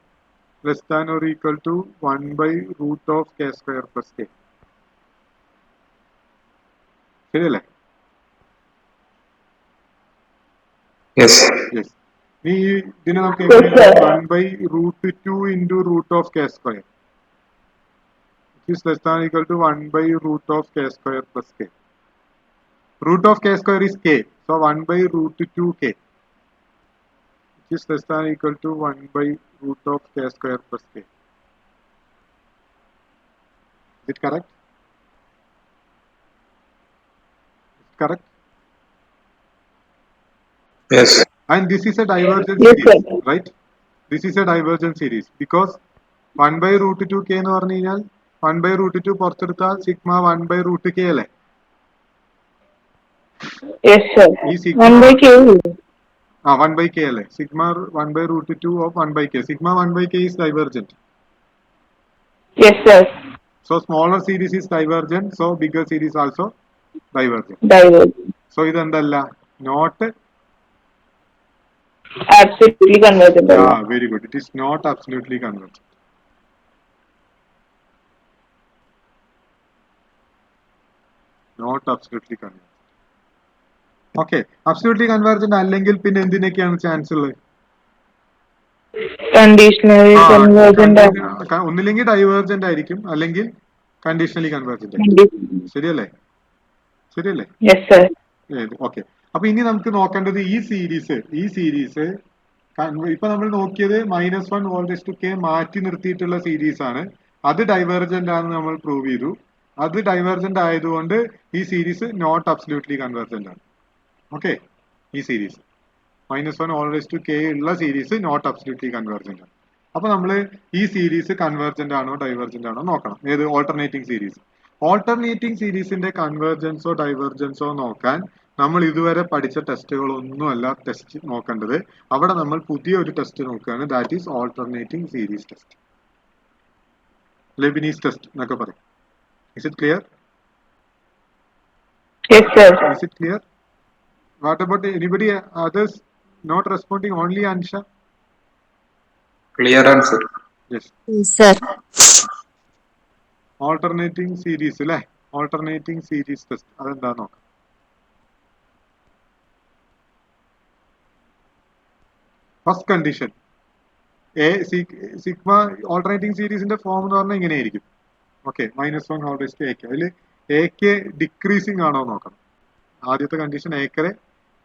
less than or equal to 1/√(k² + k. ശരിയല്ലേ? Yes. Yes. ഈ ഇതിനെ നമുക്ക് Yes, എങ്ങനെ sir. 1/√2 into √(k²) is less than or equal to 1/√(k² + k. √(k² is k. So 1/√2k is less than or equal to 1/√(k² + k. Is it correct? Is it correct? Yes. And this is a divergent Yes, series, sir. right? This is a divergent series because 1/√2k എന്ന് പറഞ്ഞു കഴിഞ്ഞാൽ 1/√2 പുറത്തെടുത്താൽ sigma 1/√k അല്ലേ? Yes, sir. ഈ sigma 1/k. 1/k അല്ലേ? Sigma 1/√2 of 1/k. Sigma 1/k is divergent. Yes, sir. So smaller series is divergent. So bigger series also divergent. Divergent. So ഇതെന്തല്ല? Not Absolutely convergent. very good. It is not absolutely convergent. Not absolutely convergent. Okay. Absolutely convergent അല്ലെങ്കിൽ പിന്നെ എന്തിനൊക്കെയാണ് chance ഉള്ളത്? Conditionally convergent. ഒന്നില്ലെങ്കിൽ divergent ആയിരിക്കും, അല്ലെങ്കിൽ conditionally convergent ആയിരിക്കും. Condition. ശരിയല്ലേ? ശരിയല്ലേ? Yes, sir. Okay. അപ്പൊ ഇനി നമുക്ക് നോക്കേണ്ടത് ഈ സീരീസ് ഇപ്പൊ നമ്മൾ നോക്കിയത് -1/k മാറ്റി നിർത്തിയിട്ടുള്ള സീരീസ് ആണ്. അത് ഡൈവേർജന്റ് ആണെന്ന് നമ്മൾ പ്രൂവ് ചെയ്തു. അത് ഡൈവേർജന്റ് ആയതുകൊണ്ട് ഈ സീരീസ് നോട്ട് അബ്സല്യൂട്ട്ലി കൺവേർജന്റ് ആണ്. ഓക്കെ, ഈ സീരീസ് -1/k ഉള്ള സീരീസ് നോട്ട് അബ്സല്യൂട്ട്ലി കൺവേർജന്റ് ആണ്. അപ്പൊ നമ്മൾ ഈ സീരീസ് കൺവേർജന്റ് ആണോ ഡൈവേർജന്റ് ആണോ നോക്കണം. ഏത്? Alternating series. ഓൾട്ടർനേറ്റിംഗ് സീരീസിന്റെ കൺവേർജൻസോ ഡൈവേർജൻസോ നോക്കാൻ നമ്മൾ ഇതുവരെ പഠിച്ച ടെസ്റ്റുകളൊന്നുമല്ല ടെസ്റ്റ് നോക്കേണ്ടത്. അവിടെ നമ്മൾ പുതിയ ഒരു ടെസ്റ്റ് നോക്കുകയാണ്. That is alternating series test, Leibniz test എന്നൊക്കെ പറയും. Is it clear? Yes, sir. Is it clear? What about anybody others not responding? Only Ansha? Clear answer. Yes. Yes, sir. Alternating series അല്ലേ? Alternating series test അതെന്താ നോക്കാം. First condition sigma alternating സീരീസിന്റെ form എന്ന് പറഞ്ഞാൽ ഇങ്ങനെയായിരിക്കും. Okay, -1/ak. അതിൽ ak decreasing ആണോ നോക്കണം. ആദ്യത്തെ കണ്ടീഷൻ ഏക്കറെ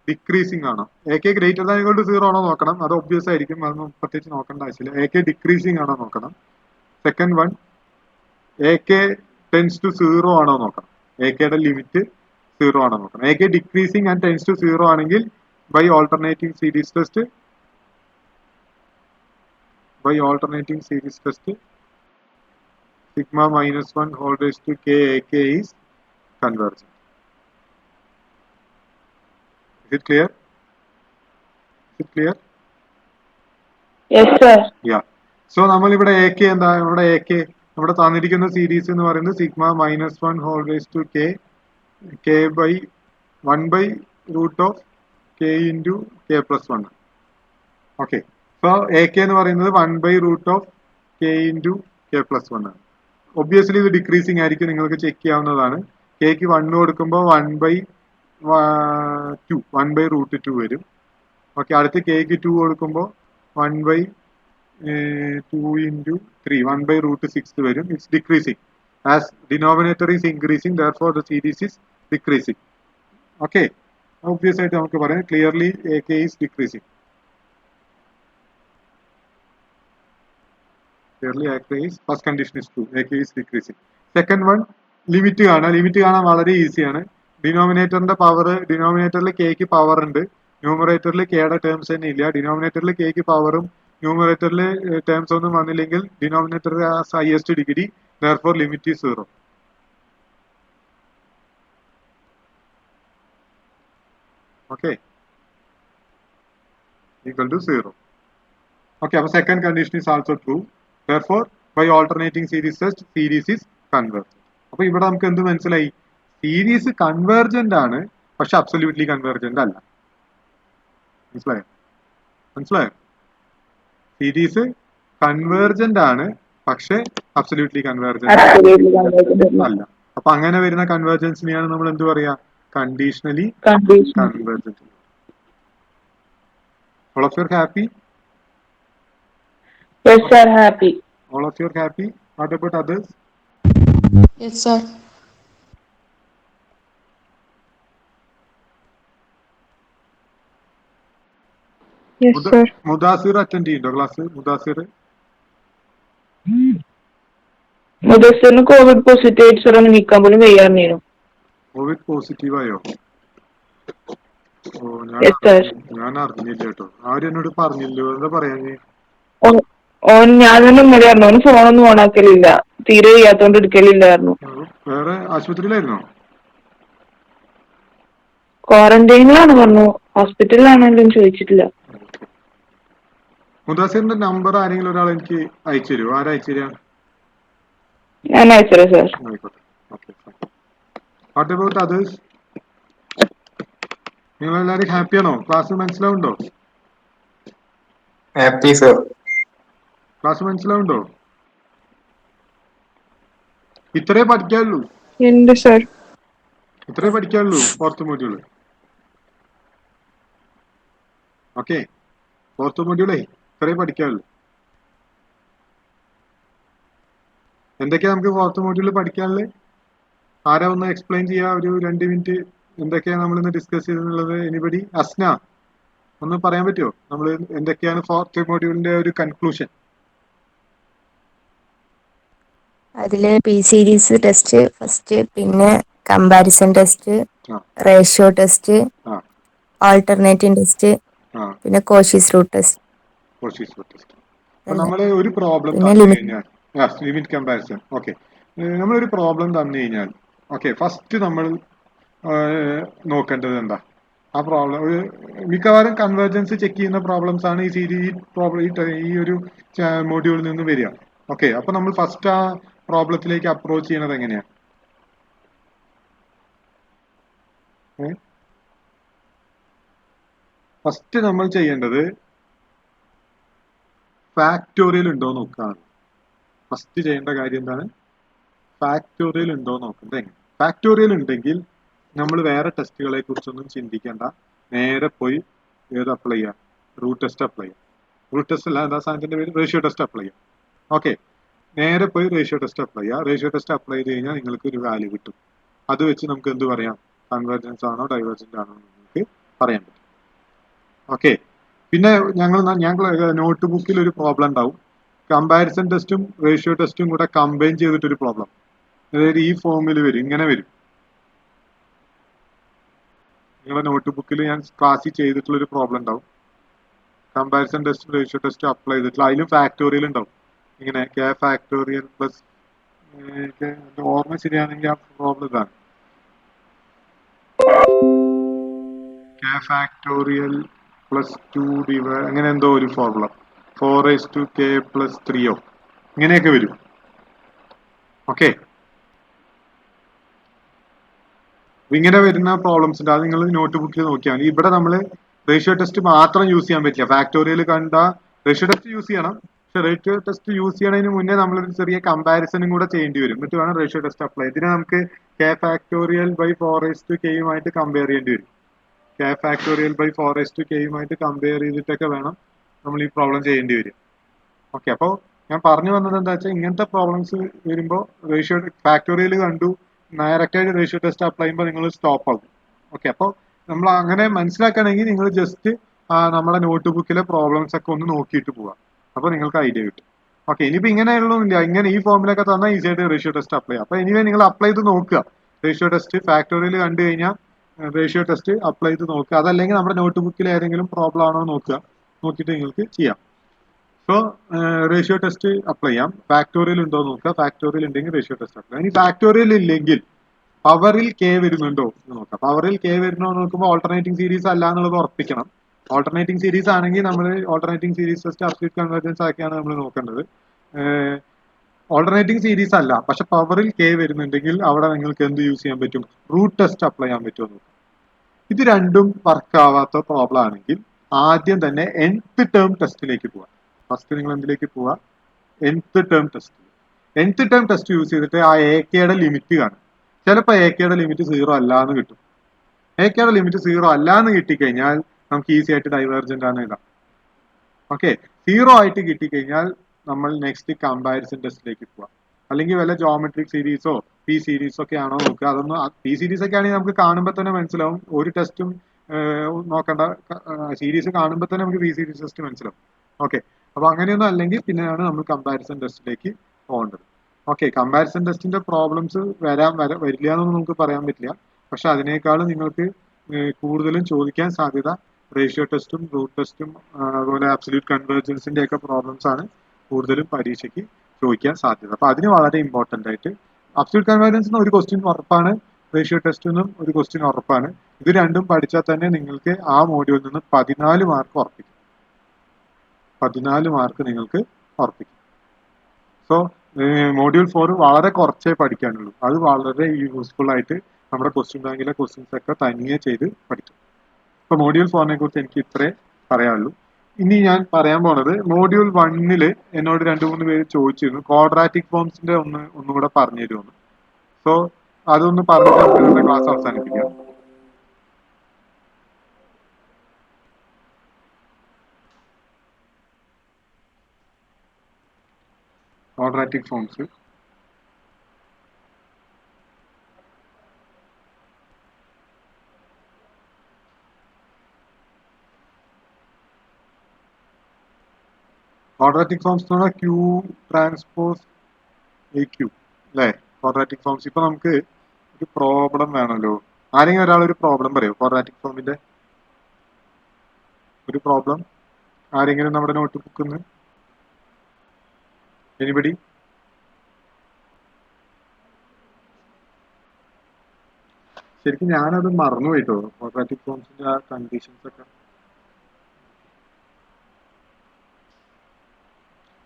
ഡിക്രീസിങ് ആണോ? A k greater than equal to 0 ആണോ നോക്കണം. അത് ഒബ്വിയസ് ആയിരിക്കും, അതൊന്നും പ്രത്യേകിച്ച് നോക്കേണ്ട ആവശ്യമില്ല. എ കെ ഡിക്രീസിങ് ആണോ നോക്കണം. Second one, a k tends to 0 ആണോ നോക്കണം. എ കെയുടെ ലിമിറ്റ് 0 ആണോ നോക്കണം. A k decreasing and tends to 0 ആണെങ്കിൽ by alternating series test sigma minus 1 whole raised to k ak is convergent. Is it clear? Yes, sir. Yeah. So നമ്മൾ ഇവിടെ A K എന്താ, ഇവിടെ എ കെ നമ്മുടെ തന്നിരിക്കുന്ന series എന്ന് പറയുന്നത് sigma minus 1 whole raise to k by 1 by root of k into k plus 1. Okay, so A K എന്ന് പറയുന്നത് 1 by root of k into k plus 1 ആണ്. ഒബ്വിയസ്ലി ഇത് ഡിക്രീസിങ് ആയിരിക്കും, നിങ്ങൾക്ക് ചെക്ക് ചെയ്യാവുന്നതാണ്. കെക്ക് 1 കൊടുക്കുമ്പോൾ 1 ബൈ 2 1 ബൈ റൂട്ട് 2 വരും. Okay, അടുത്ത് കെക്ക് 2 കൊടുക്കുമ്പോൾ 1 ബൈ 2 ഇൻറ്റു 3 1 ബൈ റൂട്ട് 6 വരും. It's decreasing as denominator is increasing, therefore the series is decreasing. Okay, obvious ആയിട്ട് നമുക്ക് പറയാം clearly A K is decreasing. Clearly AK is first condition is true, AK is decreasing. Second one, limit കാണാം. Limit കാണാൻ വളരെ ഈസിയാണ്. ഡിനോമിനേറ്ററിന്റെ power, ഡിനോമിനേറ്ററിൽ കെക്ക് power ഉണ്ട്, ന്യൂമറേറ്ററിൽ കെയുടെ ടേംസ് തന്നെ ഇല്ല. ഡിനോമിനേറ്ററിൽ കെക്ക് പവറും ന്യൂമറേറ്ററിൽ ടേംസ് ഒന്നും വന്നില്ലെങ്കിൽ denominator highest degree, therefore limit is 0. Okay, equal to 0. Okay, അപ്പൊ second condition is also true. Therefore, by alternating series test, series is convergent. അപ്പൊ ഇവിടെ നമുക്ക് എന്ത് മനസ്സിലായി? സീരീസ് കൺവേർജന്റ് ആണ്, പക്ഷെ അബ്സല്യൂട്ട്ലി കൺവേർജന്റ് അല്ല. മനസ്സിലായോ? സീരീസ് കൺവേർജന്റ് ആണ്, പക്ഷെ അബ്സല്യൂട്ട്ലി കൺവേർജന്റ് അല്ല. അപ്പൊ അങ്ങനെ വരുന്ന കൺവേർജൻസിനെയാണ് നമ്മൾ എന്ത് പറയാ? Conditionally convergent. All of you are happy? Yes, sir. Happy. All of you are happy? What about others? Yes, sir. Yes, sir. Mudasir attend ചെയ്യുന്നുണ്ടോ ക്ലാസ്? മുദസ്സിറിന് കോവിഡ് പോസിറ്റീവ് സാർ ഒന്ന് നിൽക്കാൻ പോലും വയ്യാറുണ്ടായിരുന്നു. കോവിഡ് പോസിറ്റീവായോ? ഓ, Yes, sir. ഞാൻ അറിഞ്ഞില്ല കേട്ടോ. ആരും എന്നോട് പറഞ്ഞില്ലോ. എന്താ പറയാ? ഓൻ ഞാൻ തന്നെ ഇന്നലെ പറഞ്ഞു, ഓന് ഫോണൊന്നും ഓണാക്കലില്ല, തീരെ വയ്യാത്തോണ്ട് എടുക്കലില്ലായിരുന്നു. വേറെ ആശുപത്രിയിലായിരുന്നോ? ക്വാറന്റൈനിലാണ് പറഞ്ഞു, ഹോസ്പിറ്റലിലാണെങ്കിലും ചോദിച്ചിട്ടില്ല. മുദാസിറിന്റെ നമ്പർ ആരെങ്കിലും ഒരാൾ എനിക്ക് അയച്ചു തരുമോ? ആരാ അയച്ചു തരാ? ഞാൻ അയച്ചത് സാർ. ആയിക്കോട്ടെ. Okay, what about others? നിങ്ങൾ എല്ലാവരും ഹാപ്പിയാണോ? ക്ലാസ് മനസ്സിലാവുണ്ടോ? Happy sir. ക്ലാസ് മനസ്സിലാവുണ്ടോ? ഇത്രേ പഠിക്കാനുള്ളൂ. ഉണ്ട് സാർ. ഇത്രേ പഠിക്കാനുള്ളൂ ഫോർത്ത് മൊഡ്യൂള്. ഓക്കെ, ഫോർത്ത് മൊഡ്യൂളേ ഇത്രേ പഠിക്കാനുള്ളൂ. എന്തൊക്കെയാ നമുക്ക് ഫോർത്ത് മൊഡ്യൂളിൽ പഠിക്കാനുള്ളത്? ആരാ ഒന്ന് എക്സ്പ്ലെയിൻ ചെയ്യാ? ഒരു 2 മിനിറ്റ് എന്തൊക്കെയാ നമ്മൾ ഇന്ന് ഡിസ്കസ് ചെയ്തെന്നുള്ളത്? എനിബഡി? അസ്ന ഒന്ന് പറയാൻ പറ്റുമോ? നമ്മൾ എന്തൊക്കെയാണ് ഫോർത്ത് മൊഡ്യൂളിന്റെ ഒരു കൺക്ലൂഷൻ? അതില് പി സീരീസ് ടെസ്റ്റ് ഫസ്റ്റ്, പിന്നെ കമ്പാരിസൺ ടെസ്റ്റ്, ആ റേഷ്യോ ടെസ്റ്റ്, ആ ആൾട്ടർനേറ്റീവ് ടെസ്റ്റ്, ആ പിന്നെ കോഷീസ് റൂട്ട് ടെസ്റ്റ്. അപ്പൊ നമ്മൾ ഒരു പ്രോബ്ലം പിന്നെ തന്നു ലിമിറ്റ്. കഴിഞ്ഞാൽ, ലിമിറ്റ് കമ്പാരിസൺ. ഓക്കെ, നമ്മളൊരു പ്രോബ്ലം തന്നു കഴിഞ്ഞാൽ ഓക്കെ, ഫസ്റ്റ് നമ്മൾ നോക്കേണ്ടത് എന്താ? ആ പ്രോബ്ലം ഒരു മിക്കവാറും കൺവേർജൻസ് ചെക്ക് ചെയ്യുന്ന പ്രോബ്ലംസ് ആണ് ഈ ഈ ഒരു മൊഡ്യൂളിൽ നിന്ന് വരിക. ഓക്കെ, അപ്പൊ നമ്മൾ ഫസ്റ്റ് ആ പ്രോബ്ലത്തിലേക്ക് അപ്രോച്ച് ചെയ്യണത് എങ്ങനെയാ? ഫസ്റ്റ് നമ്മൾ ചെയ്യേണ്ടത് ഫാക്ടോറിയൽ ഉണ്ടോ നോക്കുകയാണ്. ഫസ്റ്റ് ചെയ്യേണ്ട കാര്യം എന്താണ്? ഫാക്ടോറിയൽ ഉണ്ടോ നോക്കുന്നത്. എങ്ങനെ? ഫാക്ടോറിയൽ ഉണ്ടെങ്കിൽ നമ്മൾ വേറെ ടെസ്റ്റുകളെ കുറിച്ചൊന്നും ചിന്തിക്കേണ്ട, നേരെ പോയി ഏത് അപ്ലൈ ചെയ്യാം? റൂട്ട് ടെസ്റ്റ് അപ്ലൈ ചെയ്യാം. റൂട്ട് ടെസ്റ്റ് അല്ല, എന്താ സാധനത്തിന്റെ പേര്? റേഷ്യോ ടെസ്റ്റ് അപ്ലൈ ചെയ്യാം. ഓക്കെ, നേരെ പോയി റേഷ്യോ ടെസ്റ്റ് അപ്ലൈ ചെയ്യാം. റേഷ്യോ ടെസ്റ്റ് അപ്ലൈ ചെയ്ത് കഴിഞ്ഞാൽ നിങ്ങൾക്ക് ഒരു വാല്യൂ കിട്ടും. അത് വെച്ച് നമുക്ക് എന്ത് പറയാം? കൺവേർജൻസ് ആണോ ഡൈവേർജന്റ് ആണോ എന്ന് നമുക്ക് പറയാൻ പറ്റും. ഓക്കെ. പിന്നെ ഞങ്ങൾ നോട്ട് ബുക്കിൽ ഒരു പ്രോബ്ലം ഉണ്ടാവും. കമ്പാരിസൺ ടെസ്റ്റും റേഷ്യോ ടെസ്റ്റും കൂടെ കമ്പൈൻ ചെയ്തിട്ടൊരു പ്രോബ്ലം. അതായത് ഈ ഫോമിൽ വരും, ഇങ്ങനെ വരും. നിങ്ങളുടെ നോട്ട് ബുക്കിൽ ഞാൻ ക്ലാസ്സിൽ ചെയ്തിട്ടുള്ള ഒരു പ്രോബ്ലം ഉണ്ടാവും. കമ്പാരിസൺ ടെസ്റ്റും റേഷ്യോ ടെസ്റ്റും അപ്ലൈ ചെയ്തിട്ടുള്ള അതിലും ഫാക്ടോറിയൽ ഉണ്ടാവും. ഇങ്ങനെ കെ ഫാക്ടോറിയൽ പ്ലസ്, ഓർമ്മ ശരിയാണെങ്കിൽ ആ പ്രോബ്ലം ഇതാണ്. കെ ഫാക്ടോറിയൽ പ്ലസ് 2 അങ്ങനെ എന്തോ ഒരു ഫോർമുല, 4k+3 ഇങ്ങനെയൊക്കെ വരും. ഓക്കെ. ഇങ്ങനെ വരുന്ന പ്രോബ്ലംസ് ഉണ്ട്. അത് നിങ്ങൾ നോട്ട് ബുക്കിൽ നോക്കിയാൽ മതി. ഇവിടെ നമ്മൾ റേഷ്യോ ടെസ്റ്റ് മാത്രം യൂസ് ചെയ്യാൻ പറ്റില്ല. ഫാക്ടോറിയൽ കണ്ട റേഷ്യോ ടെസ്റ്റ് യൂസ് ചെയ്യണം. പക്ഷെ റേഷ്യോ ടെസ്റ്റ് യൂസ് ചെയ്യണതിന് മുന്നേ നമ്മളൊരു ചെറിയ കമ്പാരിസണും കൂടെ ചെയ്യേണ്ടി വരും. എന്നിട്ട് വേണം റേഷ്യോ ടെസ്റ്റ് അപ്ലൈ. ഇതിനെ നമുക്ക് K factorial by 4k compare ചെയ്യേണ്ടി വരും. K factorial by 4k compare ചെയ്തിട്ടൊക്കെ വേണം നമ്മൾ ഈ പ്രോബ്ലം ചെയ്യേണ്ടി വരും. ഓക്കെ. അപ്പോൾ ഞാൻ പറഞ്ഞു വന്നത് എന്താ വെച്ചാൽ, ഇങ്ങനത്തെ പ്രോബ്ലംസ് വരുമ്പോൾ റേഷ്യോ ഫാക്ടോറിയൽ കണ്ടു, ഡയറക്റ്റായിട്ട് റേഷ്യോ ടെസ്റ്റ് അപ്ലൈ ചെയ്യുമ്പോൾ നിങ്ങൾ സ്റ്റോപ്പ് ആകും. ഓക്കെ. അപ്പോൾ നമ്മൾ അങ്ങനെ മനസ്സിലാക്കണമെങ്കിൽ നിങ്ങൾ ജസ്റ്റ് നമ്മളെ നോട്ട് ബുക്കിലെ പ്രോബ്ലംസ് ഒക്കെ ഒന്ന് നോക്കിയിട്ട് പോവാം. അപ്പോൾ നിങ്ങൾക്ക് ഐഡിയ കിട്ടും. ഓക്കെ. ഇനിയിപ്പോൾ ഇങ്ങനെയുള്ളൊന്നുമില്ല, ഇങ്ങനെ ഈ ഫോമിലൊക്കെ തന്നാൽ ഈസി ആയിട്ട് റേഷ്യോ ടെസ്റ്റ് അപ്ലൈ ചെയ്യാം. അപ്പോൾ എനിവേ നിങ്ങൾ അപ്ലൈ ചെയ്ത് നോക്കുക. റേഷ്യോ ടെസ്റ്റ് ഫാക്ടോറിയൽ കണ്ടു കഴിഞ്ഞാൽ റേഷ്യോ ടെസ്റ്റ് അപ്ലൈ ചെയ്ത് നോക്കുക. അതല്ലെങ്കിൽ നമ്മുടെ നോട്ട് ബുക്കിൽ ഏതെങ്കിലും പ്രോബ്ലം ആണോ നോക്കുക, നോക്കിയിട്ട് നിങ്ങൾക്ക് ചെയ്യാം. സോ റേഷ്യോ ടെസ്റ്റ് അപ്ലൈ ചെയ്യാം. ഫാക്ടോറിയൽ ഉണ്ടോ നോക്കുക. ഫാക്ടോറിയൽ ഉണ്ടെങ്കിൽ റേഷ്യോ ടെസ്റ്റ് അപ്ലൈ ചെയ്യാം. ഇനി ഫാക്ടോറിയൽ ഇല്ലെങ്കിൽ പവറിൽ കെ വരുന്നുണ്ടോ എന്ന് നോക്കാം. പവറിൽ കെ വരുന്നോ എന്ന് നോക്കുമ്പോൾ ഓൾട്ടർനേറ്റിംഗ് സീരീസ് അല്ല എന്നുള്ളത് ഉറപ്പിക്കണം. ഓൾട്ടർനേറ്റിംഗ് സീരീസ് ആണെങ്കിൽ നമ്മൾ alternating series test absolute convergence ആക്കിയാണ് നമ്മൾ നോക്കേണ്ടത്. ഓൾട്ടർനേറ്റിംഗ് സീരീസ് അല്ല, പക്ഷെ പവറിൽ കെ വരുന്നുണ്ടെങ്കിൽ അവിടെ നിങ്ങൾക്ക് എന്ത് യൂസ് ചെയ്യാൻ പറ്റും? റൂട്ട് ടെസ്റ്റ് അപ്ലൈ ചെയ്യാൻ പറ്റുമോ നോക്കാം. ഇത് രണ്ടും വർക്ക് ആവാത്ത പ്രോബ്ലം ആണെങ്കിൽ ആദ്യം തന്നെ nth ടേം ടെസ്റ്റിലേക്ക് പോവാം. ഫസ്റ്റ് നിങ്ങൾ എന്തിലേക്ക് പോവാ? nth term test. nth term test use ചെയ്തിട്ട് ആ AKയുടെ ലിമിറ്റ് കാണും. ചിലപ്പോൾ AKയുടെ ലിമിറ്റ് 0 അല്ല എന്ന് കിട്ടും. AKയുടെ ലിമിറ്റ് 0 അല്ല എന്ന് കിട്ടിക്കഴിഞ്ഞാൽ നമുക്ക് ഈസി ആയിട്ട് ഡൈവേർജന്റ് ആണ് എഴുതാം. ഓക്കെ. 0 ആയിട്ട് കിട്ടിക്കഴിഞ്ഞാൽ നമ്മൾ നെക്സ്റ്റ് കമ്പാരിസൺ ടെസ്റ്റിലേക്ക് പോവാം. അല്ലെങ്കിൽ വല്ല ജോമെട്രിക് സീരീസോ പി സീരീസോ ഒക്കെ ആണോ നോക്കുക. അതൊന്നും പി സീരീസ് ഒക്കെ ആണെങ്കിൽ നമുക്ക് കാണുമ്പോൾ തന്നെ മനസ്സിലാവും. ഒരു ടെസ്റ്റും നോക്കണ്ട, സീരീസ് കാണുമ്പോൾ തന്നെ നമുക്ക് പി സീരീസ് ടെസ്റ്റ് മനസ്സിലാവും. ഓക്കെ. അപ്പൊ അങ്ങനെയൊന്നും അല്ലെങ്കിൽ പിന്നെയാണ് നമ്മൾ കമ്പാരിസൺ ടെസ്റ്റിലേക്ക് പോകേണ്ടത്. ഓക്കെ. കമ്പാരിസൺ ടെസ്റ്റിന്റെ പ്രോബ്ലംസ് വരില്ല എന്നൊന്നും നമുക്ക് പറയാൻ പറ്റില്ല. പക്ഷെ അതിനേക്കാളും നിങ്ങൾക്ക് കൂടുതലും ചോദിക്കാൻ സാധ്യത റേഷ്യോ ടെസ്റ്റും റൂട്ട് ടെസ്റ്റും അതുപോലെ അബ്സല്യൂട്ട് കൺവേർജൻസിന്റെ ഒക്കെ പ്രോബ്ലംസ് ആണ് കൂടുതലും പരീക്ഷയ്ക്ക് ചോദിക്കാൻ സാധ്യത. അപ്പൊ അതിന് വളരെ ഇമ്പോർട്ടന്റ് ആയിട്ട് അബ്സല്യൂട്ട് കൺവേർജൻസിന് ഒരു ക്വസ്റ്റ്യൻ ഉറപ്പാണ്, റേഷ്യോ ടെസ്റ്റിനും ഒരു ക്വസ്റ്റ്യൻ ഉറപ്പാണ്. ഇത് രണ്ടും പഠിച്ചാൽ തന്നെ നിങ്ങൾക്ക് ആ മോഡ്യൂളിൽ നിന്ന് 14 മാർക്ക് ഉറപ്പിക്കും. 14 മാർക്ക് നിങ്ങൾക്ക് ഉറപ്പിക്കും. സോ മോഡ്യൂൾ 4 വളരെ കുറച്ചേ പഠിക്കാനുള്ളൂ. അത് വളരെ യൂസ്ഫുൾ ആയിട്ട് നമ്മുടെ ക്വസ്റ്റ്യൻ ബാങ്കിലെ ക്വസ്റ്റ്യൻസ് ഒക്കെ തനിയെ ചെയ്ത് പഠിക്കും. ഇപ്പൊ മോഡ്യൂൾ 4നെ കുറിച്ച് എനിക്ക് ഇത്രേ പറയാനുള്ളൂ. ഇനി ഞാൻ പറയാൻ പോണത് മോഡ്യൂൾ 1 എന്നോട് 2-3 പേര് ചോദിച്ചിരുന്നു ക്വാഡ്രാറ്റിക് ഫോംസിന്റെ ഒന്നുകൂടെ പറഞ്ഞു തരുമെന്ന്. സോ അതൊന്ന് പറഞ്ഞിട്ട് നമുക്ക് ക്ലാസ് അവസാനിപ്പിക്കാം. ക്വാഡ്രാറ്റിക് ഫോംസ് ക്വാഡ്രാറ്റിക് ഫോംസ് എന്ന് പറഞ്ഞാൽ ക്യൂ ട്രാൻസ്പോസ് AQ അല്ലേ? Quadratic forms. ഇപ്പൊ നമുക്ക് ഒരു പ്രോബ്ലം വേണമല്ലോ. ആരെങ്കിലും ഒരാൾ ഒരു പ്രോബ്ലം പറയോ? ക്വാഡ്രാറ്റിക് ഫോമിന്റെ ഒരു പ്രോബ്ലം ആരെങ്കിലും നമ്മുടെ നോട്ട് ബുക്കിൽ നിന്ന്? എനിബഡി? ശരിക്കും ഞാനത് മറന്നുപോയിട്ടോ, ക്വാഡ്രാറ്റിക് ഫോംസിന്റെ ആ കണ്ടീഷൻസ് ഒക്കെ.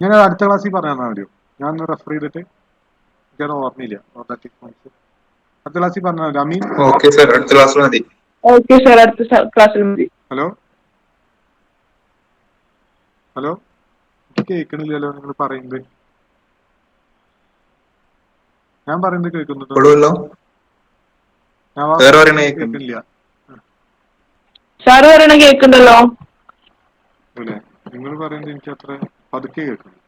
ഞാൻ അടുത്ത ക്ലാസ്സിൽ പറയാൻ മതിയോ? ഞാൻ റെഫർ ചെയ്തിട്ട് എനിക്കത് ഓർമ്മയില്ല. ക്വാഡ്രാറ്റിക് ഫോംസ് അടുത്ത ക്ലാസ്സിൽ പറഞ്ഞാൽ മതി. അമീൻ? ഓക്കെ സർ, അടുത്ത ക്ലാസ്സിൽ മതി. ഓക്കെ സാർ, അടുത്ത ക്ലാസ്സിൽ മതി. ഹലോ ഹലോ, കേൾക്കണില്ലല്ലോ നിങ്ങൾ പറയുന്നത്. ഞാൻ പറയുന്നത് കേൾക്കുന്നുണ്ടോ? കൊള്ളൂല്ലോ. ഞാൻ വേറെ പറയണ കേൾക്കുന്നില്ല. സാറ് പറയണ കേൾക്കണ്ടല്ലോ. അല്ലേ, നിങ്ങൾ പറയുന്നത് എനിക്ക് അത്ര പതുക്കെ കേൾക്കുന്നു.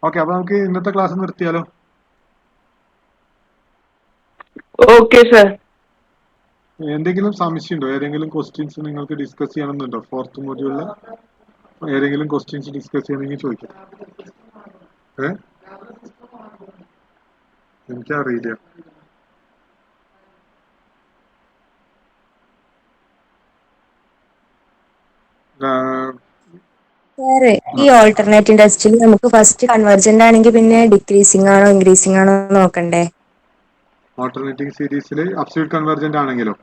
ഓക്കെ. അപ്പൊ നമുക്ക് ഇന്നത്തെ ക്ലാസ് നിർത്തിയാലോ? Okay sir. എന്തെങ്കിലും സംശയമുണ്ടോ? ഏതെങ്കിലും ക്വസ്റ്റ്യൻസ് നിങ്ങൾക്ക് ഡിസ്കസ് ചെയ്യണമെന്നുണ്ടോ? 4th മൊഡ്യൂളിൽ ഏതെങ്കിലും ക്വസ്റ്റ്യൻസ് ഡിസ്കസ് ചെയ്യണമെങ്കിൽ ചോദിക്കാം. എനിക്കറിയില്ല. സാറ് ഈ ഓൾട്ടർനേറ്റീവ് ടെസ്റ്റിൽ നമുക്ക് ഫസ്റ്റ് കൺവേർജന്റ് ആണെങ്കിൽ പിന്നെ ഡിക്രീസിങ് ആണോ ഇൻക്രീസിങ് ആണോ നോക്കണ്ടേ? ഓൾട്ടർനേറ്റിംഗ് സീരീസിൽ അബ്സല്യൂട്ട് കൺവെർജന്റ് ആണെങ്കിലോ?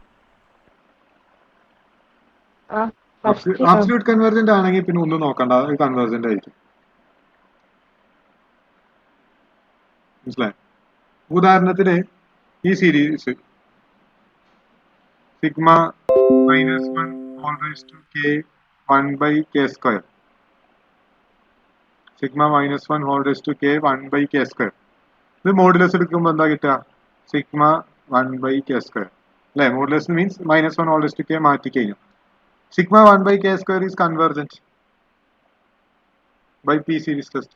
അബ്സല്യൂട്ട് കൺവെർജന്റ് ആണെങ്കിൽ പിന്നെ ഒന്നും നോക്കണ്ട, അത് കൺവെർജന്റ് ആയിരിക്കും. മനസ്സിലായി? ഉദാഹരണത്തിന് ഈ series sigma -1 all raised to k 1 by k square. Sigma -1 all raised to k 1 by k square. ഇത് മോഡുലസ് എടുക്കുമ്പോൾ എന്താ കിട്ടുക? Sigma 1 by k square. അല്ലെ? Modulus means -1 all raised to k മാറ്റി കഴിഞ്ഞു. Sigma 1 by k square is convergent by P series test.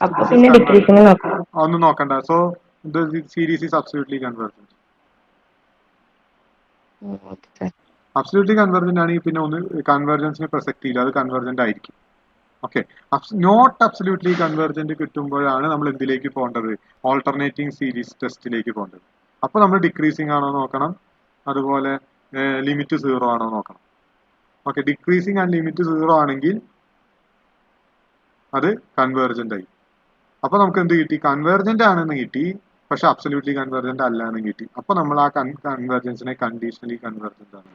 അപ്പൊ പിന്നെ decreasing നോക്കാം. ഒന്നും നോക്കണ്ട. So the series is absolutely convergent. Absolutely convergent ആണെങ്കിൽ പിന്നെ ഒന്ന് കൺവെർജൻസിന് പ്രസക്തി ഇല്ല, അത് കൺവെർജന്റ് ആയിരിക്കും. ഓക്കെ. നോട്ട് അബ്സല്യൂട്ട്ലി കൺവെർജന്റ് കിട്ടുമ്പോഴാണ് നമ്മൾ എന്തിലേക്ക് പോകേണ്ടത്? ഓൾട്ടർനേറ്റിംഗ് സീരീസ് ടെസ്റ്റിലേക്ക് പോകേണ്ടത്. അപ്പൊ നമ്മൾ ഡിക്രീസിങ് ആണോ നോക്കണം, അതുപോലെ ലിമിറ്റ് 0 ആണോ നോക്കണം. ഓക്കെ. ഡിക്രീസിങ് ആൻഡ് ലിമിറ്റ് 0 ആണെങ്കിൽ അത് കൺവെർജന്റ് ആയി. അപ്പൊ നമുക്ക് എന്ത് കിട്ടി? കൺവെർജന്റ് ആണെന്ന് കിട്ടി, പക്ഷെ അബ്സല്യൂട്ട്ലി കൺവെർജന്റ് അല്ല എന്ന് കിട്ടി. അപ്പൊ നമ്മൾ ആ കൺവെർജൻസിനെ കണ്ടീഷണലി കൺവെർജന്റ് ആണ്.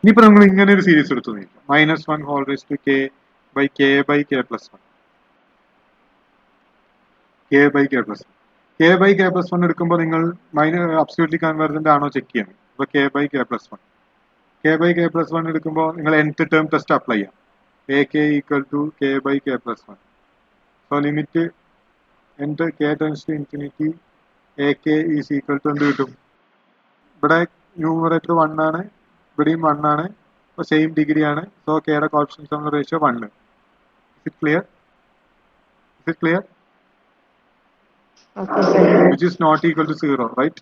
ഇനിയിപ്പോ നമ്മൾ ഇങ്ങനെ ഒരു സീരീസ് എടുത്തു നോക്കാം. -1 all raised to k by k by k plus 1. k by k plus 1. k by k plus 1 എടുക്കുമ്പോൾ നിങ്ങൾ അബ്സല്യൂട്ട്ലി കൺവെർജന്റ് ആണോ ചെക്ക് ചെയ്യണം. അപ്പൊ k by k plus 1. k by k plus 1 എടുക്കുമ്പോൾ നിങ്ങൾ nth ടേം ടെസ്റ്റ് അപ്ലൈ ചെയ്യാം. ak equal to k by k plus 1. So limit nth k tends to infinity ak is equal to എന്ത് കിട്ടും? ഇവിടെ numerator 1 ആണ്, ഇവിടെയും 1 ആണ്, same degree ആണ്. സോ കെയുടെ കോഎഫിഷ്യന്റ് തമ്മിലുള്ള ratio 1. Is it clear? Is it clear? Which is not equal to 0, right?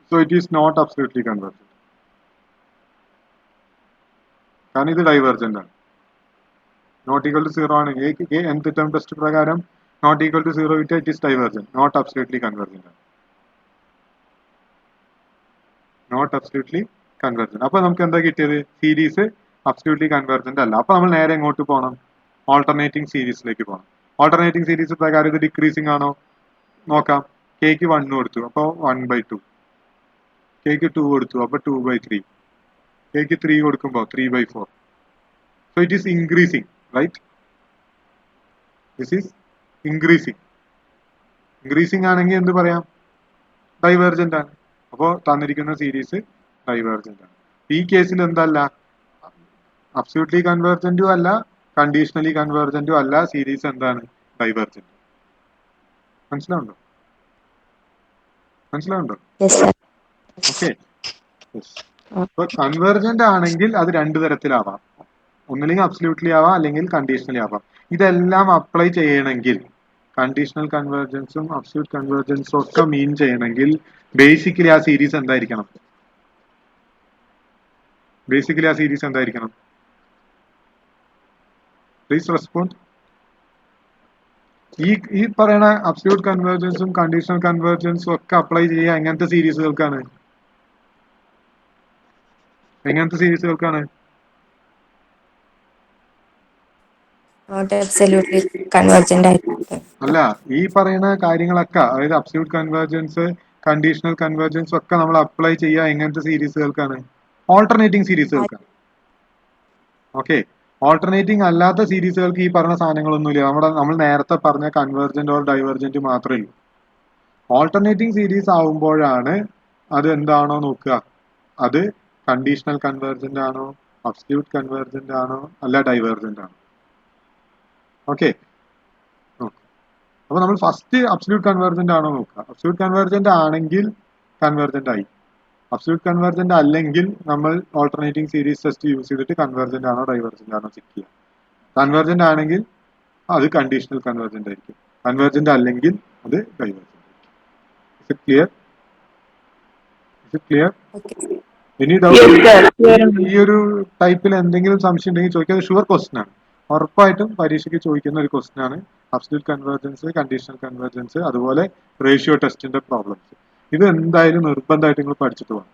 So it is not absolutely convergent. കാരണം ഇത് ഡൈവേർജന്റ് ആണ്. നോട്ട് ഈക്വൽ ടു 0 ആണെങ്കിൽ nth ടേം ടെസ്റ്റ് പ്രകാരം not equal to 0 it is divergent, not absolutely convergent ആണ്. Not absolutely convergent. അപ്പൊ നമുക്ക് എന്താ കിട്ടിയത്? സീരീസ് അബ്സല്യൂട്ട്ലി കൺവെർജന്റ് അല്ല. അപ്പൊ നമ്മൾ നേരെ എങ്ങോട്ട് പോകണം? ഓൾട്ടർനേറ്റിംഗ് സീരീസിലേക്ക് പോകണം. ഓൾട്ടർനേറ്റിംഗ് സീരീസ് പ്രകാരം ഇത് ഡിക്രീസിംഗ് ആണോ നോക്കാം. കെക്ക് 1 കൊടുത്തു, അപ്പോൾ 1/2. കെക്ക് 2 കൊടുത്തു, അപ്പൊ 2/3. കെക്ക് 3 കൊടുക്കുമ്പോൾ 3/4. So it is increasing, right? This is increasing. Increasing ആണെങ്കിൽ എന്ത് പറയാം? ഡൈവേർജന്റ് ആണ്. അപ്പോൾ തന്നിരിക്കുന്ന സീരീസ് ഡൈവേർജന്റ് ആണ്. ഈ കേസിൽ എന്തല്ല? അബ്സല്യൂട്ട്ലി കൺവെർജന്റും അല്ല, കണ്ടീഷണലി കൺവെർജന്റും അല്ല. സീരീസ് എന്താണ്? ഡൈവേർജന്റ്. മനസ്സിലാവുണ്ടോ? മനസ്സിലാവുണ്ടോ? ഓക്കെ. അപ്പൊ കൺവെർജന്റ് ആണെങ്കിൽ അത് രണ്ടു തരത്തിലാവാം. ഒന്നില്ലെങ്കിൽ അബ്സല്യൂട്ട്ലി ആവാം, അല്ലെങ്കിൽ കണ്ടീഷണലി ആവാം. ഇതെല്ലാം അപ്ലൈ ചെയ്യണമെങ്കിൽ, കണ്ടീഷണൽ കൺവെർജൻസും അബ്സല്യൂട്ട് കൺവെർജൻസും ഒക്കെ മീൻ ചെയ്യണമെങ്കിൽ ബേസിക്കലി ആ സീരീസ് എന്തായിരിക്കണം? ബേസിക്കലി ആ സീരീസ് എന്തായിരിക്കണം? Please respond. ഈ പറയുന്ന അബ്സല്യൂട്ട് കൺവെർജൻസും കണ്ടീഷണൽ കൺവെർജൻസും ഒക്കെ അപ്ലൈ ചെയ്യുക എങ്ങനത്തെ സീരീസുകൾക്കാണ്? എങ്ങനത്തെ സീരീസുകൾക്കാണ്? നോട്ട് അബ്സല്യൂട്ട്ലി കൺവെർജന്റ് ആയിട്ട്. അല്ല, ഈ പറയുന്ന കാര്യങ്ങളൊക്കെ, അതായത് അബ്സല്യൂട്ട് കൺവെർജൻസ്, കണ്ടീഷണൽ കൺവെർജൻസ് ഒക്കെ നമ്മൾ അപ്ലൈ ചെയ്യുക എങ്ങനത്തെ സീരീസുകൾക്കാണ്? ഓൾട്ടർനേറ്റിംഗ് സീരീസുകൾക്കാണ്. ഓക്കെ. ഓൾട്ടർനേറ്റിംഗ് അല്ലാത്ത സീരീസുകൾക്ക് ഈ പറഞ്ഞ സാധനങ്ങളൊന്നുമില്ല. നമ്മൾ നേരത്തെ പറഞ്ഞ കൺവെർജന്റ് ഓർ ഡൈവേർജന്റ് മാത്രമേ ഉള്ളൂ. ഓൾട്ടർനേറ്റിംഗ് സീരീസ് ആവുമ്പോഴാണ് അത് എന്താണോ നോക്കുക, അത് കണ്ടീഷണൽ കൺവെർജന്റ് ആണോ, അബ്സല്യൂട്ട് കൺവെർജന്റ് ആണോ, അല്ല ഡൈവേർജന്റ് ആണോ. ഓക്കെ. അപ്പൊ നമ്മൾ ഫസ്റ്റ് അബ്സല്യൂട്ട് കൺവെർജന്റ് ആണോ നോക്കുക. അബ്സല്യൂട്ട് കൺവെർജന്റ് ആണെങ്കിൽ കൺവെർജന്റ് ആയി. അബ്സല്യൂട്ട് കൺവെർജന്റ് അല്ലെങ്കിൽ നമ്മൾ ഓൾട്ടർനേറ്റിംഗ് സീരീസ് ടെസ്റ്റ് യൂസ് ചെയ്തിട്ട് കൺവെർജന്റ് ആണോ ഡൈവേർജന്റ് ആണോ ചെക്ക് ചെയ്യാം. കൺവെർജന്റ് ആണെങ്കിൽ അത് കണ്ടീഷണൽ കൺവേർജന്റ് ആയിരിക്കും. കൺവേർജന്റ് അല്ലെങ്കിൽ അത് ഡൈവേർജന്റ്. Is it clear? ഇനി Yes, ഡൗട്ട് sir. Clear ആണ്. ഈ ഒരു ടൈപ്പിൽ എന്തെങ്കിലും സംശയം ഉണ്ടെങ്കിൽ ചോദിക്കാതെ ഷുവർ ക്വസ്റ്റൻ ആണ്. ഉറപ്പായിട്ടും പരീക്ഷയ്ക്ക് ചോദിക്കുന്ന ഒരു ക്വസ്റ്റൻ ആണ്. അബ്സല്യൂട്ട് കൺവേർജൻസ്, കണ്ടീഷണൽ കൺവേർജൻസ്, അതുപോലെ റേഷ്യോ ടെസ്റ്റിന്റെ പ്രോബ്ലംസ്. ഇത് എന്തായാലും നിർബന്ധമായിട്ട് നിങ്ങൾ പഠിച്ചിട്ട് പോകണം.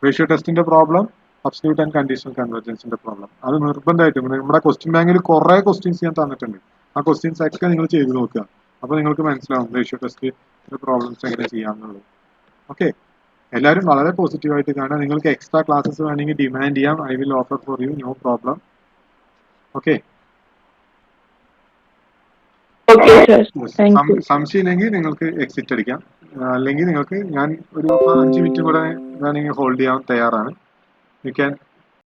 റേഷ്യോ ടെസ്റ്റിന്റെ പ്രോബ്ലം, അബ്സല്യൂട്ട് ആൻഡ് കണ്ടീഷണൽ കൺവേർജൻസിന്റെ പ്രോബ്ലം, അത് നിർബന്ധമായിട്ടും നമ്മുടെ ക്വസ്റ്റ്യൻ ബാങ്കിൽ കുറെ ക്വസ്റ്റ്യൻസ് ഞാൻ തന്നിട്ടുണ്ട്. ആ ക്വസ്റ്റ്യൻസ് ഒക്കെ നിങ്ങൾ ചെയ്ത് നോക്കുക. അപ്പൊ നിങ്ങൾക്ക് മനസ്സിലാവും റേഷ്യോ ടെസ്റ്റിന്റെ പ്രോബ്ലംസ് എങ്ങനെ ചെയ്യാമെന്നുള്ളത്. ഓക്കെ, എല്ലാവരും വളരെ പോസിറ്റീവായിട്ട് കാണാം. നിങ്ങൾക്ക് എക്സ്ട്രാ ക്ലാസ്സസ് വേണമെങ്കിൽ ഡിമാൻഡ് ചെയ്യാം. I will offer for you, no problem. Okay, Okay, sir. Thank you. സംശയം ഇല്ലെങ്കിൽ നിങ്ങൾക്ക് എക്സിറ്റ് അടിക്കാം. അല്ലെങ്കിൽ നിങ്ങൾക്ക് ഞാൻ ഒരു 5 മിനിറ്റ് കൂടെ വേണമെങ്കിൽ ഹോൾഡ് ചെയ്യാൻ തയ്യാറാണ്. You can